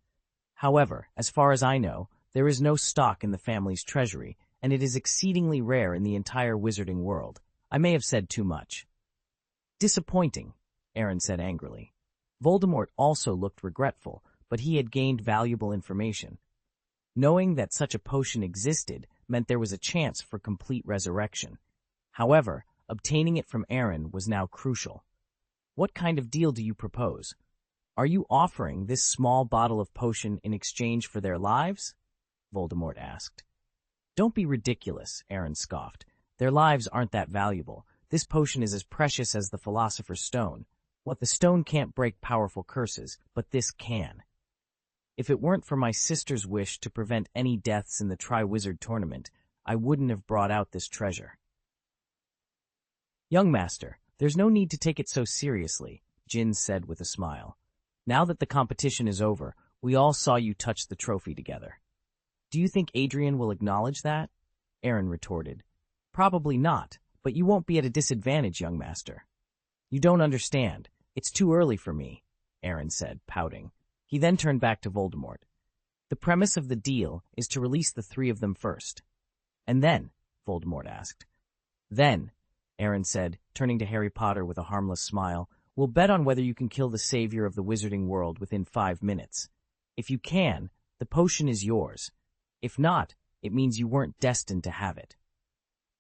However, as far as I know, there is no stock in the family's treasury, and it is exceedingly rare in the entire wizarding world. I may have said too much. Disappointing, Aaron said angrily. Voldemort also looked regretful, but he had gained valuable information. Knowing that such a potion existed meant there was a chance for complete resurrection. However, obtaining it from Aaron was now crucial. What kind of deal do you propose? Are you offering this small bottle of potion in exchange for their lives? Voldemort asked. Don't be ridiculous, Aaron scoffed. Their lives aren't that valuable. This potion is as precious as the Philosopher's Stone. What the stone can't break powerful curses, but this can. If it weren't for my sister's wish to prevent any deaths in the Triwizard Tournament, I wouldn't have brought out this treasure. Young Master, there's no need to take it so seriously, Jin said with a smile. Now that the competition is over, we all saw you touch the trophy together. Do you think Adrian will acknowledge that? Aaron retorted. Probably not, but you won't be at a disadvantage, young master. You don't understand. It's too early for me, Aaron said, pouting. He then turned back to Voldemort. The premise of the deal is to release the three of them first. And then? Voldemort asked. Then, Aaron said, turning to Harry Potter with a harmless smile, we'll bet on whether you can kill the savior of the wizarding world within 5 minutes. If you can, the potion is yours. If not, it means you weren't destined to have it.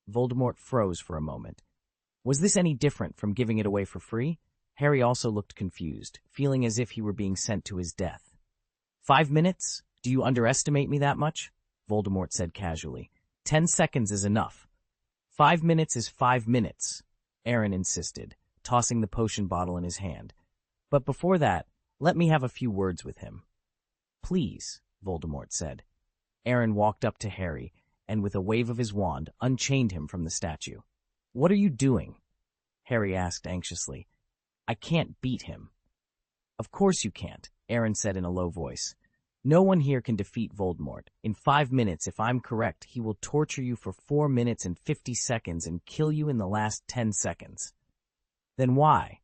Voldemort froze for a moment. Was this any different from giving it away for free? Harry also looked confused, feeling as if he were being sent to his death. 5 minutes? Do you underestimate me that much? Voldemort said casually. 10 seconds is enough. 5 minutes is 5 minutes, Aaron insisted, tossing the potion bottle in his hand. But before that, let me have a few words with him. Please, Voldemort said. Aaron walked up to Harry and with a wave of his wand unchained him from the statue. What are you doing? Harry asked anxiously. I can't beat him. Of course you can't, Aaron said in a low voice. No one here can defeat Voldemort. In 5 minutes, if I'm correct, he will torture you for 4 minutes and 50 seconds and kill you in the last 10 seconds. Then why?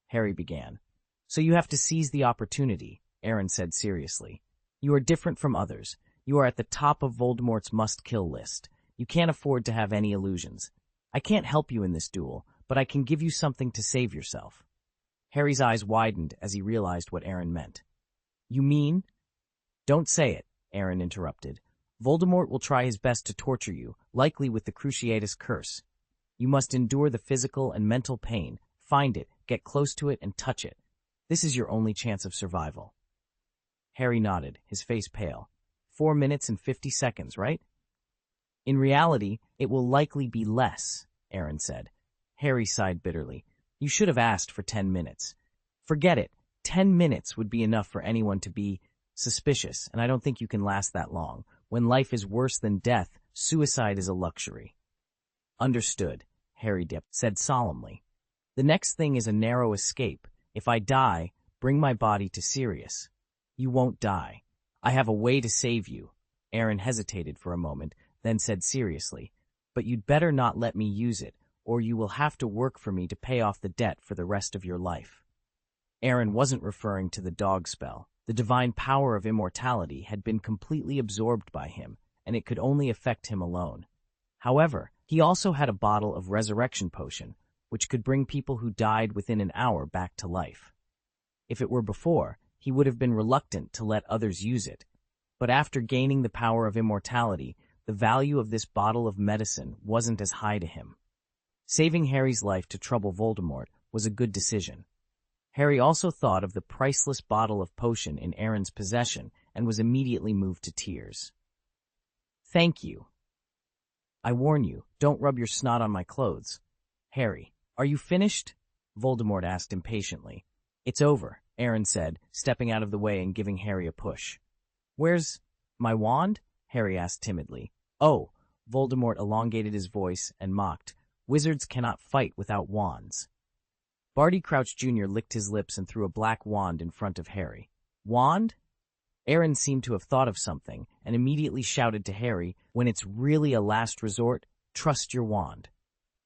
Harry began. So you have to seize the opportunity, Aaron said seriously. You are different from others. You are at the top of Voldemort's must-kill list. You can't afford to have any illusions. I can't help you in this duel, but I can give you something to save yourself. Harry's eyes widened as he realized what Aaron meant. You mean? Don't say it, Aaron interrupted. Voldemort will try his best to torture you, likely with the Cruciatus Curse. You must endure the physical and mental pain, find it, get close to it, and touch it. This is your only chance of survival. Harry nodded, his face pale. 4 minutes and 50 seconds, right? In reality, it will likely be less, Aaron said. Harry sighed bitterly. You should have asked for 10 minutes. Forget it. 10 minutes would be enough for anyone to be suspicious, and I don't think you can last that long. When life is worse than death, suicide is a luxury. Understood, Harry said solemnly. The next thing is a narrow escape. If I die, bring my body to Sirius. You won't die. I have a way to save you. Aaron hesitated for a moment, then said seriously, but you'd better not let me use it, or you will have to work for me to pay off the debt for the rest of your life. Aaron wasn't referring to the dog spell. The divine power of immortality had been completely absorbed by him, and it could only affect him alone. However, he also had a bottle of resurrection potion, which could bring people who died within an hour back to life. If it were before, he would have been reluctant to let others use it, but after gaining the power of immortality, the value of this bottle of medicine wasn't as high to him. Saving Harry's life to trouble Voldemort was a good decision. Harry also thought of the priceless bottle of potion in Aaron's possession and was immediately moved to tears. Thank you. I warn you, don't rub your snot on my clothes. Harry, are you finished? Voldemort asked impatiently. It's over, Aaron said, stepping out of the way and giving Harry a push. Where's my wand? Harry asked timidly. Oh, Voldemort elongated his voice and mocked. Wizards cannot fight without wands. Barty Crouch Jr. licked his lips and threw a black wand in front of Harry. Wand? Aaron seemed to have thought of something and immediately shouted to Harry, when it's really a last resort, trust your wand.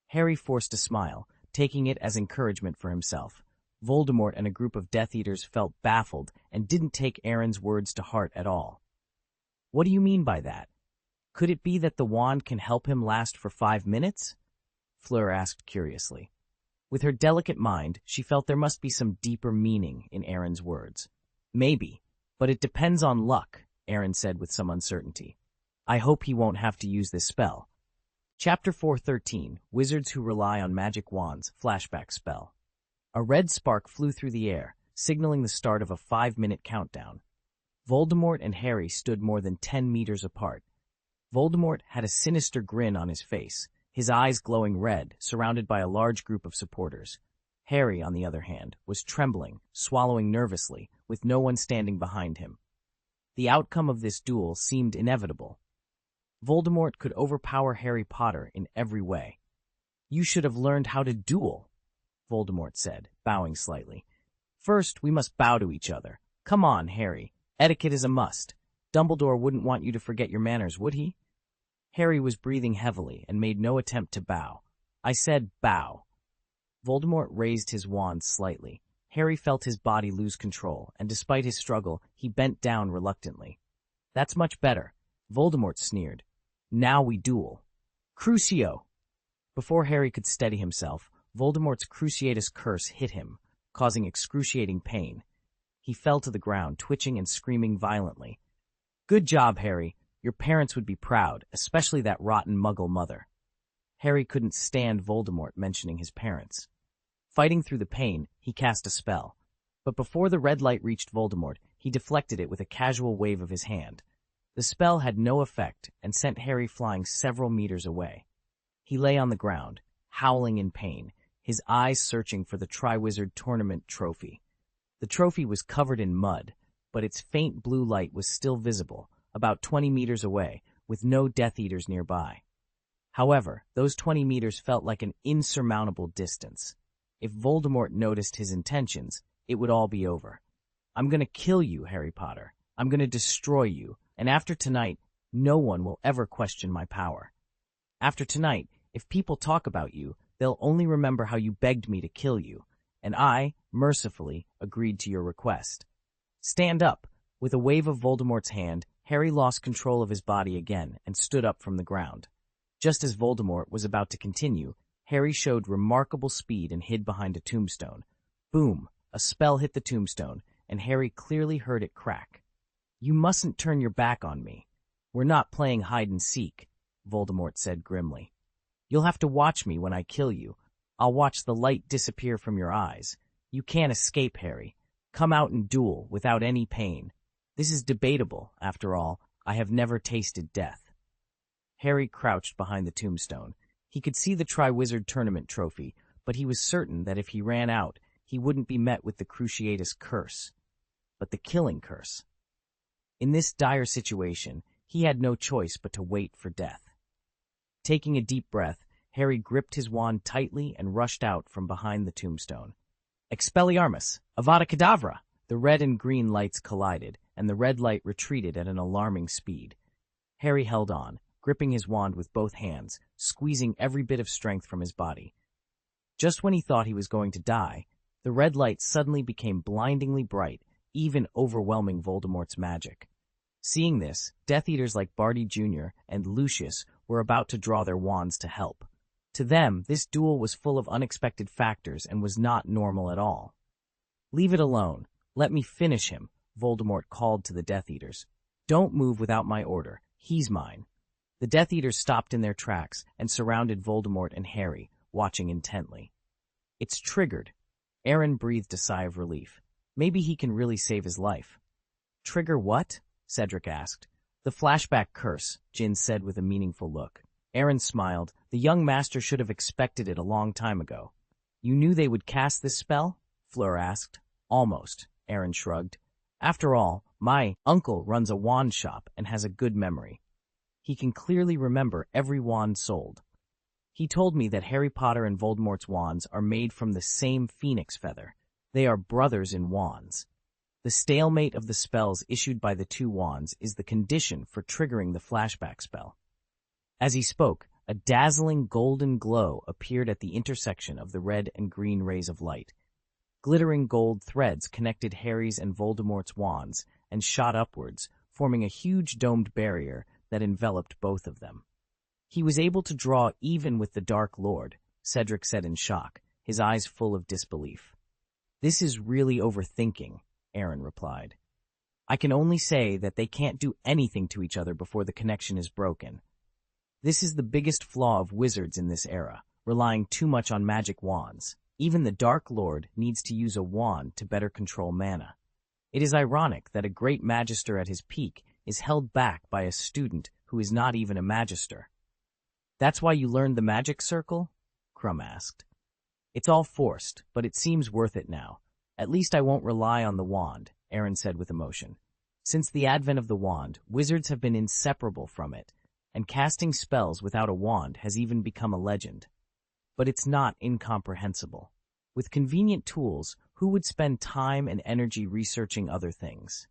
Harry forced a smile, taking it as encouragement for himself. Voldemort and a group of Death Eaters felt baffled and didn't take Aaron's words to heart at all. What do you mean by that? Could it be that the wand can help him last for 5 minutes? Fleur asked curiously. With her delicate mind, she felt there must be some deeper meaning in Aaron's words. Maybe, but it depends on luck, Aaron said with some uncertainty. I hope he won't have to use this spell. Chapter 413, Wizards Who Rely on Magic Wands, Flashback Spell. A red spark flew through the air, signaling the start of a 5-minute countdown. Voldemort and Harry stood more than 10 meters apart. Voldemort had a sinister grin on his face, his eyes glowing red, surrounded by a large group of supporters. Harry, on the other hand, was trembling, swallowing nervously, with no one standing behind him. The outcome of this duel seemed inevitable. Voldemort could overpower Harry Potter in every way. You should have learned how to duel, Voldemort said, bowing slightly. First, we must bow to each other. Come on, Harry. Etiquette is a must. Dumbledore wouldn't want you to forget your manners, would he? Harry was breathing heavily and made no attempt to bow. I said bow. Voldemort raised his wand slightly. Harry felt his body lose control, and despite his struggle, he bent down reluctantly. That's much better, Voldemort sneered. Now we duel. Crucio! Before Harry could steady himself, Voldemort's Cruciatus curse hit him, causing excruciating pain. He fell to the ground, twitching and screaming violently. Good job, Harry. Your parents would be proud, especially that rotten Muggle mother. Harry couldn't stand Voldemort mentioning his parents. Fighting through the pain, he cast a spell. But before the red light reached Voldemort, he deflected it with a casual wave of his hand. The spell had no effect and sent Harry flying several meters away. He lay on the ground, howling in pain, his eyes searching for the Triwizard Tournament trophy. The trophy was covered in mud, but its faint blue light was still visible, about 20 meters away, with no Death Eaters nearby. However, those 20 meters felt like an insurmountable distance. If Voldemort noticed his intentions, it would all be over. I'm going to kill you, Harry Potter. I'm going to destroy you, and after tonight, no one will ever question my power. After tonight, if people talk about you, they'll only remember how you begged me to kill you, and I, mercifully, agreed to your request. Stand up. With a wave of Voldemort's hand, Harry lost control of his body again and stood up from the ground. Just as Voldemort was about to continue, Harry showed remarkable speed and hid behind a tombstone. Boom! A spell hit the tombstone, and Harry clearly heard it crack. You mustn't turn your back on me. We're not playing hide-and-seek, Voldemort said grimly. You'll have to watch me when I kill you. I'll watch the light disappear from your eyes. You can't escape, Harry. Come out and duel without any pain. This is debatable, after all. I have never tasted death. Harry crouched behind the tombstone. He could see the Triwizard Tournament trophy, but he was certain that if he ran out, he wouldn't be met with the Cruciatus curse. But the killing curse. In this dire situation, he had no choice but to wait for death. Taking a deep breath, Harry gripped his wand tightly and rushed out from behind the tombstone. Expelliarmus! Avada Kedavra! The red and green lights collided, and the red light retreated at an alarming speed. Harry held on, gripping his wand with both hands, squeezing every bit of strength from his body. Just when he thought he was going to die, the red light suddenly became blindingly bright, even overwhelming Voldemort's magic. Seeing this, Death Eaters like Barty Jr. and Lucius were about to draw their wands to help. To them, this duel was full of unexpected factors and was not normal at all. "Leave it alone. Let me finish him," Voldemort called to the Death Eaters. "Don't move without my order. He's mine." The Death Eaters stopped in their tracks and surrounded Voldemort and Harry, watching intently. "It's triggered." Aaron breathed a sigh of relief. Maybe he can really save his life. "Trigger what?" Cedric asked. "The flashback curse," Jin said with a meaningful look. Aaron smiled. The young master should have expected it a long time ago. "You knew they would cast this spell?" Fleur asked. "Almost," Aaron shrugged. "After all, my uncle runs a wand shop and has a good memory. He can clearly remember every wand sold. He told me that Harry Potter and Voldemort's wands are made from the same phoenix feather. They are brothers in wands. The stalemate of the spells issued by the two wands is the condition for triggering the flashback spell." As he spoke, a dazzling golden glow appeared at the intersection of the red and green rays of light. Glittering gold threads connected Harry's and Voldemort's wands and shot upwards, forming a huge domed barrier that enveloped both of them. "He was able to draw even with the Dark Lord," Cedric said in shock, his eyes full of disbelief. "This is really overthinking," Aaron replied. "I can only say that they can't do anything to each other before the connection is broken. This is the biggest flaw of wizards in this era, relying too much on magic wands. Even the Dark Lord needs to use a wand to better control mana. It is ironic that a great magister at his peak is held back by a student who is not even a magister." "That's why you learned the magic circle?" Crumb asked. "It's all forced, but it seems worth it now. At least I won't rely on the wand," Aaron said with emotion. "Since the advent of the wand, wizards have been inseparable from it, and casting spells without a wand has even become a legend. But it's not incomprehensible. With convenient tools, who would spend time and energy researching other things?"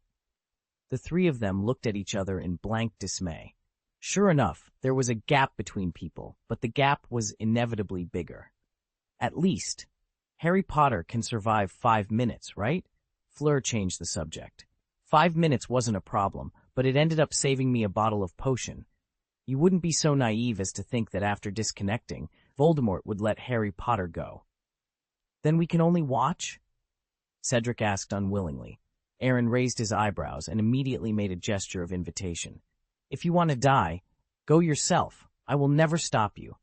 The three of them looked at each other in blank dismay. Sure enough, there was a gap between people, but the gap was inevitably bigger. "At least, Harry Potter can survive 5 minutes, right?" Fleur changed the subject. 5 minutes wasn't a problem, but it ended up saving me a bottle of potion. You wouldn't be so naive as to think that after disconnecting, Voldemort would let Harry Potter go. "Then we can only watch?" Cedric asked unwillingly. Aaron raised his eyebrows and immediately made a gesture of invitation. "If you want to die, go yourself. I will never stop you."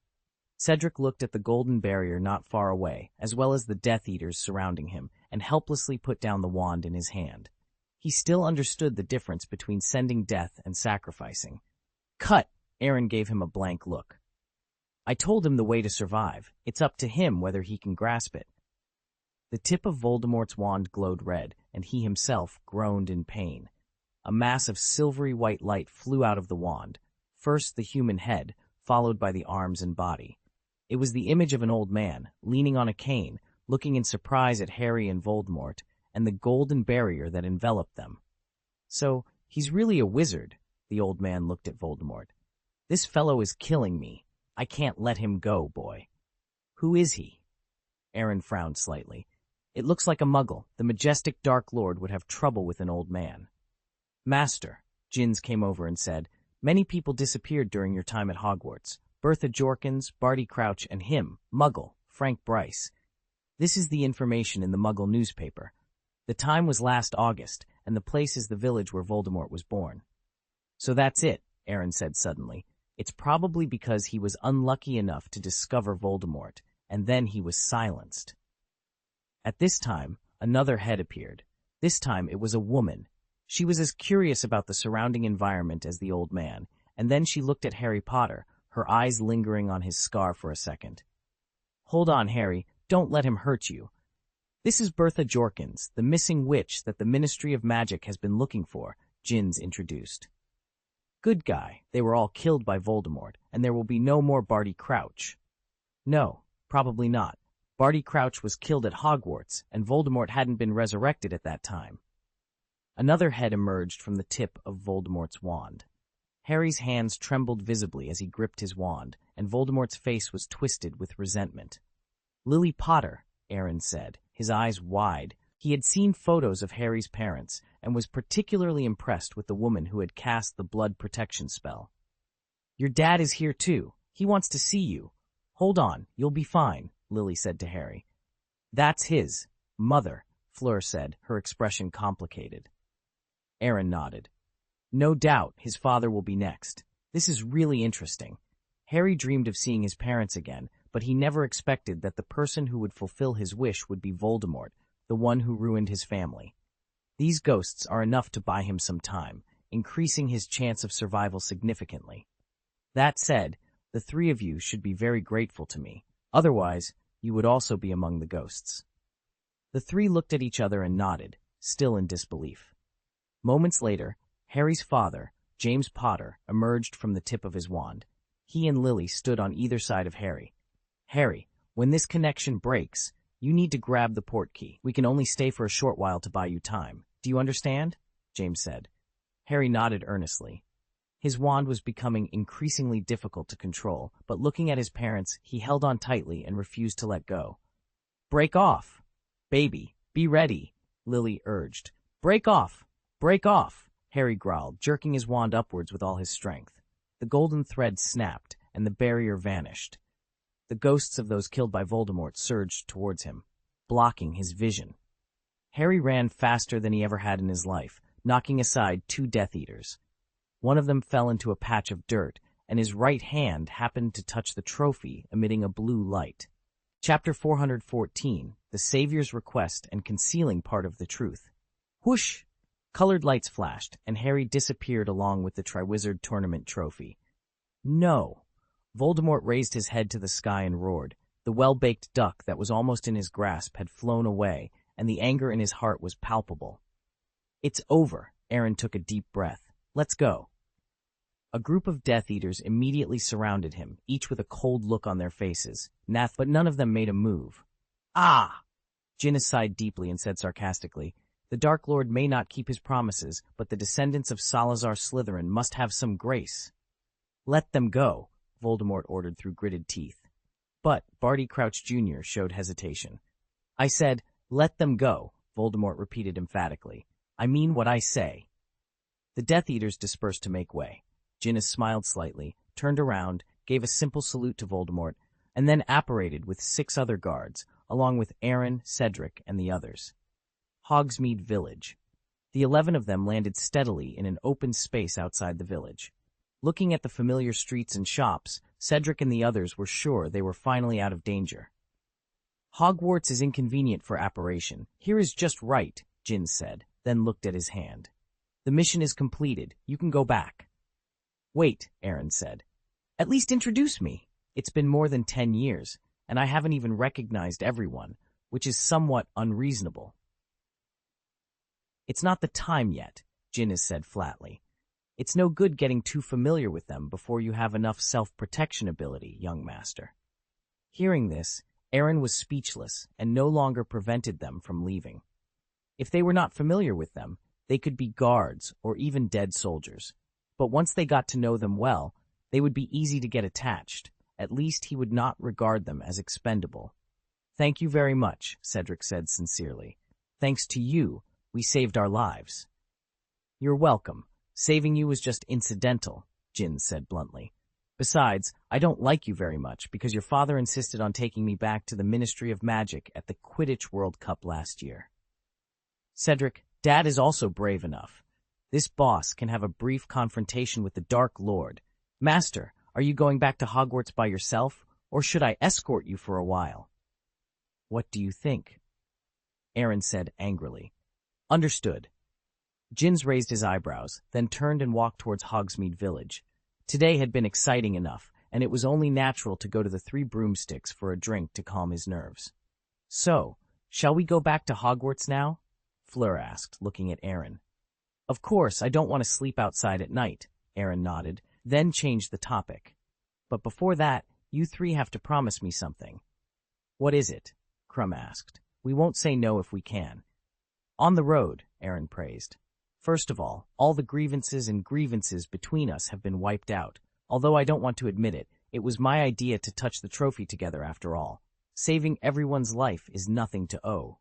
Cedric looked at the golden barrier not far away, as well as the Death Eaters surrounding him, and helplessly put down the wand in his hand. He still understood the difference between sending death and sacrificing. "Cut!" Aaron gave him a blank look. "I told him the way to survive. It's up to him whether he can grasp it." The tip of Voldemort's wand glowed red, and he himself groaned in pain. A mass of silvery white light flew out of the wand, first the human head, followed by the arms and body. It was the image of an old man, leaning on a cane, looking in surprise at Harry and Voldemort, and the golden barrier that enveloped them. "So, he's really a wizard," the old man looked at Voldemort. "This fellow is killing me. I can't let him go, boy." "Who is he?" Aaron frowned slightly. "It looks like a muggle. The majestic Dark Lord would have trouble with an old man." "Master," Jins came over and said, "many people disappeared during your time at Hogwarts. Bertha Jorkins, Barty Crouch, and him, Muggle, Frank Bryce. This is the information in the Muggle newspaper. The time was last August, and the place is the village where Voldemort was born." "So that's it," Aaron said suddenly. "It's probably because he was unlucky enough to discover Voldemort, and then he was silenced." At this time, another head appeared. This time it was a woman. She was as curious about the surrounding environment as the old man, and then she looked at Harry Potter, her eyes lingering on his scar for a second. "Hold on, Harry. Don't let him hurt you. This is Bertha Jorkins, the missing witch that the Ministry of Magic has been looking for," Jins introduced. "Good guy. They were all killed by Voldemort, and there will be no more Barty Crouch." No, probably not. Barty Crouch was killed at Hogwarts, and Voldemort hadn't been resurrected at that time. Another head emerged from the tip of Voldemort's wand. Harry's hands trembled visibly as he gripped his wand, and Voldemort's face was twisted with resentment. Lily Potter, Aaron said, his eyes wide. He had seen photos of Harry's parents and was particularly impressed with the woman who had cast the blood protection spell. Your dad is here too. He wants to see you. Hold on, you'll be fine, Lily said to Harry. That's his mother, Fleur said, her expression complicated. Aaron nodded. No doubt his father will be next. This is really interesting. Harry dreamed of seeing his parents again, but he never expected that the person who would fulfill his wish would be Voldemort, the one who ruined his family. These ghosts are enough to buy him some time, increasing his chance of survival significantly. That said, the three of you should be very grateful to me. Otherwise, you would also be among the ghosts. The three looked at each other and nodded, still in disbelief. Moments later, Harry's father, James Potter, emerged from the tip of his wand. He and Lily stood on either side of Harry. Harry, when this connection breaks, you need to grab the portkey. We can only stay for a short while to buy you time. Do you understand? James said. Harry nodded earnestly. His wand was becoming increasingly difficult to control, but looking at his parents, he held on tightly and refused to let go. Break off! Baby, be ready, Lily urged. Break off! Break off! Harry growled, jerking his wand upwards with all his strength. The golden thread snapped, and the barrier vanished. The ghosts of those killed by Voldemort surged towards him, blocking his vision. Harry ran faster than he ever had in his life, knocking aside 2 Death Eaters. One of them fell into a patch of dirt, and his right hand happened to touch the trophy, emitting a blue light. Chapter 414, The Savior's Request and Concealing Part of the Truth. Whoosh! Colored lights flashed, and Harry disappeared along with the Triwizard Tournament trophy. No! Voldemort raised his head to the sky and roared. The well-baked duck that was almost in his grasp had flown away, and the anger in his heart was palpable. It's over. Aaron took a deep breath. Let's go. A group of Death Eaters immediately surrounded him, each with a cold look on their faces. But none of them made a move. Ah! Ginnis sighed deeply and said sarcastically, The Dark Lord may not keep his promises, but the descendants of Salazar Slytherin must have some grace. Let them go, Voldemort ordered through gritted teeth. But Barty Crouch Jr. showed hesitation. I said, let them go, Voldemort repeated emphatically. I mean what I say. The Death Eaters dispersed to make way. Ginnis smiled slightly, turned around, gave a simple salute to Voldemort, and then apparated with 6 other guards, along with Aaron, Cedric, and the others. Hogsmeade Village. The 11 of them landed steadily in an open space outside the village. Looking at the familiar streets and shops, Cedric and the others were sure they were finally out of danger. Hogwarts is inconvenient for apparition. Here is just right, Jin said, then looked at his hand. The mission is completed. You can go back. Wait, Aaron said. At least introduce me. It's been more than 10 years, and I haven't even recognized everyone, which is somewhat unreasonable. It's not the time yet, Ginnis said flatly. It's no good getting too familiar with them before you have enough self-protection ability, young master. Hearing this, Aaron was speechless and no longer prevented them from leaving. If they were not familiar with them, they could be guards or even dead soldiers. But once they got to know them well, they would be easy to get attached. At least he would not regard them as expendable. Thank you very much, Cedric said sincerely. Thanks to you, we saved our lives. You're welcome. Saving you was just incidental, Jin said bluntly. Besides, I don't like you very much because your father insisted on taking me back to the Ministry of Magic at the Quidditch World Cup last year. Cedric, Dad is also brave enough. This boss can have a brief confrontation with the Dark Lord. Master, are you going back to Hogwarts by yourself, or should I escort you for a while? What do you think? Aaron said angrily. Understood. Jins raised his eyebrows, then turned and walked towards Hogsmeade Village. Today had been exciting enough, and it was only natural to go to the 3 Broomsticks for a drink to calm his nerves. So, shall we go back to Hogwarts now? Fleur asked, looking at Aaron. Of course, I don't want to sleep outside at night, Aaron nodded, then changed the topic. But before that, you three have to promise me something. What is it? Crumb asked. We won't say no if we can. On the road, Aaron praised. First of all the grievances between us have been wiped out. Although I don't want to admit it, it was my idea to touch the trophy together after all. Saving everyone's life is nothing to owe.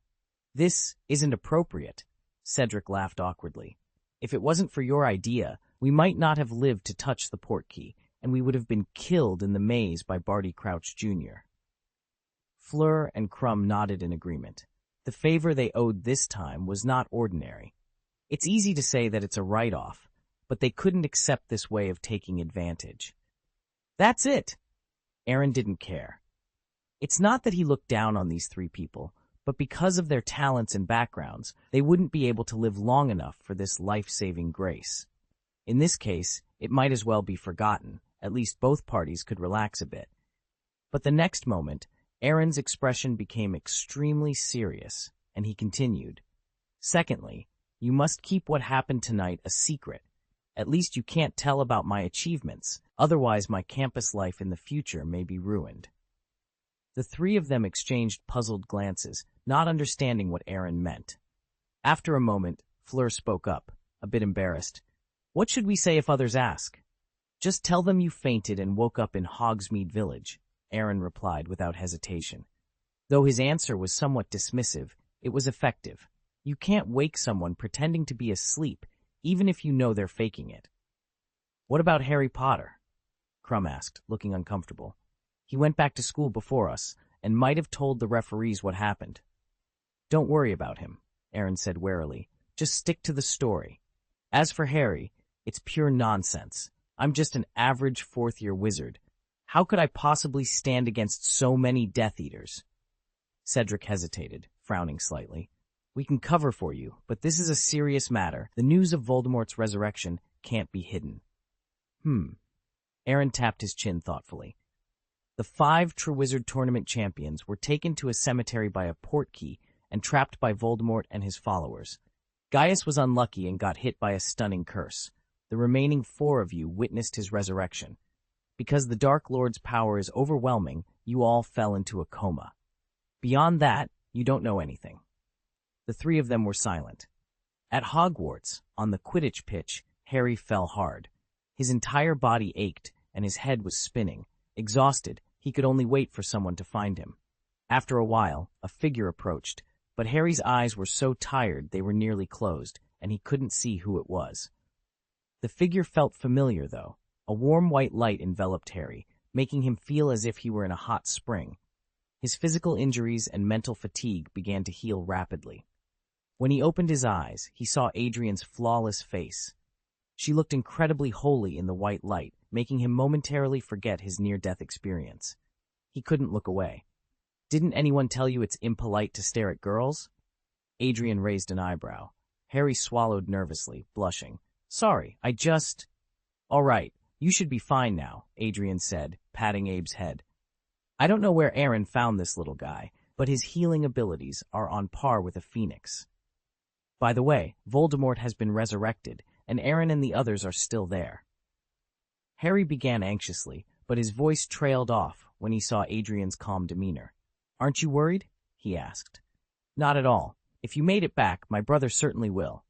This isn't appropriate, Cedric laughed awkwardly. If it wasn't for your idea, we might not have lived to touch the portkey, and we would have been killed in the maze by Barty Crouch Jr. Fleur and Crumb nodded in agreement. The favor they owed this time was not ordinary. It's easy to say that it's a write-off, but they couldn't accept this way of taking advantage. That's it! Aaron didn't care. It's not that he looked down on these three people, but because of their talents and backgrounds, they wouldn't be able to live long enough for this life-saving grace. In this case, it might as well be forgotten. At least both parties could relax a bit. But the next moment, Aaron's expression became extremely serious, and he continued. Secondly, you must keep what happened tonight a secret. At least you can't tell about my achievements, otherwise my campus life in the future may be ruined. The three of them exchanged puzzled glances, not understanding what Aaron meant. After a moment, Fleur spoke up, a bit embarrassed. What should we say if others ask? Just tell them you fainted and woke up in Hogsmeade Village, Aaron replied without hesitation. Though his answer was somewhat dismissive, it was effective. You can't wake someone pretending to be asleep, even if you know they're faking it. What about Harry Potter? Crumb asked, looking uncomfortable. He went back to school before us, and might have told the referees what happened. Don't worry about him, Aaron said warily. Just stick to the story. As for Harry, it's pure nonsense. I'm just an average fourth-year wizard. How could I possibly stand against so many Death Eaters? Cedric hesitated, frowning slightly. We can cover for you, but this is a serious matter. The news of Voldemort's resurrection can't be hidden. Aaron tapped his chin thoughtfully. The 5 Triwizard Tournament champions were taken to a cemetery by a portkey and trapped by Voldemort and his followers. Gaius was unlucky and got hit by a stunning curse. The remaining 4 of you witnessed his resurrection. Because the Dark Lord's power is overwhelming, you all fell into a coma. Beyond that, you don't know anything. The 3 of them were silent. At Hogwarts, on the Quidditch pitch, Harry fell hard. His entire body ached, and his head was spinning. Exhausted, he could only wait for someone to find him. After a while, a figure approached, but Harry's eyes were so tired they were nearly closed, and he couldn't see who it was. The figure felt familiar, though. A warm white light enveloped Harry, making him feel as if he were in a hot spring. His physical injuries and mental fatigue began to heal rapidly. When he opened his eyes, he saw Adrian's flawless face. She looked incredibly holy in the white light, making him momentarily forget his near-death experience. He couldn't look away. Didn't anyone tell you it's impolite to stare at girls? Adrian raised an eyebrow. Harry swallowed nervously, blushing. Sorry, All right, you should be fine now, Adrian said, patting Abe's head. I don't know where Aaron found this little guy, but his healing abilities are on par with a phoenix. By the way, Voldemort has been resurrected, and Aaron and the others are still there. Harry began anxiously, but his voice trailed off when he saw Adrian's calm demeanor. Aren't you worried? He asked. Not at all. If you made it back, my brother certainly will.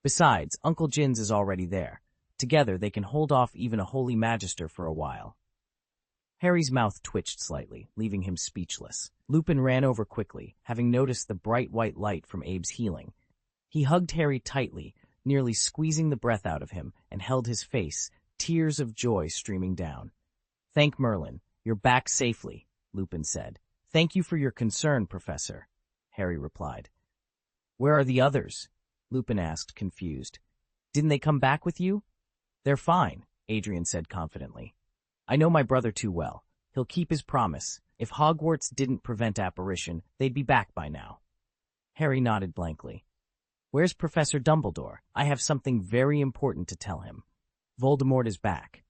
Besides, Uncle Jins is already there. Together they can hold off even a holy magister for a while. Harry's mouth twitched slightly, leaving him speechless. Lupin ran over quickly, having noticed the bright white light from Abe's healing. He hugged Harry tightly, nearly squeezing the breath out of him, and held his face, tears of joy streaming down. Thank Merlin. You're back safely, Lupin said. Thank you for your concern, Professor, Harry replied. Where are the others? Lupin asked, confused. Didn't they come back with you? They're fine, Adrian said confidently. I know my brother too well. He'll keep his promise. If Hogwarts didn't prevent apparition, they'd be back by now. Harry nodded blankly. Where's Professor Dumbledore? I have something very important to tell him. Voldemort is back.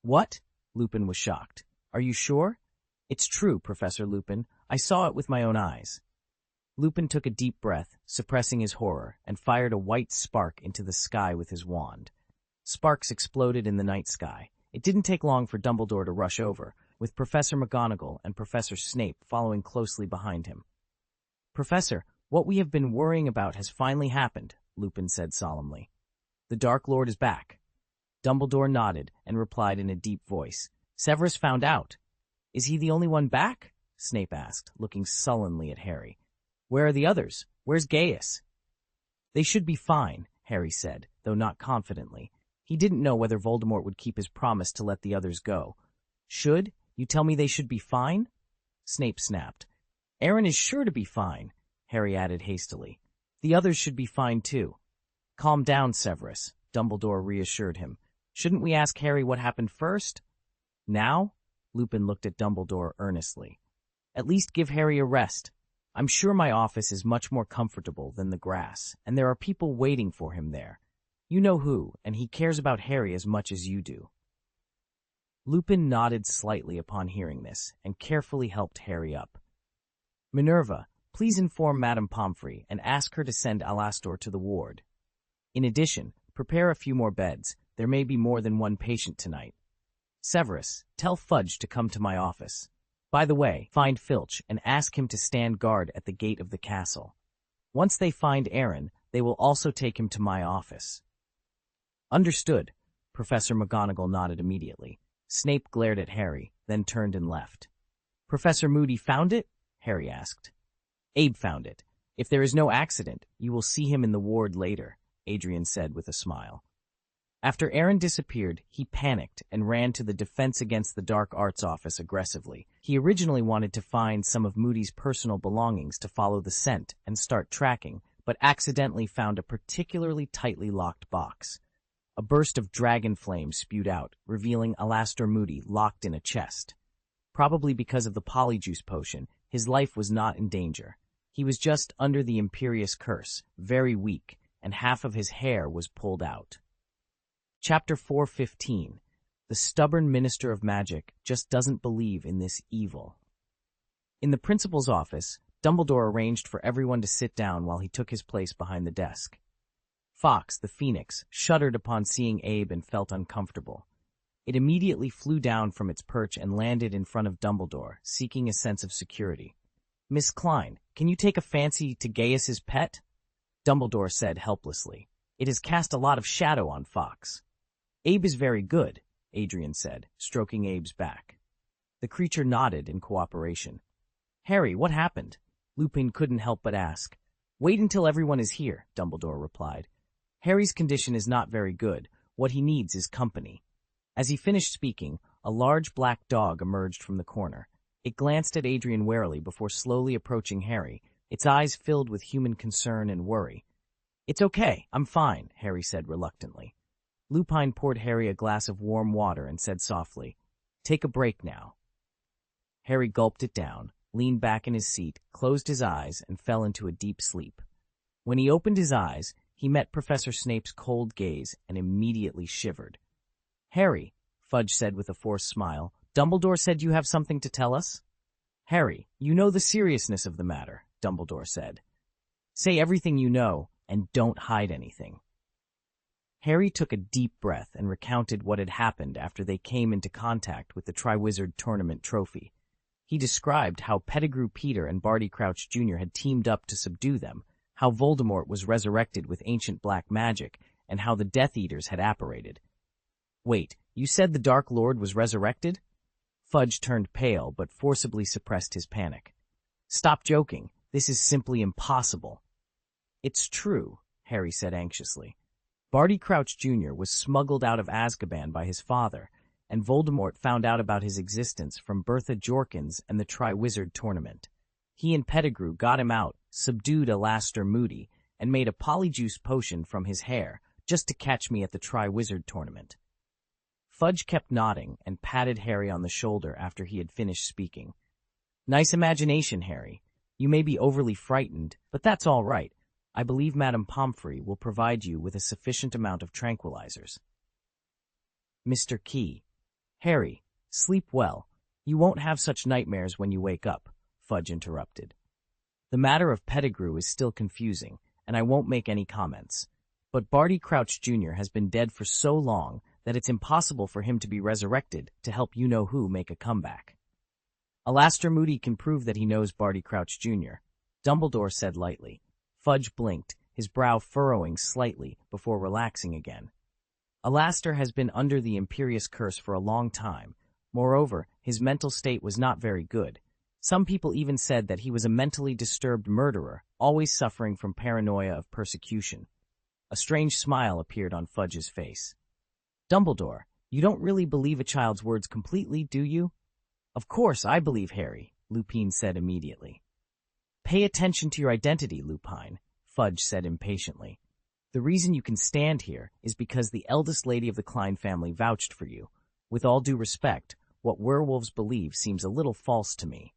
What? Lupin was shocked. Are you sure? It's true, Professor Lupin. I saw it with my own eyes. Lupin took a deep breath, suppressing his horror, and fired a white spark into the sky with his wand. Sparks exploded in the night sky. It didn't take long for Dumbledore to rush over, with Professor McGonagall and Professor Snape following closely behind him. "Professor, what we have been worrying about has finally happened," Lupin said solemnly. "The Dark Lord is back." Dumbledore nodded and replied in a deep voice, "Severus found out." "Is he the only one back?" Snape asked, looking sullenly at Harry. "Where are the others? Where's Gaius?" "They should be fine," Harry said, though not confidently. He didn't know whether Voldemort would keep his promise to let the others go. "Should? You tell me they should be fine?" Snape snapped. "Aaron is sure to be fine," Harry added hastily. "The others should be fine too." "Calm down, Severus," Dumbledore reassured him. "Shouldn't we ask Harry what happened first?" "Now?" Lupin looked at Dumbledore earnestly. "At least give Harry a rest. I'm sure my office is much more comfortable than the grass, and there are people waiting for him there. You know who, and he cares about Harry as much as you do." Lupin nodded slightly upon hearing this, and carefully helped Harry up. "Minerva, please inform Madame Pomfrey and ask her to send Alastor to the ward. In addition, prepare a few more beds. There may be more than one patient tonight. Severus, tell Fudge to come to my office. By the way, find Filch and ask him to stand guard at the gate of the castle. Once they find Aaron, they will also take him to my office." "Understood." Professor McGonagall nodded immediately. Snape glared at Harry, then turned and left. "Professor Moody found it?" Harry asked. "Abe found it. If there is no accident, you will see him in the ward later," Adrian said with a smile. After Aaron disappeared, he panicked and ran to the Defense Against the Dark Arts office aggressively. He originally wanted to find some of Moody's personal belongings to follow the scent and start tracking, but accidentally found a particularly tightly locked box. A burst of dragon flame spewed out, revealing Alastor Moody locked in a chest. Probably because of the polyjuice potion, his life was not in danger. He was just under the Imperious curse, very weak, and half of his hair was pulled out. Chapter 415. The stubborn Minister of Magic just doesn't believe in this evil. In the principal's office, Dumbledore arranged for everyone to sit down while he took his place behind the desk. Fawkes, the Phoenix, shuddered upon seeing Abe and felt uncomfortable. It immediately flew down from its perch and landed in front of Dumbledore, seeking a sense of security. "Miss Klein, can you take a fancy to Gaius's pet?" Dumbledore said helplessly. "It has cast a lot of shadow on Fawkes." "Abe is very good," Adrian said, stroking Abe's back. The creature nodded in cooperation. "Harry, what happened?" Lupin couldn't help but ask. "Wait until everyone is here," Dumbledore replied. "Harry's condition is not very good. What he needs is company." As he finished speaking, a large black dog emerged from the corner. It glanced at Adrian warily before slowly approaching Harry, its eyes filled with human concern and worry. "It's okay, I'm fine," Harry said reluctantly. Lupin poured Harry a glass of warm water and said softly, "Take a break now." Harry gulped it down, leaned back in his seat, closed his eyes, and fell into a deep sleep. When he opened his eyes, he met Professor Snape's cold gaze and immediately shivered. "Harry," Fudge said with a forced smile, "Dumbledore said you have something to tell us?" "Harry, you know the seriousness of the matter," Dumbledore said. "Say everything you know, and don't hide anything." Harry took a deep breath and recounted what had happened after they came into contact with the Triwizard Tournament trophy. He described how Pettigrew Peter and Barty Crouch Jr. had teamed up to subdue them, how Voldemort was resurrected with ancient black magic, and how the Death Eaters had apparated. "Wait, you said the Dark Lord was resurrected?" Fudge turned pale but forcibly suppressed his panic. "Stop joking. This is simply impossible." "It's true," Harry said anxiously. "Barty Crouch Jr. was smuggled out of Azkaban by his father, and Voldemort found out about his existence from Bertha Jorkins and the Triwizard Tournament. He and Pettigrew got him out, subdued Alastor Moody, and made a polyjuice potion from his hair, just to catch me at the Triwizard Tournament." Fudge kept nodding and patted Harry on the shoulder after he had finished speaking. "Nice imagination, Harry. You may be overly frightened, but that's all right. I believe Madame Pomfrey will provide you with a sufficient amount of tranquilizers." "Mr. Key." "Harry, sleep well. You won't have such nightmares when you wake up," Fudge interrupted. "The matter of Pettigrew is still confusing, and I won't make any comments. But Barty Crouch Jr. has been dead for so long that it's impossible for him to be resurrected to help you-know-who make a comeback. Alastor Moody can prove that he knows Barty Crouch Jr., Dumbledore said lightly. Fudge blinked, his brow furrowing slightly before relaxing again. Alastor has been under the Imperious Curse for a long time. Moreover, his mental state was not very good. Some people even said that he was a mentally disturbed murderer, always suffering from paranoia of persecution. A strange smile appeared on Fudge's face. Dumbledore, you don't really believe a child's words completely, do you? Of course I believe Harry, Lupin said immediately. Pay attention to your identity, Lupin, Fudge said impatiently. The reason you can stand here is because the eldest lady of the Klein family vouched for you. With all due respect, what werewolves believe seems a little false to me.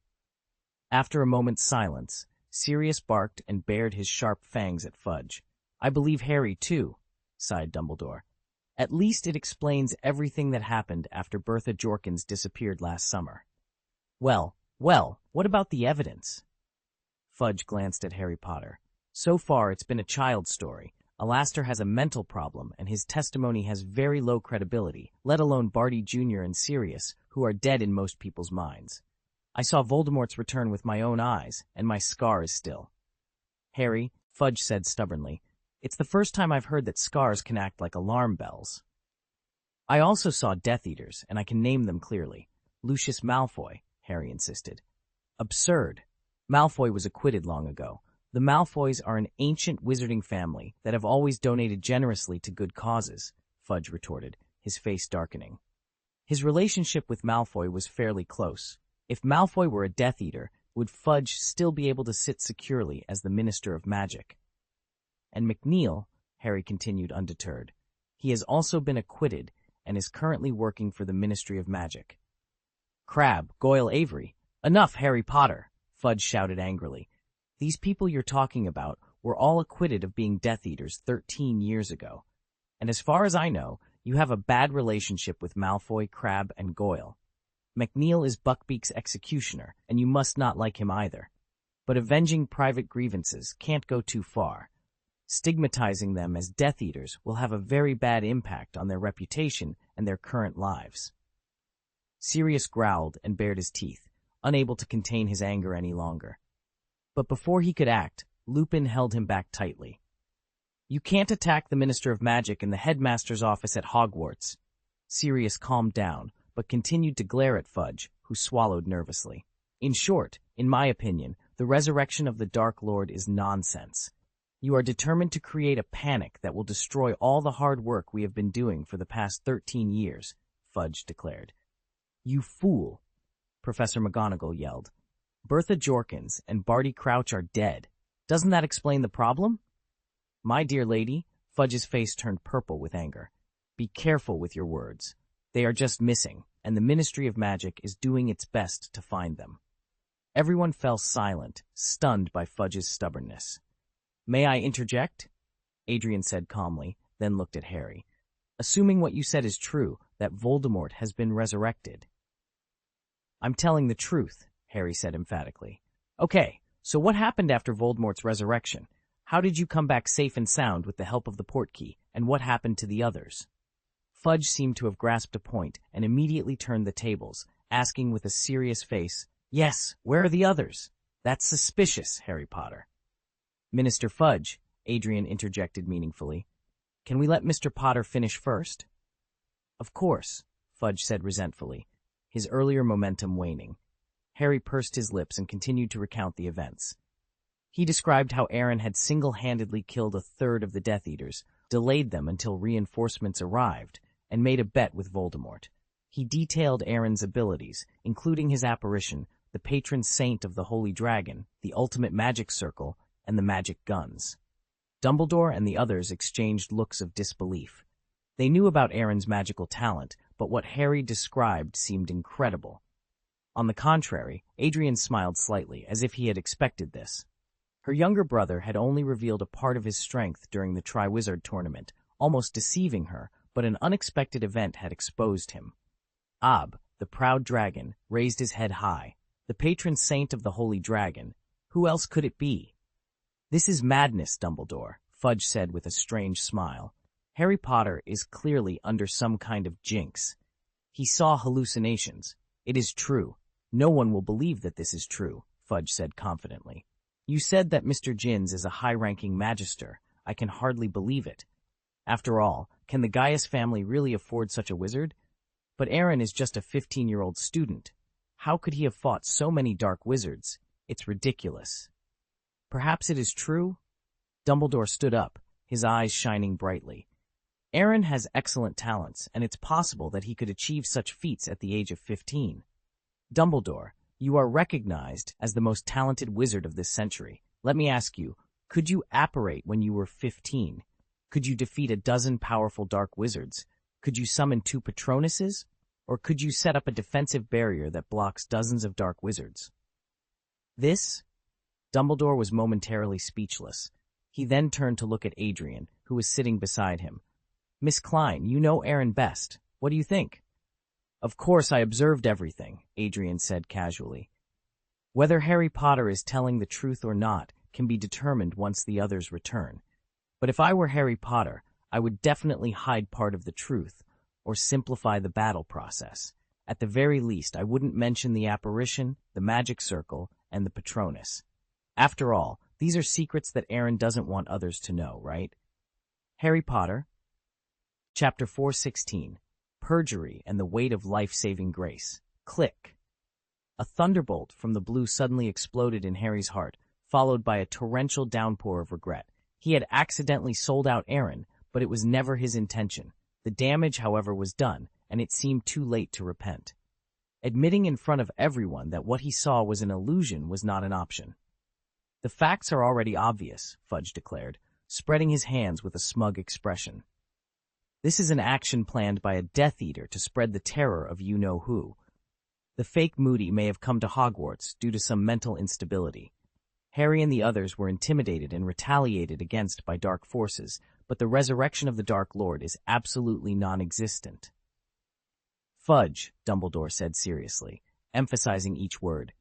After a moment's silence, Sirius barked and bared his sharp fangs at Fudge. I believe Harry, too, sighed Dumbledore. At least it explains everything that happened after Bertha Jorkins disappeared last summer. Well, what about the evidence? Fudge glanced at Harry Potter. So far, it's been a child's story. Alastor has a mental problem, and his testimony has very low credibility, let alone Barty Jr. and Sirius, who are dead in most people's minds. I saw Voldemort's return with my own eyes, and my scar is still. Harry, Fudge said stubbornly, it's the first time I've heard that scars can act like alarm bells. I also saw Death Eaters, and I can name them clearly. Lucius Malfoy, Harry insisted. Absurd. Malfoy was acquitted long ago. The Malfoys are an ancient wizarding family that have always donated generously to good causes, Fudge retorted, his face darkening. His relationship with Malfoy was fairly close. If Malfoy were a Death Eater, would Fudge still be able to sit securely as the Minister of Magic? And McNeil, Harry continued undeterred. He has also been acquitted and is currently working for the Ministry of Magic. Crabbe, Goyle, Avery. Enough, Harry Potter, Fudge shouted angrily. These people you're talking about were all acquitted of being Death Eaters 13 years ago. And as far as I know, you have a bad relationship with Malfoy, Crabbe, and Goyle. McNeil is Buckbeak's executioner, and you must not like him either. But avenging private grievances can't go too far. Stigmatizing them as Death Eaters will have a very bad impact on their reputation and their current lives. Sirius growled and bared his teeth, unable to contain his anger any longer. But before he could act, Lupin held him back tightly. You can't attack the Minister of Magic in the headmaster's office at Hogwarts. Sirius calmed down, but continued to glare at Fudge, who swallowed nervously. In short, in my opinion, the resurrection of the Dark Lord is nonsense. You are determined to create a panic that will destroy all the hard work we have been doing for the past 13 years, Fudge declared. You fool, Professor McGonagall yelled. Bertha Jorkins and Barty Crouch are dead. Doesn't that explain the problem? My dear lady, Fudge's face turned purple with anger. Be careful with your words. They are just missing, and the Ministry of Magic is doing its best to find them. Everyone fell silent, stunned by Fudge's stubbornness. May I interject? Adrian said calmly, then looked at Harry. Assuming what you said is true, that Voldemort has been resurrected. I'm telling the truth, Harry said emphatically. Okay, so what happened after Voldemort's resurrection? How did you come back safe and sound with the help of the portkey, and what happened to the others? Fudge seemed to have grasped a point and immediately turned the tables, asking with a serious face, Yes, where are the others? That's suspicious, Harry Potter. Minister Fudge, Adrian interjected meaningfully. Can we let Mr. Potter finish first? Of course, Fudge said resentfully, his earlier momentum waning. Harry pursed his lips and continued to recount the events. He described how Aaron had single-handedly killed a third of the Death Eaters, delayed them until reinforcements arrived, and made a bet with Voldemort. He detailed Aaron's abilities, including his apparition, the patron saint of the Holy Dragon, the ultimate magic circle, and the magic guns. Dumbledore and the others exchanged looks of disbelief. They knew about Aaron's magical talent, but what Harry described seemed incredible. On the contrary, Adrian smiled slightly, as if he had expected this. Her younger brother had only revealed a part of his strength during the Triwizard tournament, almost deceiving her, but an unexpected event had exposed him. Ab, the proud dragon, raised his head high. The patron saint of the Holy Dragon. Who else could it be? This is madness, Dumbledore, Fudge said with a strange smile. Harry Potter is clearly under some kind of jinx. He saw hallucinations. It is true. No one will believe that this is true, Fudge said confidently. You said that Mr. Jins is a high-ranking magister. I can hardly believe it. After all, can the Gaius family really afford such a wizard? But Aaron is just a 15-year-old student. How could he have fought so many dark wizards? It's ridiculous. Perhaps it is true? Dumbledore stood up, his eyes shining brightly. Aaron has excellent talents, and it's possible that he could achieve such feats at the age of 15. Dumbledore, you are recognized as the most talented wizard of this century. Let me ask you, could you apparate when you were 15? Could you defeat a dozen powerful dark wizards? Could you summon 2 Patronuses? Or could you set up a defensive barrier that blocks dozens of dark wizards? Dumbledore was momentarily speechless. He then turned to look at Adrian, who was sitting beside him. Miss Klein, you know Aaron best. What do you think? Of course, I observed everything, Adrian said casually. Whether Harry Potter is telling the truth or not can be determined once the others return. But if I were Harry Potter, I would definitely hide part of the truth, or simplify the battle process. At the very least, I wouldn't mention the apparition, the magic circle, and the Patronus. After all, these are secrets that Aaron doesn't want others to know, right? Harry Potter, Chapter 416, Perjury and the Weight of Life-Saving Grace. Click. A thunderbolt from the blue suddenly exploded in Harry's heart, followed by a torrential downpour of regret. He had accidentally sold out Aaron, but it was never his intention. The damage, however, was done, and it seemed too late to repent. Admitting in front of everyone that what he saw was an illusion was not an option. The facts are already obvious, Fudge declared, spreading his hands with a smug expression. This is an action planned by a Death Eater to spread the terror of you-know-who. The fake Moody may have come to Hogwarts due to some mental instability. Harry and the others were intimidated and retaliated against by dark forces, but the resurrection of the Dark Lord is absolutely non-existent. Fudge, Dumbledore said seriously, emphasizing each word.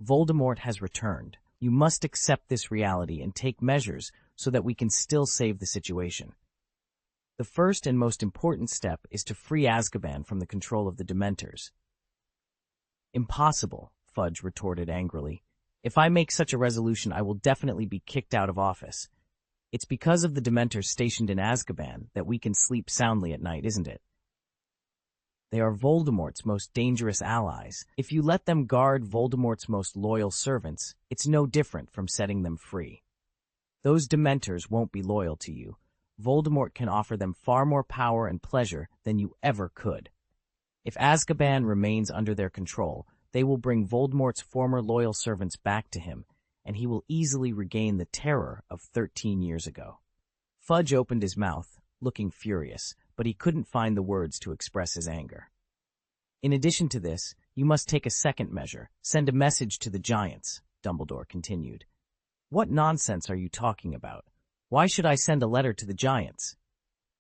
Voldemort has returned. You must accept this reality and take measures so that we can still save the situation. The first and most important step is to free Azkaban from the control of the Dementors. Impossible, Fudge retorted angrily. If I make such a resolution, I will definitely be kicked out of office. It's because of the Dementors stationed in Azkaban that we can sleep soundly at night, isn't it? They are Voldemort's most dangerous allies. If you let them guard Voldemort's most loyal servants, it's no different from setting them free. Those Dementors won't be loyal to you. Voldemort can offer them far more power and pleasure than you ever could. If Azkaban remains under their control, they will bring Voldemort's former loyal servants back to him, and he will easily regain the terror of 13 years ago. Fudge opened his mouth, looking furious, but he couldn't find the words to express his anger. In addition to this, you must take a second measure. Send a message to the Giants, Dumbledore continued. What nonsense are you talking about? Why should I send a letter to the Giants?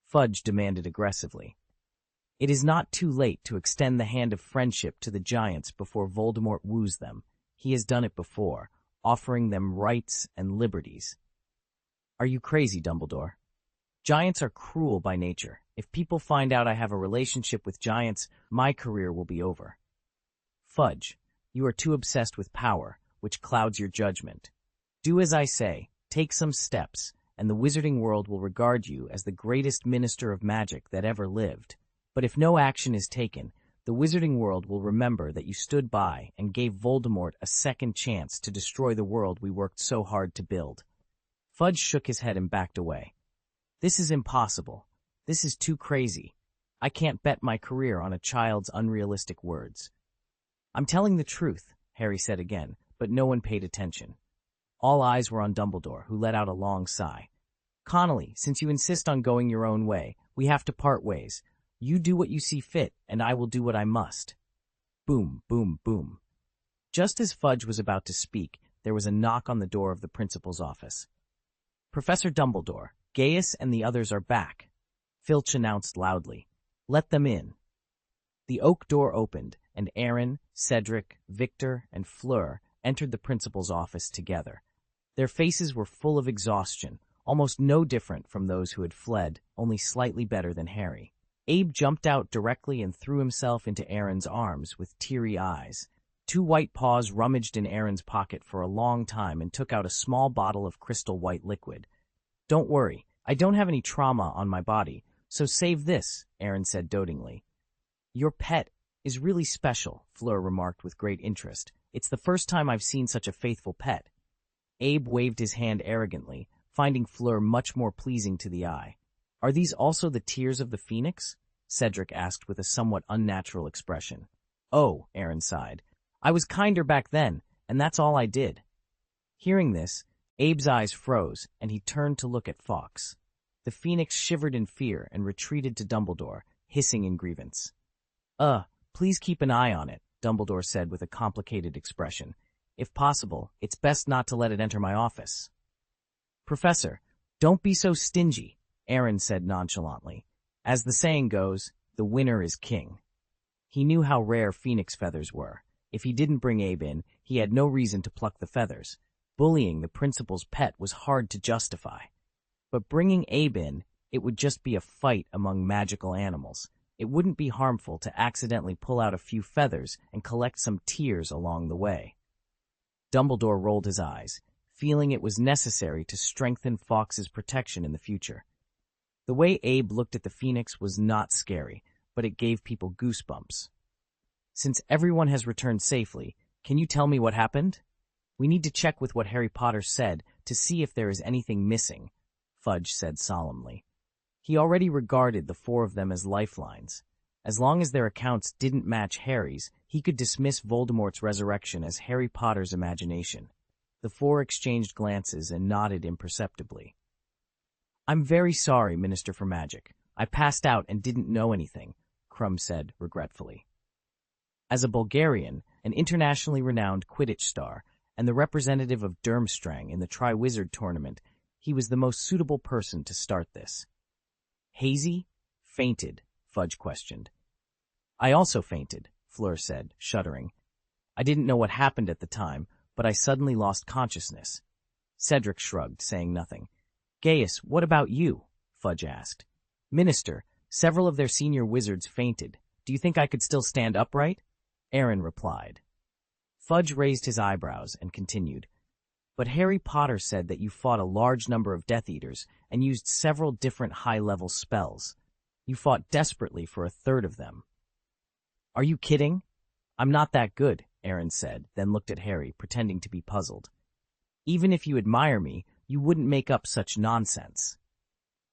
Fudge demanded aggressively. It is not too late to extend the hand of friendship to the Giants before Voldemort woos them. He has done it before, offering them rights and liberties. Are you crazy, Dumbledore? Giants are cruel by nature. If people find out I have a relationship with Giants, my career will be over. Fudge, you are too obsessed with power, which clouds your judgment. Do as I say, take some steps, and the wizarding world will regard you as the greatest minister of magic that ever lived. But if no action is taken, the wizarding world will remember that you stood by and gave Voldemort a second chance to destroy the world we worked so hard to build. Fudge shook his head and backed away. This is impossible. This is too crazy. I can't bet my career on a child's unrealistic words. I'm telling the truth, Harry said again, but no one paid attention. All eyes were on Dumbledore, who let out a long sigh. Connolly, since you insist on going your own way, we have to part ways. You do what you see fit, and I will do what I must. Boom, boom, boom. Just as Fudge was about to speak, there was a knock on the door of the principal's office. Professor Dumbledore, Gaius and the others are back, Filch announced loudly. Let them in. The oak door opened, and Aaron, Cedric, Victor, and Fleur entered the principal's office together. Their faces were full of exhaustion, almost no different from those who had fled, only slightly better than Harry. Abe jumped out directly and threw himself into Aaron's arms with teary eyes. Two white paws rummaged in Aaron's pocket for a long time and took out a small bottle of crystal white liquid. "Don't worry, I don't have any trauma on my body, so save this," Aaron said dotingly. "Your pet is really special," Fleur remarked with great interest. "It's the first time I've seen such a faithful pet." Abe waved his hand arrogantly, finding Fleur much more pleasing to the eye. "Are these also the tears of the phoenix?" Cedric asked with a somewhat unnatural expression. "Oh," Aaron sighed. "I was kinder back then, and that's all I did." Hearing this, Abe's eyes froze, and he turned to look at Fawkes. The phoenix shivered in fear and retreated to Dumbledore, hissing in grievance. Please keep an eye on it," Dumbledore said with a complicated expression. "If possible, it's best not to let it enter my office." "Professor, don't be so stingy," Aaron said nonchalantly. "As the saying goes, the winner is king." He knew how rare phoenix feathers were. If he didn't bring Abe in, he had no reason to pluck the feathers. Bullying the principal's pet was hard to justify. But bringing Abe in, it would just be a fight among magical animals. It wouldn't be harmful to accidentally pull out a few feathers and collect some tears along the way. Dumbledore rolled his eyes, feeling it was necessary to strengthen Fawkes's protection in the future. The way Abe looked at the phoenix was not scary, but it gave people goosebumps. "Since everyone has returned safely, can you tell me what happened? We need to check with what Harry Potter said to see if there is anything missing," Fudge said solemnly. He already regarded the four of them as lifelines. As long as their accounts didn't match Harry's, he could dismiss Voldemort's resurrection as Harry Potter's imagination. The four exchanged glances and nodded imperceptibly. "I'm very sorry, Minister for Magic. I passed out and didn't know anything," Krum said regretfully. As a Bulgarian, an internationally renowned Quidditch star, and the representative of Durmstrang in the Triwizard Tournament, he was the most suitable person to start this. "Hazy? Fainted?" Fudge questioned. "I also fainted," Fleur said, shuddering. "I didn't know what happened at the time, but I suddenly lost consciousness." Cedric shrugged, saying nothing. "Gaius, what about you?" Fudge asked. "Minister, several of their senior wizards fainted. Do you think I could still stand upright?" Aaron replied. Fudge raised his eyebrows and continued. "But Harry Potter said that you fought a large number of Death Eaters and used several different high-level spells. You fought desperately for a third of them." "Are you kidding? I'm not that good," Aaron said, then looked at Harry, pretending to be puzzled. "Even if you admire me, you wouldn't make up such nonsense."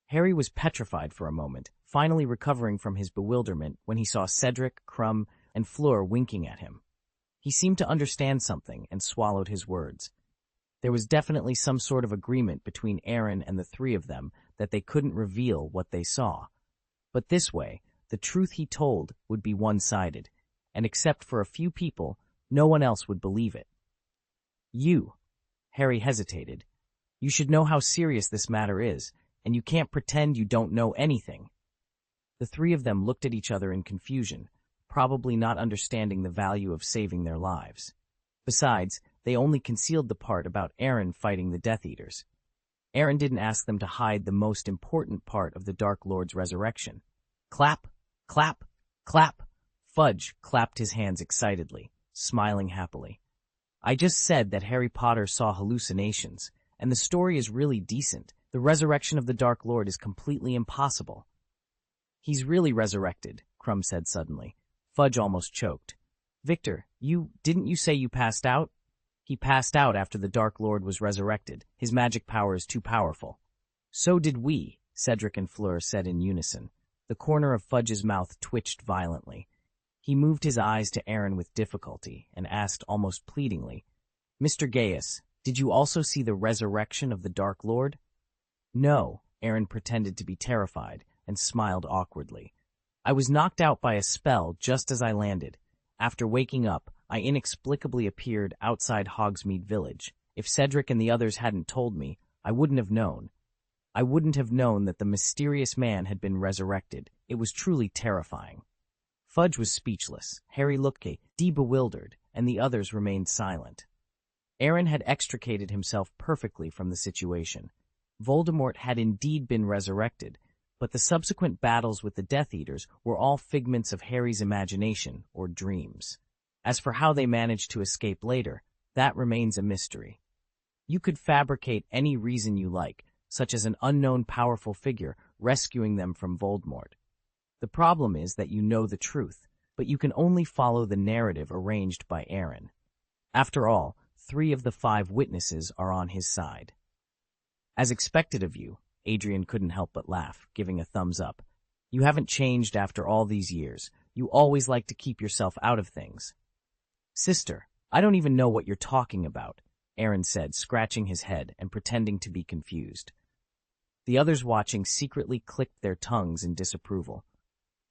Harry was petrified for a moment, finally recovering from his bewilderment when he saw Cedric, Krum, and Fleur winking at him. He seemed to understand something and swallowed his words. There was definitely some sort of agreement between Aaron and the three of them that they couldn't reveal what they saw. But this way, the truth he told would be one-sided, and except for a few people, no one else would believe it. "You," Harry hesitated, "you should know how serious this matter is, and you can't pretend you don't know anything." The three of them looked at each other in confusion, probably not understanding the value of saving their lives. Besides, they only concealed the part about Aaron fighting the Death Eaters. Aaron didn't ask them to hide the most important part of the Dark Lord's resurrection. Clap, clap, clap. Fudge clapped his hands excitedly, smiling happily. "I just said that Harry Potter saw hallucinations, and the story is really decent. The resurrection of the Dark Lord is completely impossible." "He's really resurrected," Krum said suddenly. Fudge almost choked. "Victor, didn't you say you passed out?" "He passed out after the Dark Lord was resurrected. His magic power is too powerful." "So did we," Cedric and Fleur said in unison. The corner of Fudge's mouth twitched violently. He moved his eyes to Aaron with difficulty and asked almost pleadingly, "Mr. Gaius, did you also see the resurrection of the Dark Lord?" "No," Aaron pretended to be terrified and smiled awkwardly. "I was knocked out by a spell just as I landed. After waking up, I inexplicably appeared outside Hogsmeade Village. If Cedric and the others hadn't told me, I wouldn't have known. I wouldn't have known that the mysterious man had been resurrected. It was truly terrifying." Fudge was speechless. Harry looked bewildered, and the others remained silent. Aaron had extricated himself perfectly from the situation. Voldemort had indeed been resurrected, but the subsequent battles with the Death Eaters were all figments of Harry's imagination or dreams. As for how they managed to escape later, that remains a mystery. You could fabricate any reason you like, such as an unknown powerful figure rescuing them from Voldemort. The problem is that you know the truth, but you can only follow the narrative arranged by Aaron. After all, 3 of the 5 witnesses are on his side. As expected of you, Adrian couldn't help but laugh, giving a thumbs up. You haven't changed after all these years. You always like to keep yourself out of things. Sister, I don't even know what you're talking about, Aaron said, scratching his head and pretending to be confused. The others watching secretly clicked their tongues in disapproval.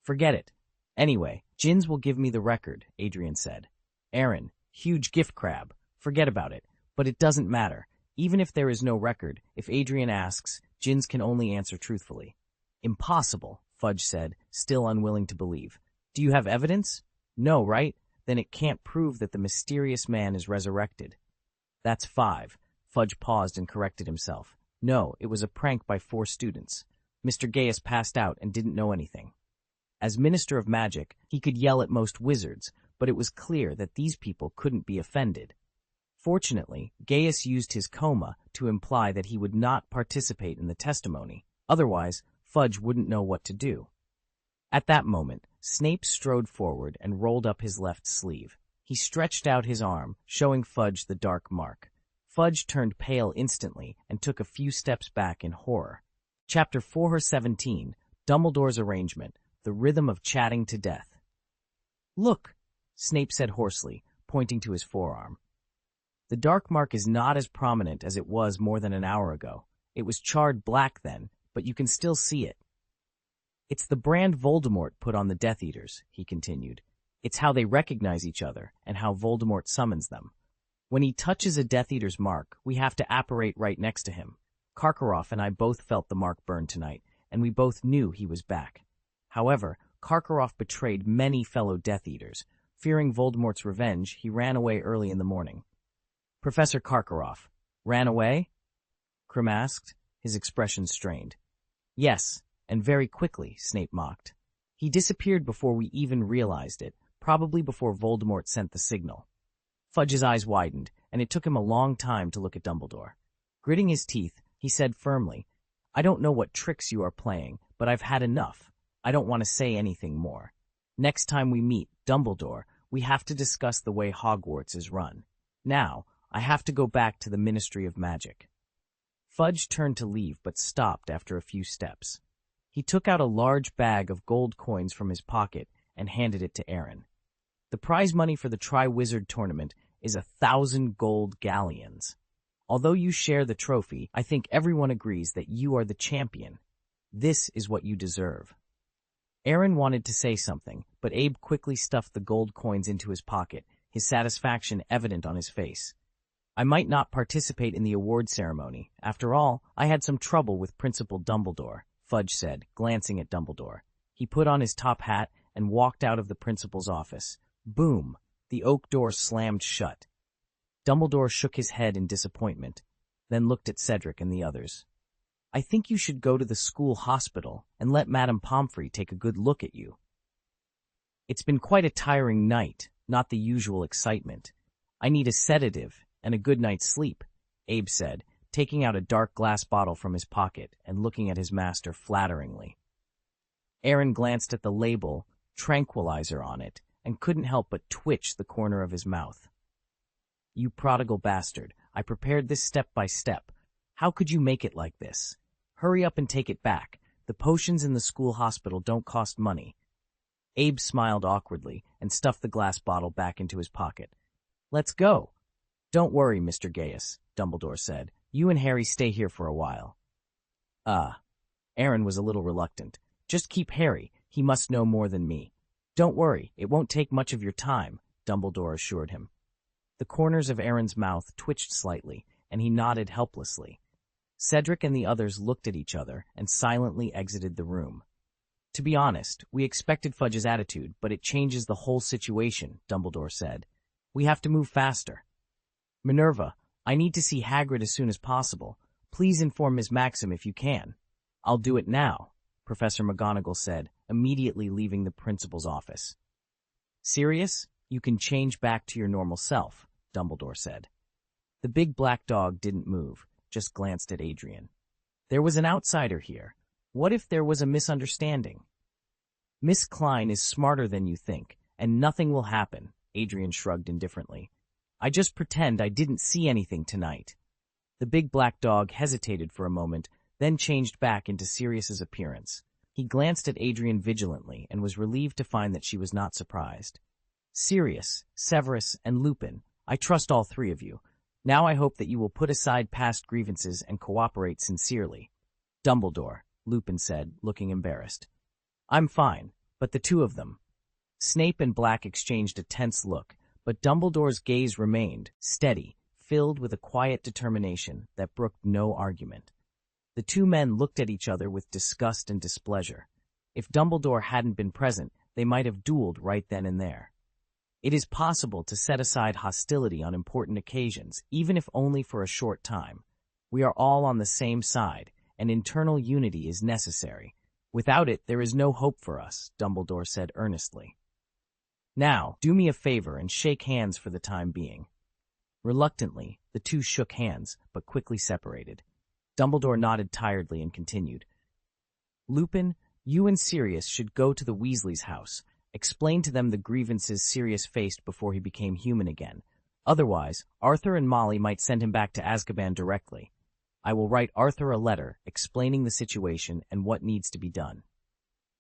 Forget it. Anyway, Jins will give me the record, Adrian said. Aaron, huge gift crab. Forget about it. But it doesn't matter. Even if there is no record, if Adrian asks, Jins can only answer truthfully. Impossible, Fudge said, still unwilling to believe. Do you have evidence? No, right? Then it can't prove that the mysterious man is resurrected. That's 5. Fudge paused and corrected himself. No, it was a prank by 4 students. Mr. Gaius passed out and didn't know anything. As Minister of Magic, he could yell at most wizards, but it was clear that these people couldn't be offended. Fortunately, Gaius used his coma to imply that he would not participate in the testimony. Otherwise, Fudge wouldn't know what to do. At that moment, Snape strode forward and rolled up his left sleeve. He stretched out his arm, showing Fudge the dark mark. Fudge turned pale instantly and took a few steps back in horror. Chapter 417, Dumbledore's Arrangement, The Rhythm of Chatting to Death. Look, Snape said hoarsely, pointing to his forearm. The dark mark is not as prominent as it was more than an hour ago. It was charred black then, but you can still see it. It's the brand Voldemort put on the Death Eaters, he continued. It's how they recognize each other and how Voldemort summons them. When he touches a Death Eater's mark, we have to apparate right next to him. Karkaroff and I both felt the mark burn tonight, and we both knew he was back. However, Karkaroff betrayed many fellow Death Eaters. Fearing Voldemort's revenge, he ran away early in the morning. Professor Karkaroff, ran away? Krim asked, his expression strained. Yes, and very quickly, Snape mocked. He disappeared before we even realized it, probably before Voldemort sent the signal. Fudge's eyes widened, and it took him a long time to look at Dumbledore. Gritting his teeth, he said firmly, I don't know what tricks you are playing, but I've had enough. I don't want to say anything more. Next time we meet, Dumbledore, we have to discuss the way Hogwarts is run. Now, I have to go back to the Ministry of Magic. Fudge turned to leave, but stopped after a few steps. He took out a large bag of gold coins from his pocket and handed it to Aaron. The prize money for the Tri-Wizard tournament is 1,000 gold galleons. Although you share the trophy, I think everyone agrees that you are the champion. This is what you deserve. Aaron wanted to say something, but Abe quickly stuffed the gold coins into his pocket, his satisfaction evident on his face. I might not participate in the award ceremony. After all, I had some trouble with Principal Dumbledore, Fudge said, glancing at Dumbledore. He put on his top hat and walked out of the principal's office. Boom! The oak door slammed shut. Dumbledore shook his head in disappointment, then looked at Cedric and the others. I think you should go to the school hospital and let Madame Pomfrey take a good look at you. It's been quite a tiring night, not the usual excitement. I need a sedative and a good night's sleep, Abe said, taking out a dark glass bottle from his pocket and looking at his master flatteringly. Aaron glanced at the label, tranquilizer, on it, and couldn't help but twitch the corner of his mouth. You prodigal bastard, I prepared this step by step. How could you make it like this? Hurry up and take it back. The potions in the school hospital don't cost money. Abe smiled awkwardly and stuffed the glass bottle back into his pocket. Let's go. Don't worry, Mr. Gaius, Dumbledore said. You and Harry stay here for a while. Aaron was a little reluctant. Just keep Harry. He must know more than me. Don't worry, it won't take much of your time, Dumbledore assured him. The corners of Aaron's mouth twitched slightly, and he nodded helplessly. Cedric and the others looked at each other and silently exited the room. To be honest, we expected Fudge's attitude, but it changes the whole situation, Dumbledore said. We have to move faster. Minerva, I need to see Hagrid as soon as possible. Please inform Miss Maxim if you can. I'll do it now, Professor McGonagall said, immediately leaving the principal's office. Sirius, you can change back to your normal self, Dumbledore said. The big black dog didn't move, just glanced at Adrian. There was an outsider here. What if there was a misunderstanding? Miss Klein is smarter than you think, and nothing will happen, Adrian shrugged indifferently. I just pretend I didn't see anything tonight. The big black dog hesitated for a moment, then changed back into Sirius's appearance. He glanced at Adrian vigilantly and was relieved to find that she was not surprised. Sirius, Severus, and Lupin, I trust all three of you. Now I hope that you will put aside past grievances and cooperate sincerely. Dumbledore, Lupin said, looking embarrassed. I'm fine, but the two of them. Snape and Black exchanged a tense look, but Dumbledore's gaze remained, steady, filled with a quiet determination that brooked no argument. The two men looked at each other with disgust and displeasure. If Dumbledore hadn't been present, they might have dueled right then and there. It is possible to set aside hostility on important occasions, even if only for a short time. We are all on the same side, and internal unity is necessary. Without it, there is no hope for us, Dumbledore said earnestly. Now, do me a favor and shake hands for the time being. Reluctantly, the two shook hands, but quickly separated. Dumbledore nodded tiredly and continued. Lupin, you and Sirius should go to the Weasleys' house. Explain to them the grievances Sirius faced before he became human again. Otherwise, Arthur and Molly might send him back to Azkaban directly. I will write Arthur a letter explaining the situation and what needs to be done.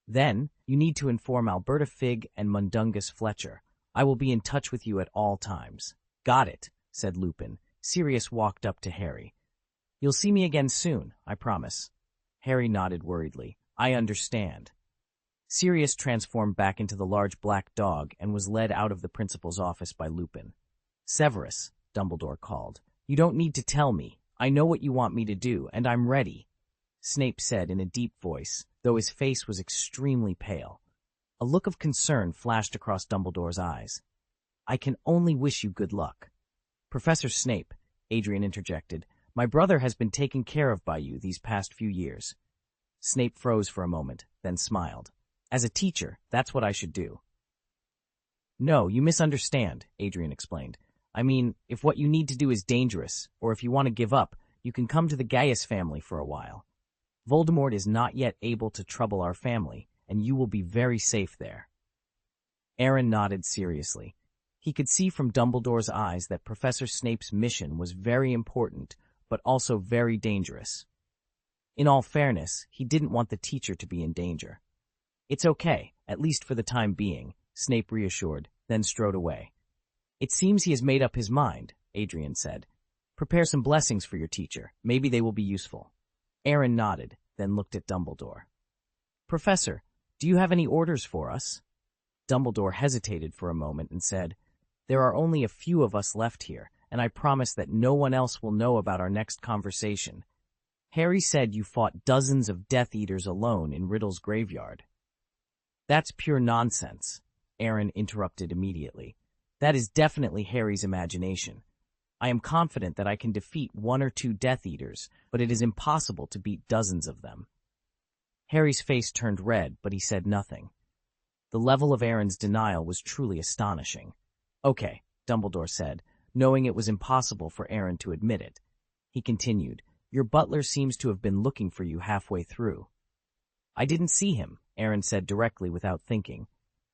Then, you need to inform Alberta Figg and Mundungus Fletcher. I will be in touch with you at all times. Got it, said Lupin. Sirius walked up to Harry. You'll see me again soon, I promise. Harry nodded worriedly. I understand. Sirius transformed back into the large black dog and was led out of the principal's office by Lupin. Severus, Dumbledore called. You don't need to tell me. I know what you want me to do, and I'm ready, Snape said in a deep voice, though his face was extremely pale. A look of concern flashed across Dumbledore's eyes. I can only wish you good luck. Professor Snape, Adrian interjected, my brother has been taken care of by you these past few years. Snape froze for a moment, then smiled. As a teacher, that's what I should do. No, you misunderstand, Adrian explained. I mean, if what you need to do is dangerous, or if you want to give up, you can come to the Gaius family for a while. Voldemort is not yet able to trouble our family, and you will be very safe there. Aaron nodded seriously. He could see from Dumbledore's eyes that Professor Snape's mission was very important, but also very dangerous. In all fairness, he didn't want the teacher to be in danger. It's okay, at least for the time being, Snape reassured, then strode away. It seems he has made up his mind, Adrian said. Prepare some blessings for your teacher. Maybe they will be useful. Aaron nodded, then looked at Dumbledore. Professor, do you have any orders for us? Dumbledore hesitated for a moment and said, There are only a few of us left here, and I promise that no one else will know about our next conversation. Harry said you fought dozens of Death Eaters alone in Riddle's graveyard. That's pure nonsense, Aaron interrupted immediately. That is definitely Harry's imagination. I am confident that I can defeat 1 or 2 Death Eaters, but it is impossible to beat dozens of them. Harry's face turned red, but he said nothing. The level of Aaron's denial was truly astonishing. Okay, Dumbledore said, knowing it was impossible for Aaron to admit it. He continued, Your butler seems to have been looking for you halfway through. I didn't see him, Aaron said directly without thinking.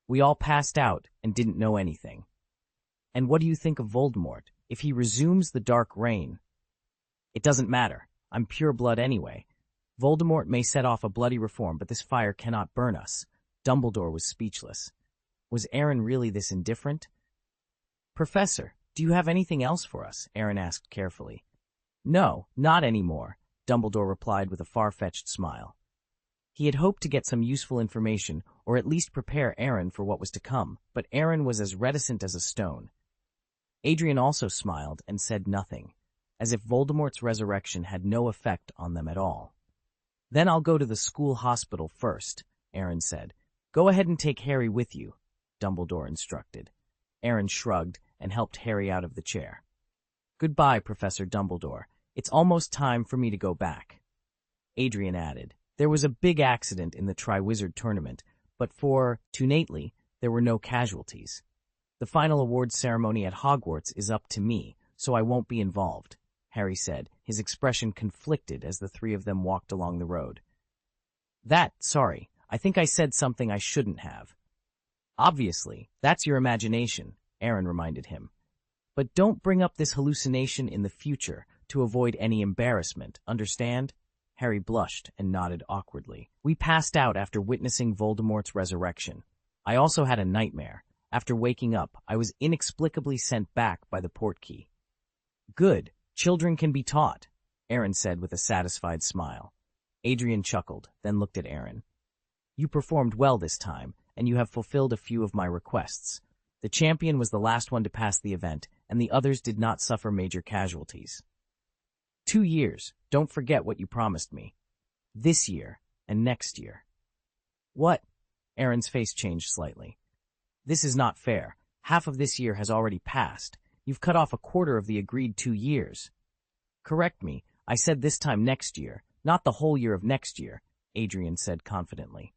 We all passed out and didn't know anything. And what do you think of Voldemort? If he resumes the dark reign? It doesn't matter. I'm pure blood anyway. Voldemort may set off a bloody reform, but this fire cannot burn us. Dumbledore was speechless. Was Aaron really this indifferent? Professor, do you have anything else for us? Aaron asked carefully. No, not anymore, Dumbledore replied with a far-fetched smile. He had hoped to get some useful information, or at least prepare Aaron for what was to come, but Aaron was as reticent as a stone. Adrian also smiled and said nothing, as if Voldemort's resurrection had no effect on them at all. Then I'll go to the school hospital first, Aaron said. Go ahead and take Harry with you, Dumbledore instructed. Aaron shrugged and helped Harry out of the chair. Goodbye, Professor Dumbledore. It's almost time for me to go back. Adrian added, there was a big accident in the Triwizard tournament, but fortunately, there were no casualties. The final awards ceremony at Hogwarts is up to me, so I won't be involved, Harry said, his expression conflicted as the three of them walked along the road. Sorry, I think I said something I shouldn't have. Obviously, that's your imagination, Aaron reminded him. But don't bring up this hallucination in the future to avoid any embarrassment, understand? Harry blushed and nodded awkwardly. We passed out after witnessing Voldemort's resurrection. I also had a nightmare. After waking up, I was inexplicably sent back by the portkey. Good. Children can be taught, Aaron said with a satisfied smile. Adrian chuckled, then looked at Aaron. You performed well this time, and you have fulfilled a few of my requests. The champion was the last one to pass the event, and the others did not suffer major casualties. 2 years. Don't forget what you promised me. This year and next year. What? Aaron's face changed slightly. This is not fair. Half of this year has already passed. You've cut off a quarter of the agreed 2 years. Correct me. I said this time next year, not the whole year of next year, Adrian said confidently.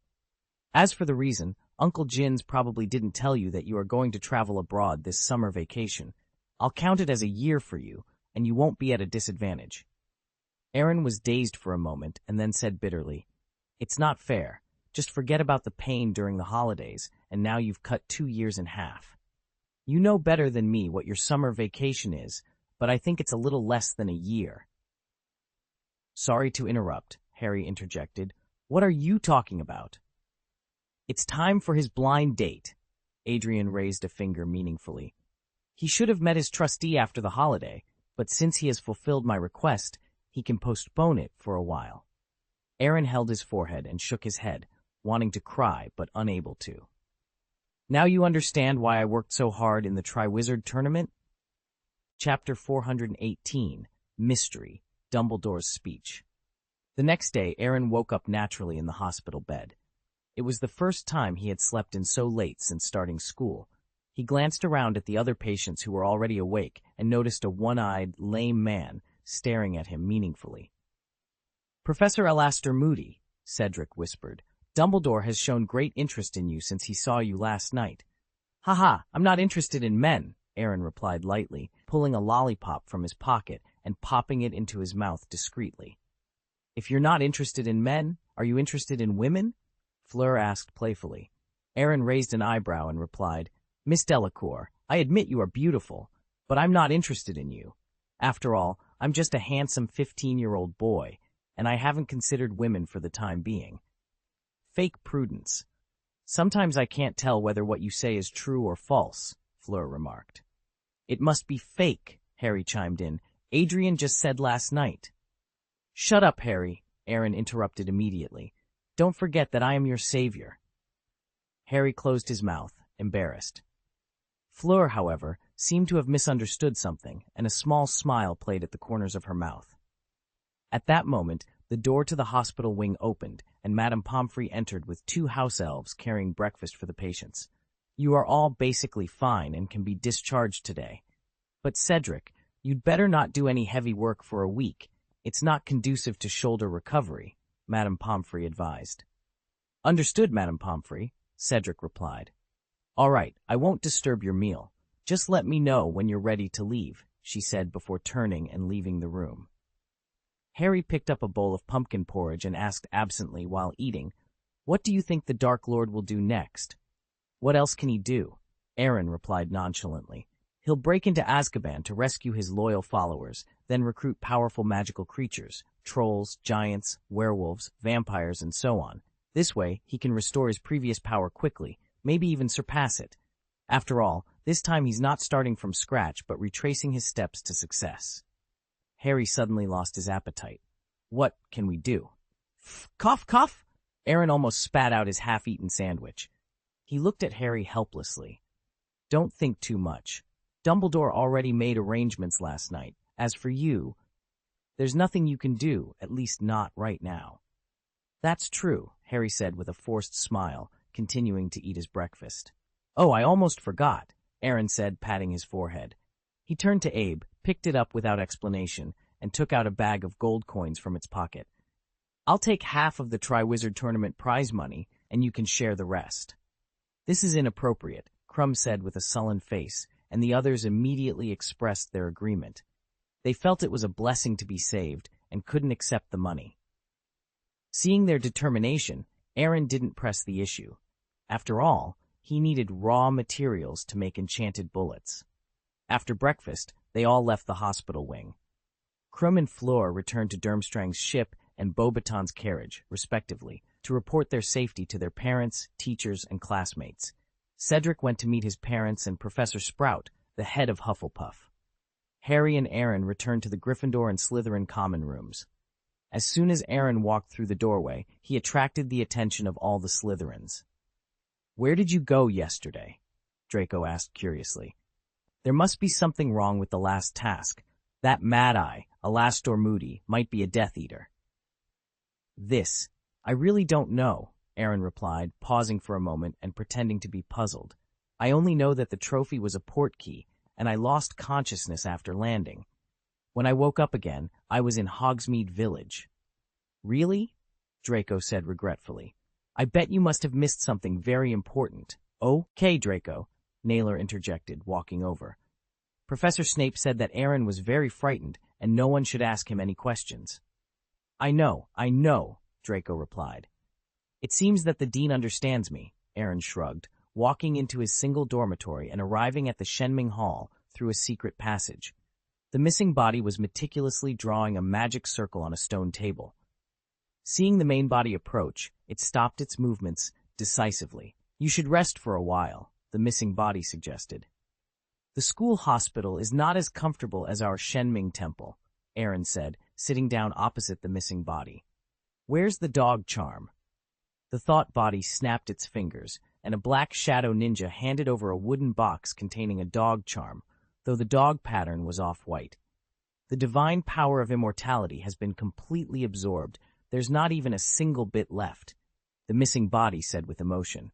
As for the reason, Uncle Jin's probably didn't tell you that you are going to travel abroad this summer vacation. I'll count it as a year for you, and you won't be at a disadvantage. Aaron was dazed for a moment and then said bitterly, It's not fair. Just forget about the pain during the holidays, and now you've cut 2 years in half. You know better than me what your summer vacation is, but I think it's a little less than a year. Sorry to interrupt, Harry interjected. What are you talking about? It's time for his blind date. Adrian raised a finger meaningfully. He should have met his trustee after the holiday, but since he has fulfilled my request, he can postpone it for a while. Aaron held his forehead and shook his head, wanting to cry but unable to. Now you understand why I worked so hard in the Triwizard tournament? Chapter 418, Mystery, Dumbledore's Speech. The next day, Aaron woke up naturally in the hospital bed. It was the first time he had slept in so late since starting school. He glanced around at the other patients who were already awake and noticed a one-eyed, lame man staring at him meaningfully. Professor Alastair Moody, Cedric whispered, Dumbledore has shown great interest in you since he saw you last night. Ha, I'm not interested in men, Aaron replied lightly, pulling a lollipop from his pocket and popping it into his mouth discreetly. If you're not interested in men, are you interested in women? Fleur asked playfully. Aaron raised an eyebrow and replied, Miss Delacour, I admit you are beautiful, but I'm not interested in you. After all, I'm just a handsome 15-year-old boy, and I haven't considered women for the time being. Fake prudence. Sometimes I can't tell whether what you say is true or false, Fleur remarked. It must be fake, Harry chimed in. Adrian just said last night. Shut up, Harry, Aaron interrupted immediately. Don't forget that I am your savior. Harry closed his mouth, embarrassed. Fleur, however, seemed to have misunderstood something, and a small smile played at the corners of her mouth. At that moment, the door to the hospital wing opened, and Madame Pomfrey entered with 2 house elves carrying breakfast for the patients. You are all basically fine and can be discharged today. But Cedric, you'd better not do any heavy work for a week. It's not conducive to shoulder recovery, Madame Pomfrey advised. Understood, Madame Pomfrey, Cedric replied. All right, I won't disturb your meal. Just let me know when you're ready to leave, she said before turning and leaving the room. Harry picked up a bowl of pumpkin porridge and asked absently while eating, What do you think the Dark Lord will do next? What else can he do? Aaron replied nonchalantly. He'll break into Azkaban to rescue his loyal followers, then recruit powerful magical creatures, trolls, giants, werewolves, vampires, and so on. This way, he can restore his previous power quickly, maybe even surpass it. After all, this time he's not starting from scratch but retracing his steps to success. Harry suddenly lost his appetite. What can we do? Cough, cough! Aaron almost spat out his half-eaten sandwich. He looked at Harry helplessly. Don't think too much. Dumbledore already made arrangements last night. As for you, there's nothing you can do, at least not right now. That's true, Harry said with a forced smile, continuing to eat his breakfast. Oh, I almost forgot, Aaron said, patting his forehead. He turned to Abe, picked it up without explanation, and took out a bag of gold coins from its pocket. "I'll take half of the Triwizard Tournament prize money, and you can share the rest." "This is inappropriate," Crumb said with a sullen face, and the others immediately expressed their agreement. They felt it was a blessing to be saved and couldn't accept the money. Seeing their determination, Aaron didn't press the issue. After all, he needed raw materials to make enchanted bullets. After breakfast, they all left the hospital wing. Crumb and Fleur returned to Durmstrang's ship and Beauxbaton's carriage, respectively, to report their safety to their parents, teachers, and classmates. Cedric went to meet his parents and Professor Sprout, the head of Hufflepuff. Harry and Aaron returned to the Gryffindor and Slytherin common rooms. As soon as Aaron walked through the doorway, he attracted the attention of all the Slytherins. "Where did you go yesterday?" Draco asked curiously. "There must be something wrong with the last task. That Mad-Eye, Alastor Moody, might be a Death Eater." I really don't know," Aaron replied, pausing for a moment and pretending to be puzzled. "I only know that the trophy was a portkey, and I lost consciousness after landing. When I woke up again, I was in Hogsmeade Village." "Really?" Draco said regretfully. "I bet you must have missed something very important." "Okay, Draco," Naylor interjected, walking over. "Professor Snape said that Aaron was very frightened and no one should ask him any questions." I know, Draco replied. "It seems that the Dean understands me," Aaron shrugged, walking into his single dormitory and arriving at the Shenming Hall through a secret passage. The missing body was meticulously drawing a magic circle on a stone table. Seeing the main body approach, it stopped its movements decisively. "You should rest for a while," the missing body suggested. "The school hospital is not as comfortable as our Shenming temple," Aaron said, sitting down opposite the missing body. "Where's the dog charm?" The thought body snapped its fingers, and a black shadow ninja handed over a wooden box containing a dog charm, though the dog pattern was off-white. "The divine power of immortality has been completely absorbed. There's not even a single bit left," the missing body said with emotion.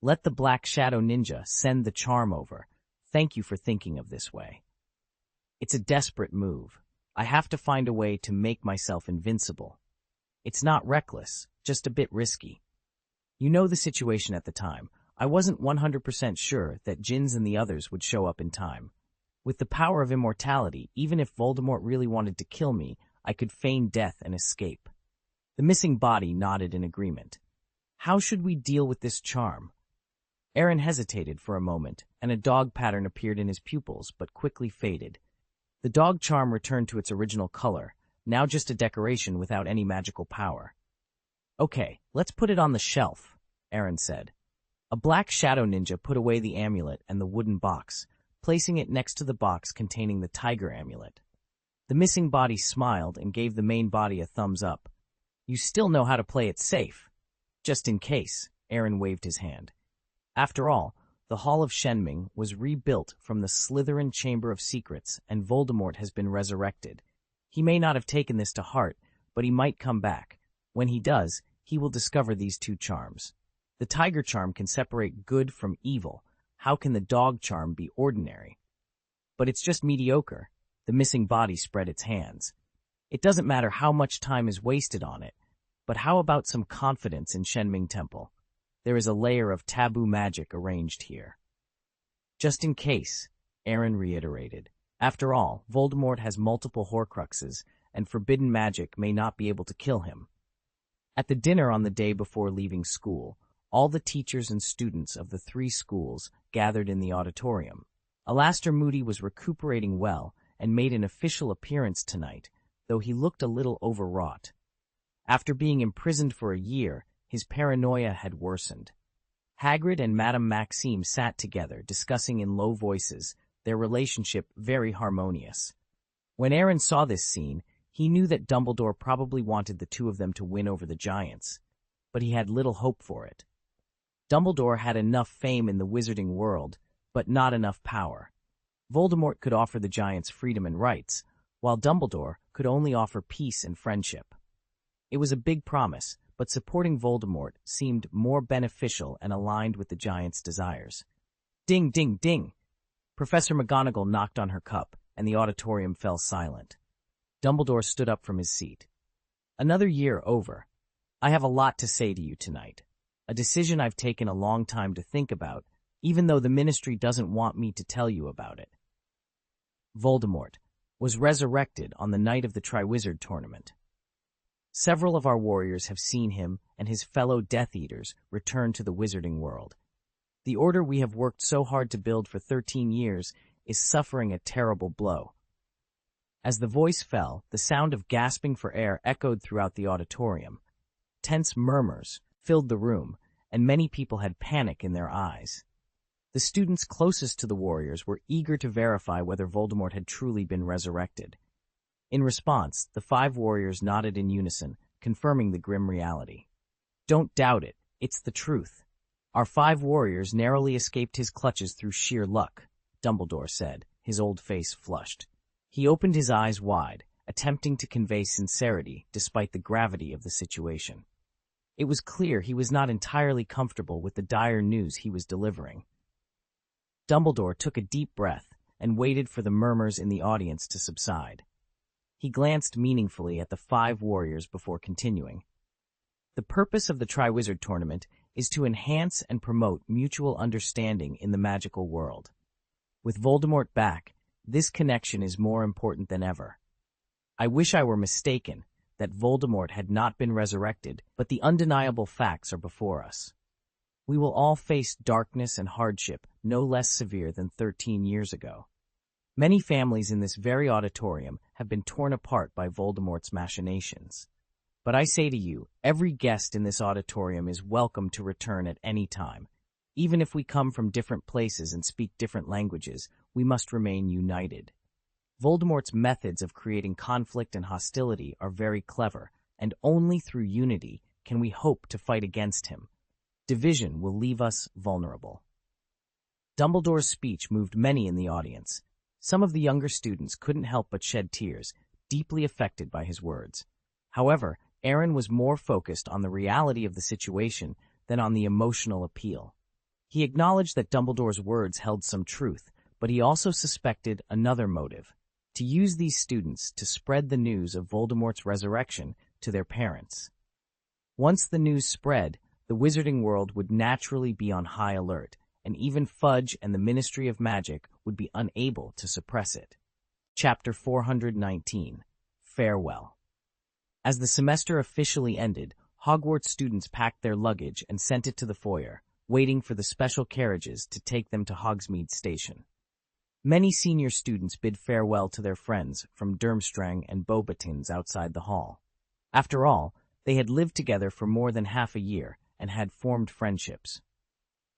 "Let the black shadow ninja send the charm over. Thank you for thinking of this way. It's a desperate move. I have to find a way to make myself invincible. It's not reckless, just a bit risky. You know the situation at the time. I wasn't 100% sure that Jins and the others would show up in time. With the power of immortality, even if Voldemort really wanted to kill me, I could feign death and escape." The missing body nodded in agreement. "How should we deal with this charm?" Aaron hesitated for a moment, and a dog pattern appeared in his pupils, but quickly faded. The dog charm returned to its original color, now just a decoration without any magical power. "Okay, let's put it on the shelf," Aaron said. A black shadow ninja put away the amulet and the wooden box, placing it next to the box containing the tiger amulet. The missing body smiled and gave the main body a thumbs up. "You still know how to play it safe." "Just in case," Aaron waved his hand. After all, the Hall of Shenming was rebuilt from the Slytherin Chamber of Secrets, and Voldemort has been resurrected. He may not have taken this to heart, but he might come back. When he does, he will discover these two charms. The tiger charm can separate good from evil. How can the dog charm be ordinary? "But it's just mediocre." The missing body spread its hands. "It doesn't matter how much time is wasted on it, but how about some confidence in Shenming Temple? There is a layer of taboo magic arranged here." "Just in case," Aaron reiterated. "After all, Voldemort has multiple Horcruxes, and forbidden magic may not be able to kill him." At the dinner on the day before leaving school, all the teachers and students of the 3 schools gathered in the auditorium. Alastor Moody was recuperating well and made an official appearance tonight, though he looked a little overwrought. After being imprisoned for a year, his paranoia had worsened. Hagrid and Madame Maxime sat together, discussing in low voices, their relationship very harmonious. When Aaron saw this scene, he knew that Dumbledore probably wanted the two of them to win over the Giants, but he had little hope for it. Dumbledore had enough fame in the wizarding world, but not enough power. Voldemort could offer the Giants freedom and rights, while Dumbledore could only offer peace and friendship. It was a big promise, but supporting Voldemort seemed more beneficial and aligned with the Giants' desires. Ding, ding, ding! Professor McGonagall knocked on her cup, and the auditorium fell silent. Dumbledore stood up from his seat. Another year over. I have a lot to say to you tonight. A decision I've taken a long time to think about, even though the Ministry doesn't want me to tell you about it. Voldemort was resurrected on the night of the Triwizard Tournament. Several of our warriors have seen him and his fellow Death Eaters return to the wizarding world. The order we have worked so hard to build for 13 years is suffering a terrible blow. As the voice fell, the sound of gasping for air echoed throughout the auditorium. Tense murmurs filled the room, and many people had panic in their eyes. The students closest to the warriors were eager to verify whether Voldemort had truly been resurrected. In response, the 5 warriors nodded in unison, confirming the grim reality. Don't doubt it, it's the truth. Our 5 warriors narrowly escaped his clutches through sheer luck, Dumbledore said, his old face flushed. He opened his eyes wide, attempting to convey sincerity despite the gravity of the situation. It was clear he was not entirely comfortable with the dire news he was delivering. Dumbledore took a deep breath and waited for the murmurs in the audience to subside. He glanced meaningfully at the 5 warriors before continuing. The purpose of the Triwizard Tournament is to enhance and promote mutual understanding in the magical world. With Voldemort back, this connection is more important than ever. I wish I were mistaken, that Voldemort had not been resurrected, but the undeniable facts are before us. We will all face darkness and hardship no less severe than 13 years ago. Many families in this very auditorium have been torn apart by Voldemort's machinations. But I say to you, every guest in this auditorium is welcome to return at any time. Even if we come from different places and speak different languages, we must remain united. Voldemort's methods of creating conflict and hostility are very clever, and only through unity can we hope to fight against him. Division will leave us vulnerable. Dumbledore's speech moved many in the audience. Some of the younger students couldn't help but shed tears, deeply affected by his words. However, Aaron was more focused on the reality of the situation than on the emotional appeal. He acknowledged that Dumbledore's words held some truth, but he also suspected another motive: to use these students to spread the news of Voldemort's resurrection to their parents. Once the news spread, the wizarding world would naturally be on high alert, and even Fudge and the Ministry of Magic would be unable to suppress it. Chapter 419. Farewell. As the semester officially ended, Hogwarts students packed their luggage and sent it to the foyer, waiting for the special carriages to take them to Hogsmeade Station. Many senior students bid farewell to their friends from Durmstrang and Beauxbatons outside the hall. After all, they had lived together for more than half a year and had formed friendships.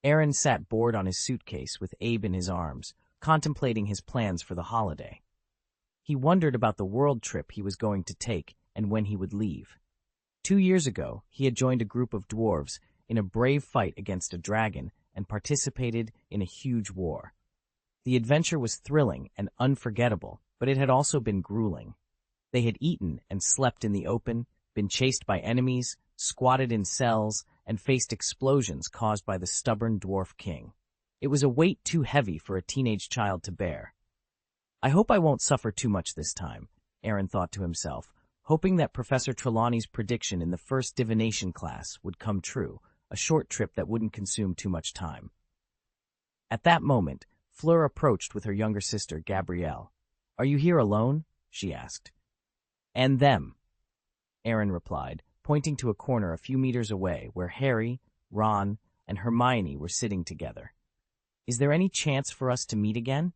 Aaron sat bored on his suitcase with Abe in his arms, contemplating his plans for the holiday. He wondered about the world trip he was going to take and when he would leave. 2 years ago, he had joined a group of dwarves in a brave fight against a dragon and participated in a huge war. The adventure was thrilling and unforgettable, but it had also been grueling. They had eaten and slept in the open, been chased by enemies, squatted in cells, and faced explosions caused by the stubborn dwarf king. It was a weight too heavy for a teenage child to bear. I hope I won't suffer too much this time, Aaron thought to himself, hoping that Professor Trelawney's prediction in the first divination class would come true, a short trip that wouldn't consume too much time. At that moment, Fleur approached with her younger sister, Gabrielle. "Are you here alone?" she asked. "And them," Aaron replied, pointing to a corner a few meters away where Harry, Ron, and Hermione were sitting together. "Is there any chance for us to meet again?"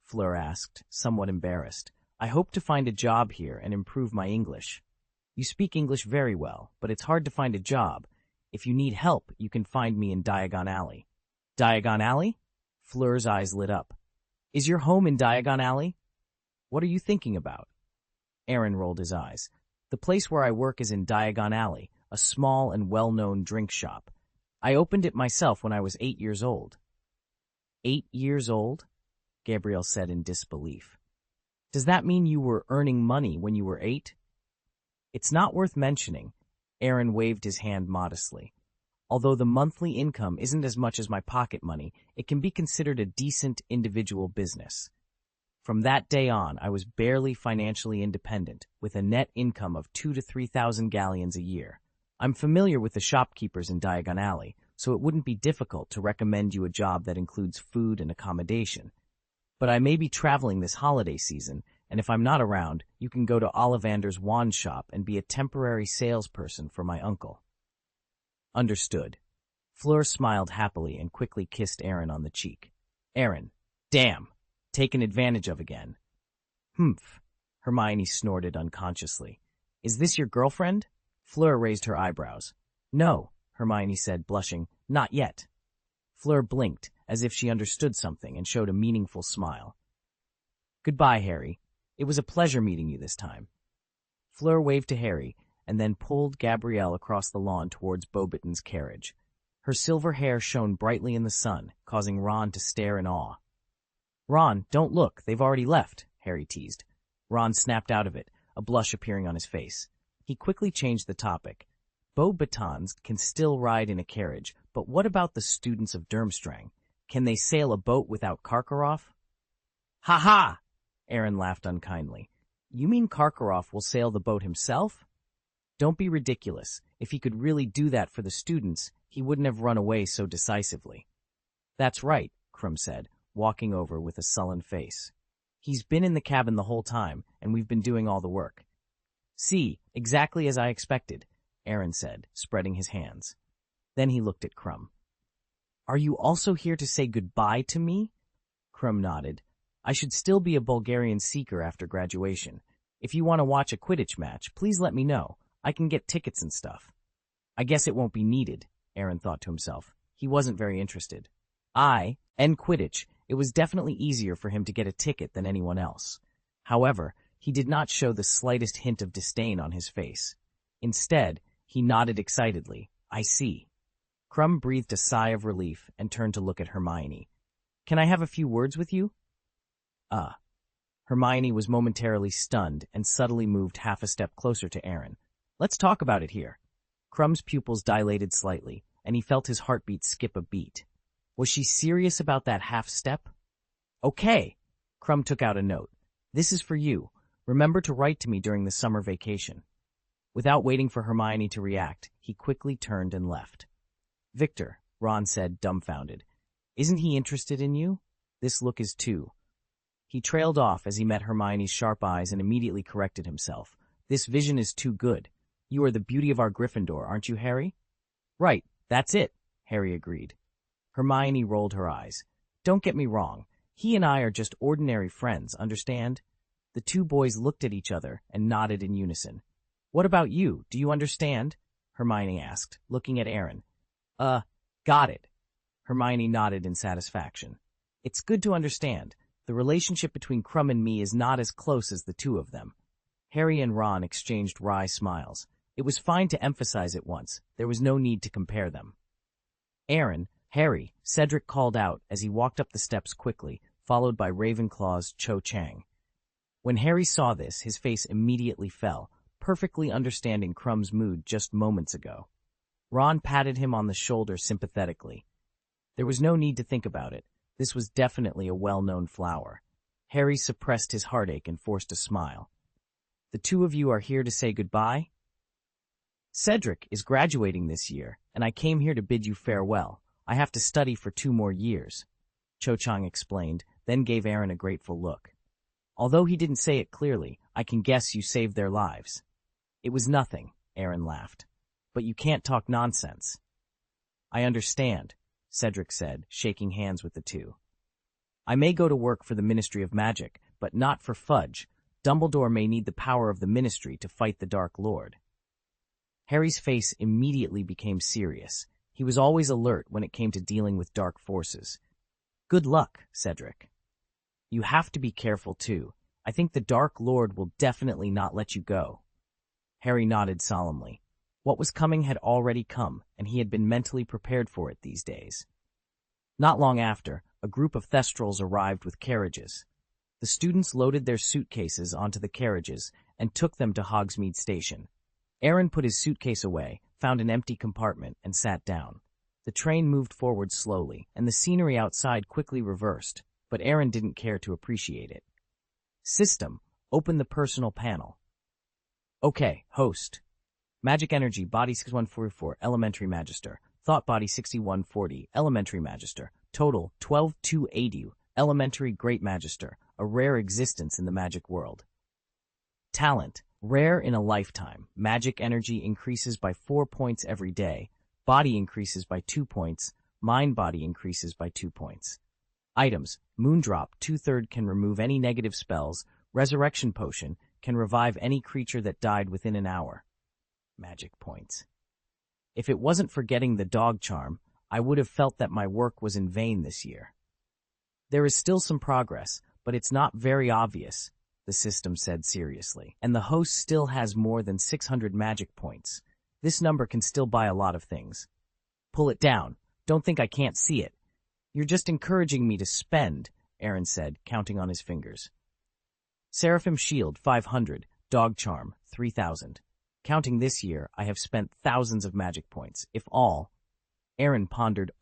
Fleur asked, somewhat embarrassed. "I hope to find a job here and improve my English." "You speak English very well, but it's hard to find a job. If you need help, you can find me in Diagon Alley." "Diagon Alley?" Fleur's eyes lit up. "Is your home in Diagon Alley?" "What are you thinking about?" Aaron rolled his eyes. "The place where I work is in Diagon Alley, a small and well-known drink shop. I opened it myself when I was 8 years old." 8 years old? Gabrielle said in disbelief. "Does that mean you were earning money when you were 8? "It's not worth mentioning." Aaron waved his hand modestly. "Although the monthly income isn't as much as my pocket money, it can be considered a decent individual business." From that day on, I was barely financially independent, with a net income of 2,000 to 3,000 galleons a year. I'm familiar with the shopkeepers in Diagon Alley, so it wouldn't be difficult to recommend you a job that includes food and accommodation. But I may be traveling this holiday season, and if I'm not around, you can go to Ollivander's wand shop and be a temporary salesperson for my uncle. Understood. Fleur smiled happily and quickly kissed Aaron on the cheek. Aaron, damn, taken advantage of again. Humph, Hermione snorted unconsciously. Is this your girlfriend? Fleur raised her eyebrows. No, Hermione said, blushing, not yet. Fleur blinked, as if she understood something, and showed a meaningful smile. Goodbye, Harry. It was a pleasure meeting you this time. Fleur waved to Harry, and then pulled Gabrielle across the lawn towards Beauxbaton's carriage. Her silver hair shone brightly in the sun, causing Ron to stare in awe. Ron, don't look, they've already left, Harry teased. Ron snapped out of it, a blush appearing on his face. He quickly changed the topic. Beauxbatons can still ride in a carriage, but what about the students of Durmstrang? Can they sail a boat without Karkaroff? Ha ha! Aaron laughed unkindly. You mean Karkaroff will sail the boat himself? Don't be ridiculous. If he could really do that for the students, he wouldn't have run away so decisively. That's right, Krum said, walking over with a sullen face. He's been in the cabin the whole time, and we've been doing all the work. See, exactly as I expected, Aaron said, spreading his hands. Then he looked at Krum. Are you also here to say goodbye to me? Krum nodded. I should still be a Bulgarian seeker after graduation. If you want to watch a Quidditch match, please let me know. I can get tickets and stuff. I guess it won't be needed, Aaron thought to himself. He wasn't very interested. And Quidditch, it was definitely easier for him to get a ticket than anyone else. However, he did not show the slightest hint of disdain on his face. Instead, he nodded excitedly. I see. Krum breathed a sigh of relief and turned to look at Hermione. Can I have a few words with you? Hermione was momentarily stunned and subtly moved half a step closer to Aaron. Let's talk about it here. Krum's pupils dilated slightly, and he felt his heartbeat skip a beat. Was she serious about that half step? Okay. Krum took out a note. This is for you. Remember to write to me during the summer vacation. Without waiting for Hermione to react, he quickly turned and left. Victor, Ron said, dumbfounded. Isn't he interested in you? This look is too. He trailed off as he met Hermione's sharp eyes and immediately corrected himself. This vision is too good. You are the beauty of our Gryffindor, aren't you, Harry? Right, that's it, Harry agreed. Hermione rolled her eyes. Don't get me wrong. He and I are just ordinary friends, understand? The two boys looked at each other and nodded in unison. What about you? Do you understand? Hermione asked, looking at Aaron. Got it. Hermione nodded in satisfaction. It's good to understand. The relationship between Krum and me is not as close as the two of them. Harry and Ron exchanged wry smiles. It was fine to emphasize it once. There was no need to compare them. Aaron, Harry, Cedric called out as he walked up the steps quickly, followed by Ravenclaw's Cho Chang. When Harry saw this, his face immediately fell, perfectly understanding Krum's mood just moments ago. Ron patted him on the shoulder sympathetically. There was no need to think about it. This was definitely a well-known flower. Harry suppressed his heartache and forced a smile. The two of you are here to say goodbye? Cedric is graduating this year, and I came here to bid you farewell. I have to study for 2 more years, Cho Chang explained, then gave Aaron a grateful look. Although he didn't say it clearly, I can guess you saved their lives. It was nothing, Aaron laughed. But you can't talk nonsense. I understand, Cedric said, shaking hands with the two. I may go to work for the Ministry of Magic, but not for Fudge. Dumbledore may need the power of the Ministry to fight the Dark Lord. Harry's face immediately became serious. He was always alert when it came to dealing with dark forces. Good luck, Cedric. You have to be careful, too. I think the Dark Lord will definitely not let you go. Harry nodded solemnly. What was coming had already come, and he had been mentally prepared for it these days. Not long after, a group of Thestrals arrived with carriages. The students loaded their suitcases onto the carriages and took them to Hogsmeade Station. Aaron put his suitcase away, found an empty compartment, and sat down. The train moved forward slowly, and the scenery outside quickly reversed, but Aaron didn't care to appreciate it. System, open the personal panel. Okay, host. Magic energy, body 6144, elementary magister. Thought body 6140, elementary magister. Total 12280, elementary great magister, a rare existence in the magic world. Talent, rare in a lifetime. Magic energy increases by 4 points every day. Body increases by 2 points. Mind body increases by 2 points. Items, Moondrop, 2/3 can remove any negative spells. Resurrection Potion can revive any creature that died within an hour. Magic points. If it wasn't for getting the dog charm, I would have felt that my work was in vain this year. There is still some progress, but it's not very obvious, the system said seriously. And the host still has more than 600 magic points. This number can still buy a lot of things. Pull it down. Don't think I can't see it. You're just encouraging me to spend, Aaron said, counting on his fingers. Seraphim Shield, 500. Dog Charm, 3,000. Counting this year, I have spent thousands of magic points, if all. Aaron pondered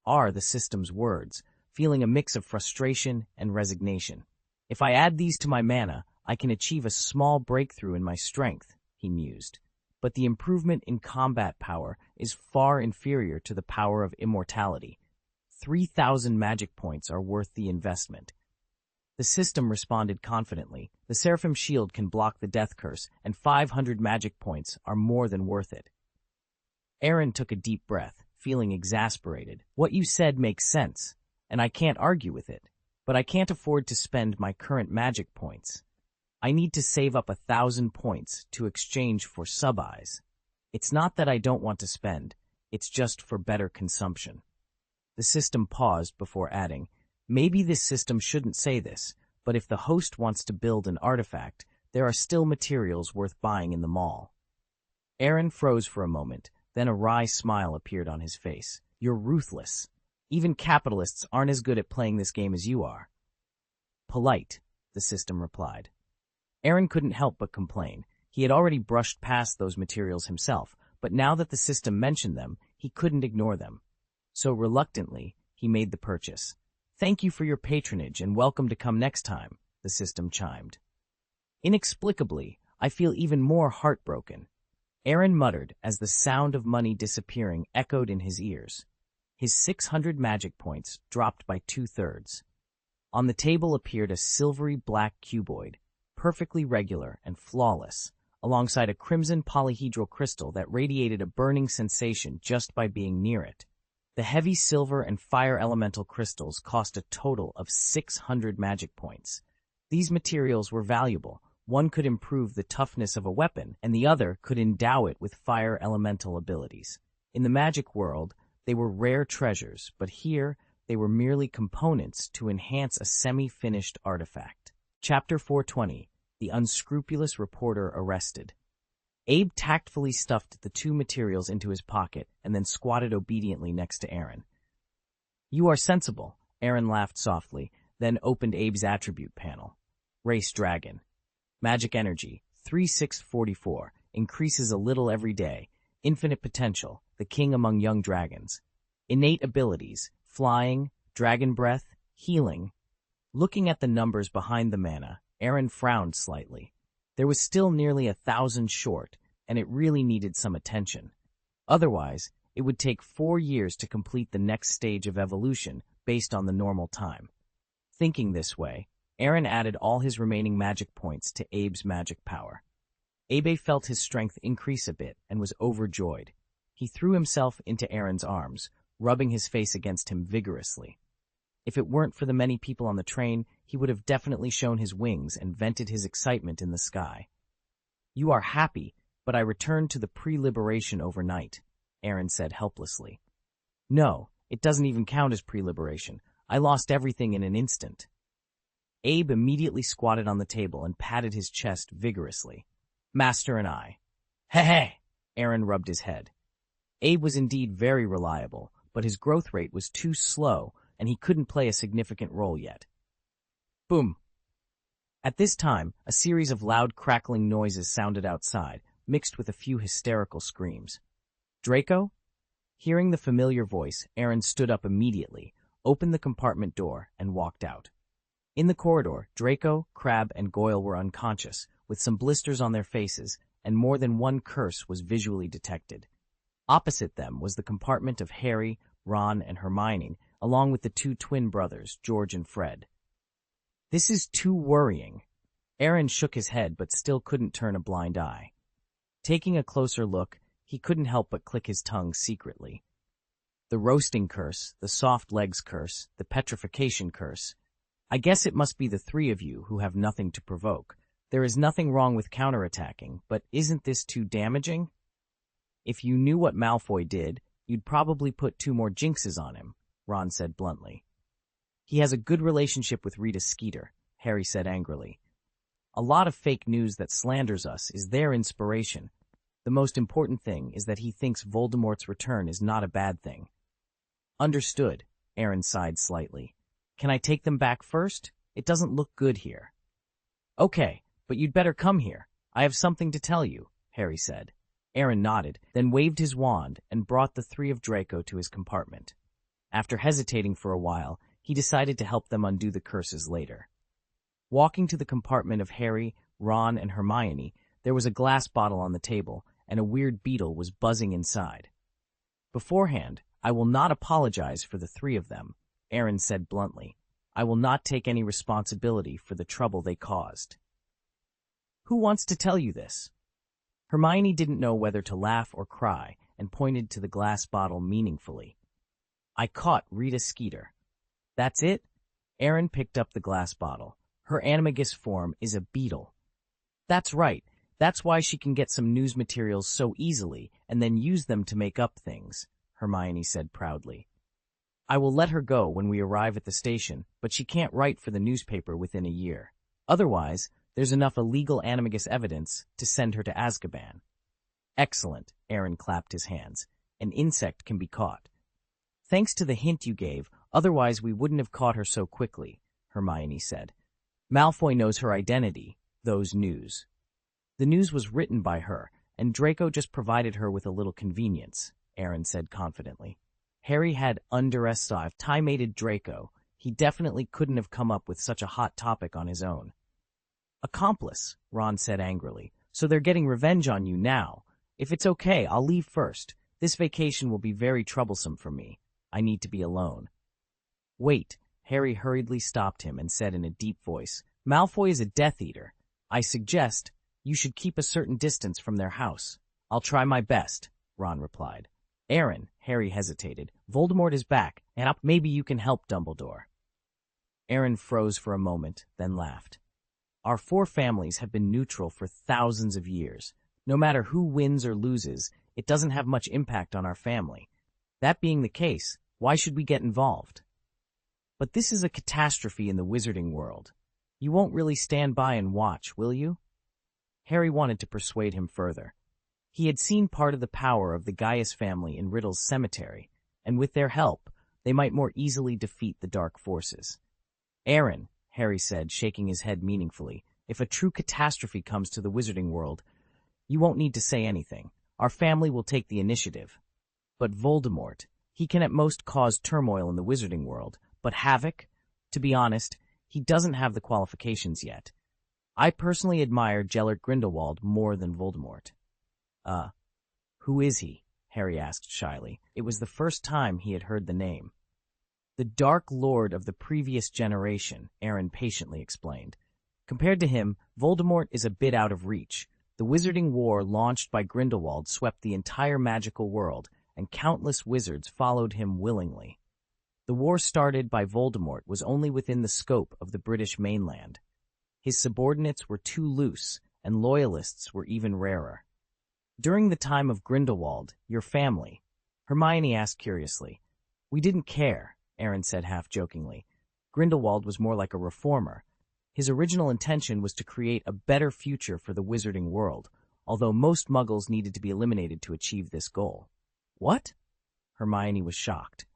are the system's words, feeling a mix of frustration and resignation. If I add these to my mana, I can achieve a small breakthrough in my strength, he mused. But the improvement in combat power is far inferior to the power of immortality. 3,000 magic points are worth the investment. The system responded confidently. The Seraphim Shield can block the death curse, and 500 magic points are more than worth it. Aaron took a deep breath, feeling exasperated. What you said makes sense, and I can't argue with it, but I can't afford to spend my current magic points. I need to save up 1,000 points to exchange for sub-eyes. It's not that I don't want to spend, it's just for better consumption. The system paused before adding, maybe this system shouldn't say this, but if the host wants to build an artifact, there are still materials worth buying in the mall. Aaron froze for a moment, then a wry smile appeared on his face. You're ruthless. Even capitalists aren't as good at playing this game as you are. Polite, the system replied. Aaron couldn't help but complain. He had already brushed past those materials himself, but now that the system mentioned them, he couldn't ignore them. So reluctantly, he made the purchase. Thank you for your patronage and welcome to come next time, the system chimed. Inexplicably, I feel even more heartbroken. Aaron muttered as the sound of money disappearing echoed in his ears. His 600 magic points dropped by 2/3. On the table appeared a silvery black cuboid, perfectly regular and flawless, alongside a crimson polyhedral crystal that radiated a burning sensation just by being near it. The heavy silver and fire elemental crystals cost a total of 600 magic points. These materials were valuable. One could improve the toughness of a weapon, and the other could endow it with fire elemental abilities. In the magic world, they were rare treasures, but here they were merely components to enhance a semi-finished artifact. Chapter 420, The Unscrupulous Reporter Arrested. Abe tactfully stuffed the two materials into his pocket and then squatted obediently next to Aaron. You are sensible, Aaron laughed softly, then opened Abe's attribute panel. Race Dragon. Magic Energy, 3644, increases a little every day. Infinite Potential, the king among young dragons. Innate abilities, Flying, Dragon Breath, Healing. Looking at the numbers behind the mana, Aaron frowned slightly. There was still nearly 1,000 short, and it really needed some attention. Otherwise, it would take 4 years to complete the next stage of evolution based on the normal time. Thinking this way, Aaron added all his remaining magic points to Abe's magic power. Abe felt his strength increase a bit and was overjoyed. He threw himself into Aaron's arms, rubbing his face against him vigorously. If it weren't for the many people on the train, he would have definitely shown his wings and vented his excitement in the sky. You are happy, but I returned to the pre-liberation overnight, Aaron said helplessly. No, it doesn't even count as pre-liberation. I lost everything in an instant. Abe immediately squatted on the table and patted his chest vigorously. Master and I. Hey! Aaron rubbed his head. Abe was indeed very reliable, but his growth rate was too slow, and he couldn't play a significant role yet. Boom! At this time, a series of loud crackling noises sounded outside, mixed with a few hysterical screams. Draco? Hearing the familiar voice, Aaron stood up immediately, opened the compartment door, and walked out. In the corridor, Draco, Crabbe, and Goyle were unconscious, with some blisters on their faces, and more than one curse was visually detected. Opposite them was the compartment of Harry, Ron, and Hermione, along with the two twin brothers, George and Fred. "This is too worrying." Aaron shook his head but still couldn't turn a blind eye. Taking a closer look, he couldn't help but click his tongue secretly. The roasting curse, the soft legs curse, the petrification curse. I guess it must be the three of you who have nothing to provoke. There is nothing wrong with counterattacking, but isn't this too damaging? If you knew what Malfoy did, you'd probably put 2 more jinxes on him, Ron said bluntly. He has a good relationship with Rita Skeeter, Harry said angrily. A lot of fake news that slanders us is their inspiration. The most important thing is that he thinks Voldemort's return is not a bad thing. Understood, Aaron sighed slightly. Can I take them back first? It doesn't look good here. Okay, but you'd better come here. I have something to tell you, Harry said. Aaron nodded, then waved his wand and brought the 3 of Draco to his compartment. After hesitating for a while, he decided to help them undo the curses later. Walking to the compartment of Harry, Ron, and Hermione, there was a glass bottle on the table, and a weird beetle was buzzing inside. Beforehand, I will not apologize for the 3 of them, Aaron said bluntly. I will not take any responsibility for the trouble they caused. Who wants to tell you this? Hermione didn't know whether to laugh or cry and pointed to the glass bottle meaningfully. I caught Rita Skeeter. That's it? Aaron picked up the glass bottle. Her animagus form is a beetle. That's right. That's why she can get some news materials so easily and then use them to make up things, Hermione said proudly. I will let her go when we arrive at the station, but she can't write for the newspaper within a year. Otherwise, there's enough illegal animagus evidence to send her to Azkaban. Excellent, Aaron clapped his hands. An insect can be caught. Thanks to the hint you gave, otherwise we wouldn't have caught her so quickly, Hermione said. Malfoy knows her identity, those news. The news was written by her, and Draco just provided her with a little convenience, Aaron said confidently. Harry had underestimated Draco. He definitely couldn't have come up with such a hot topic on his own. Accomplice, Ron said angrily. So they're getting revenge on you now. If it's okay, I'll leave first. This vacation will be very troublesome for me. I need to be alone. Wait, Harry hurriedly stopped him and said in a deep voice, Malfoy is a Death Eater. I suggest you should keep a certain distance from their house. I'll try my best, Ron replied. Aaron, Harry hesitated. Voldemort is back, and maybe you can help Dumbledore. Aaron froze for a moment, then laughed. Our 4 families have been neutral for thousands of years. No matter who wins or loses, it doesn't have much impact on our family. That being the case, why should we get involved? But this is a catastrophe in the wizarding world. You won't really stand by and watch, will you? Harry wanted to persuade him further. He had seen part of the power of the Gaius family in Riddle's cemetery, and with their help, they might more easily defeat the dark forces. Aaron, Harry said, shaking his head meaningfully, if a true catastrophe comes to the wizarding world, you won't need to say anything. Our family will take the initiative. But Voldemort, he can at most cause turmoil in the wizarding world, but havoc? To be honest, he doesn't have the qualifications yet. I personally admire Gellert Grindelwald more than Voldemort. Who is he? Harry asked shyly. It was the first time he had heard the name. The Dark Lord of the previous generation, Aaron patiently explained. Compared to him, Voldemort is a bit out of reach. The Wizarding War launched by Grindelwald swept the entire magical world, and countless wizards followed him willingly. The war started by Voldemort was only within the scope of the British mainland. His subordinates were too loose, and loyalists were even rarer. During the time of Grindelwald, your family, Hermione asked curiously. We didn't care, Aaron said half-jokingly. Grindelwald was more like a reformer. His original intention was to create a better future for the wizarding world, although most muggles needed to be eliminated to achieve this goal. What? Hermione was shocked.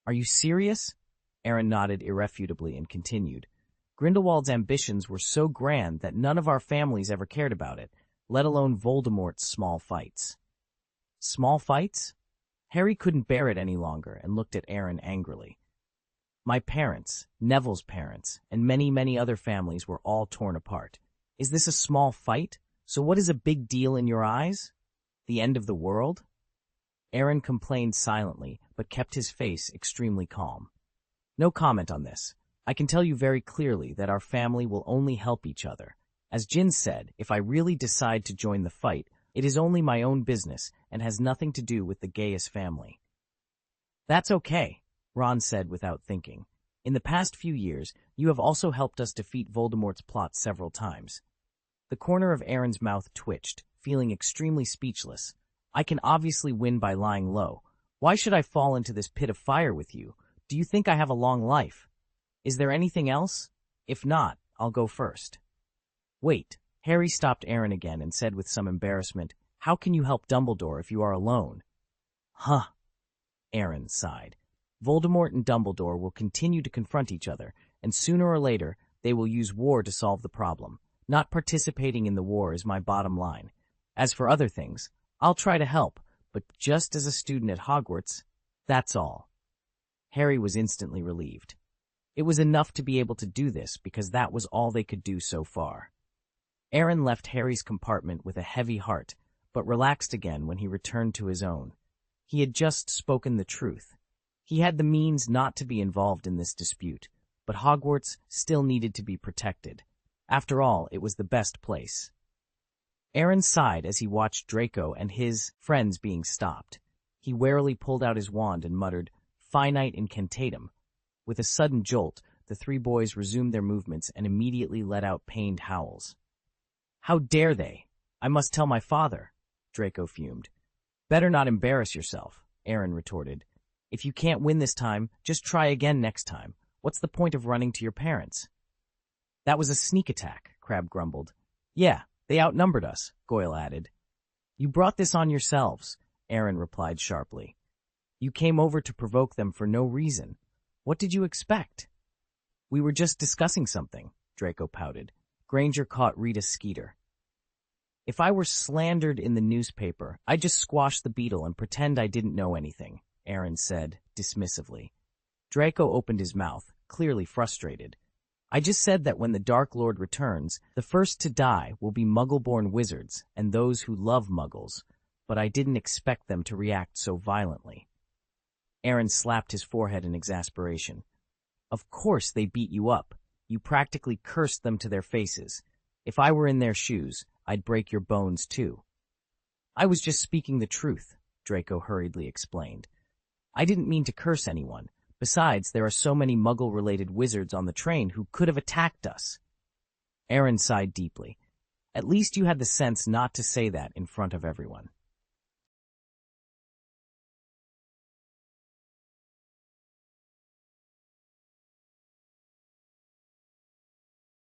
Are you serious? Aaron nodded irrefutably and continued. Grindelwald's ambitions were so grand that none of our families ever cared about it, let alone Voldemort's small fights. Small fights? Harry couldn't bear it any longer and looked at Aaron angrily. My parents, Neville's parents, and many, many other families were all torn apart. Is this a small fight? So what is a big deal in your eyes? The end of the world? Aaron complained silently, but kept his face extremely calm. No comment on this. I can tell you very clearly that our family will only help each other. As Jin said, if I really decide to join the fight, it is only my own business and has nothing to do with the Gaius family. That's okay, Ron said without thinking. In the past few years, you have also helped us defeat Voldemort's plot several times. The corner of Aaron's mouth twitched, feeling extremely speechless. I can obviously win by lying low. Why should I fall into this pit of fire with you? Do you think I have a long life? Is there anything else? If not, I'll go first. Wait, Harry stopped Aaron again and said with some embarrassment, how can you help Dumbledore if you are alone? Huh, Aaron sighed. Voldemort and Dumbledore will continue to confront each other, and sooner or later, they will use war to solve the problem. Not participating in the war is my bottom line. As for other things, I'll try to help, but just as a student at Hogwarts, that's all. Harry was instantly relieved. It was enough to be able to do this because that was all they could do so far. Aaron left Harry's compartment with a heavy heart, but relaxed again when he returned to his own. He had just spoken the truth. He had the means not to be involved in this dispute, but Hogwarts still needed to be protected. After all, it was the best place. Aaron sighed as he watched Draco and his friends being stopped. He warily pulled out his wand and muttered, "Finite incantatem." With a sudden jolt, the three boys resumed their movements and immediately let out pained howls. "How dare they? I must tell my father," Draco fumed. "Better not embarrass yourself," Aaron retorted. "If you can't win this time, just try again next time. What's the point of running to your parents?" "That was a sneak attack," Crabbe grumbled. "Yeah, they outnumbered us," Goyle added. "You brought this on yourselves," Aaron replied sharply. "You came over to provoke them for no reason. What did you expect?" "We were just discussing something," Draco pouted. Granger caught Rita Skeeter. "If I were slandered in the newspaper, I'd just squash the beetle and pretend I didn't know anything," Aaron said, dismissively. Draco opened his mouth, clearly frustrated. "I just said that when the Dark Lord returns, the first to die will be Muggle-born wizards and those who love Muggles, but I didn't expect them to react so violently." Aaron slapped his forehead in exasperation. "Of course they beat you up. You practically cursed them to their faces. If I were in their shoes, I'd break your bones too." "I was just speaking the truth," Draco hurriedly explained. "I didn't mean to curse anyone. Besides, there are so many Muggle-related wizards on the train who could have attacked us." Aaron sighed deeply. "At least you had the sense not to say that in front of everyone."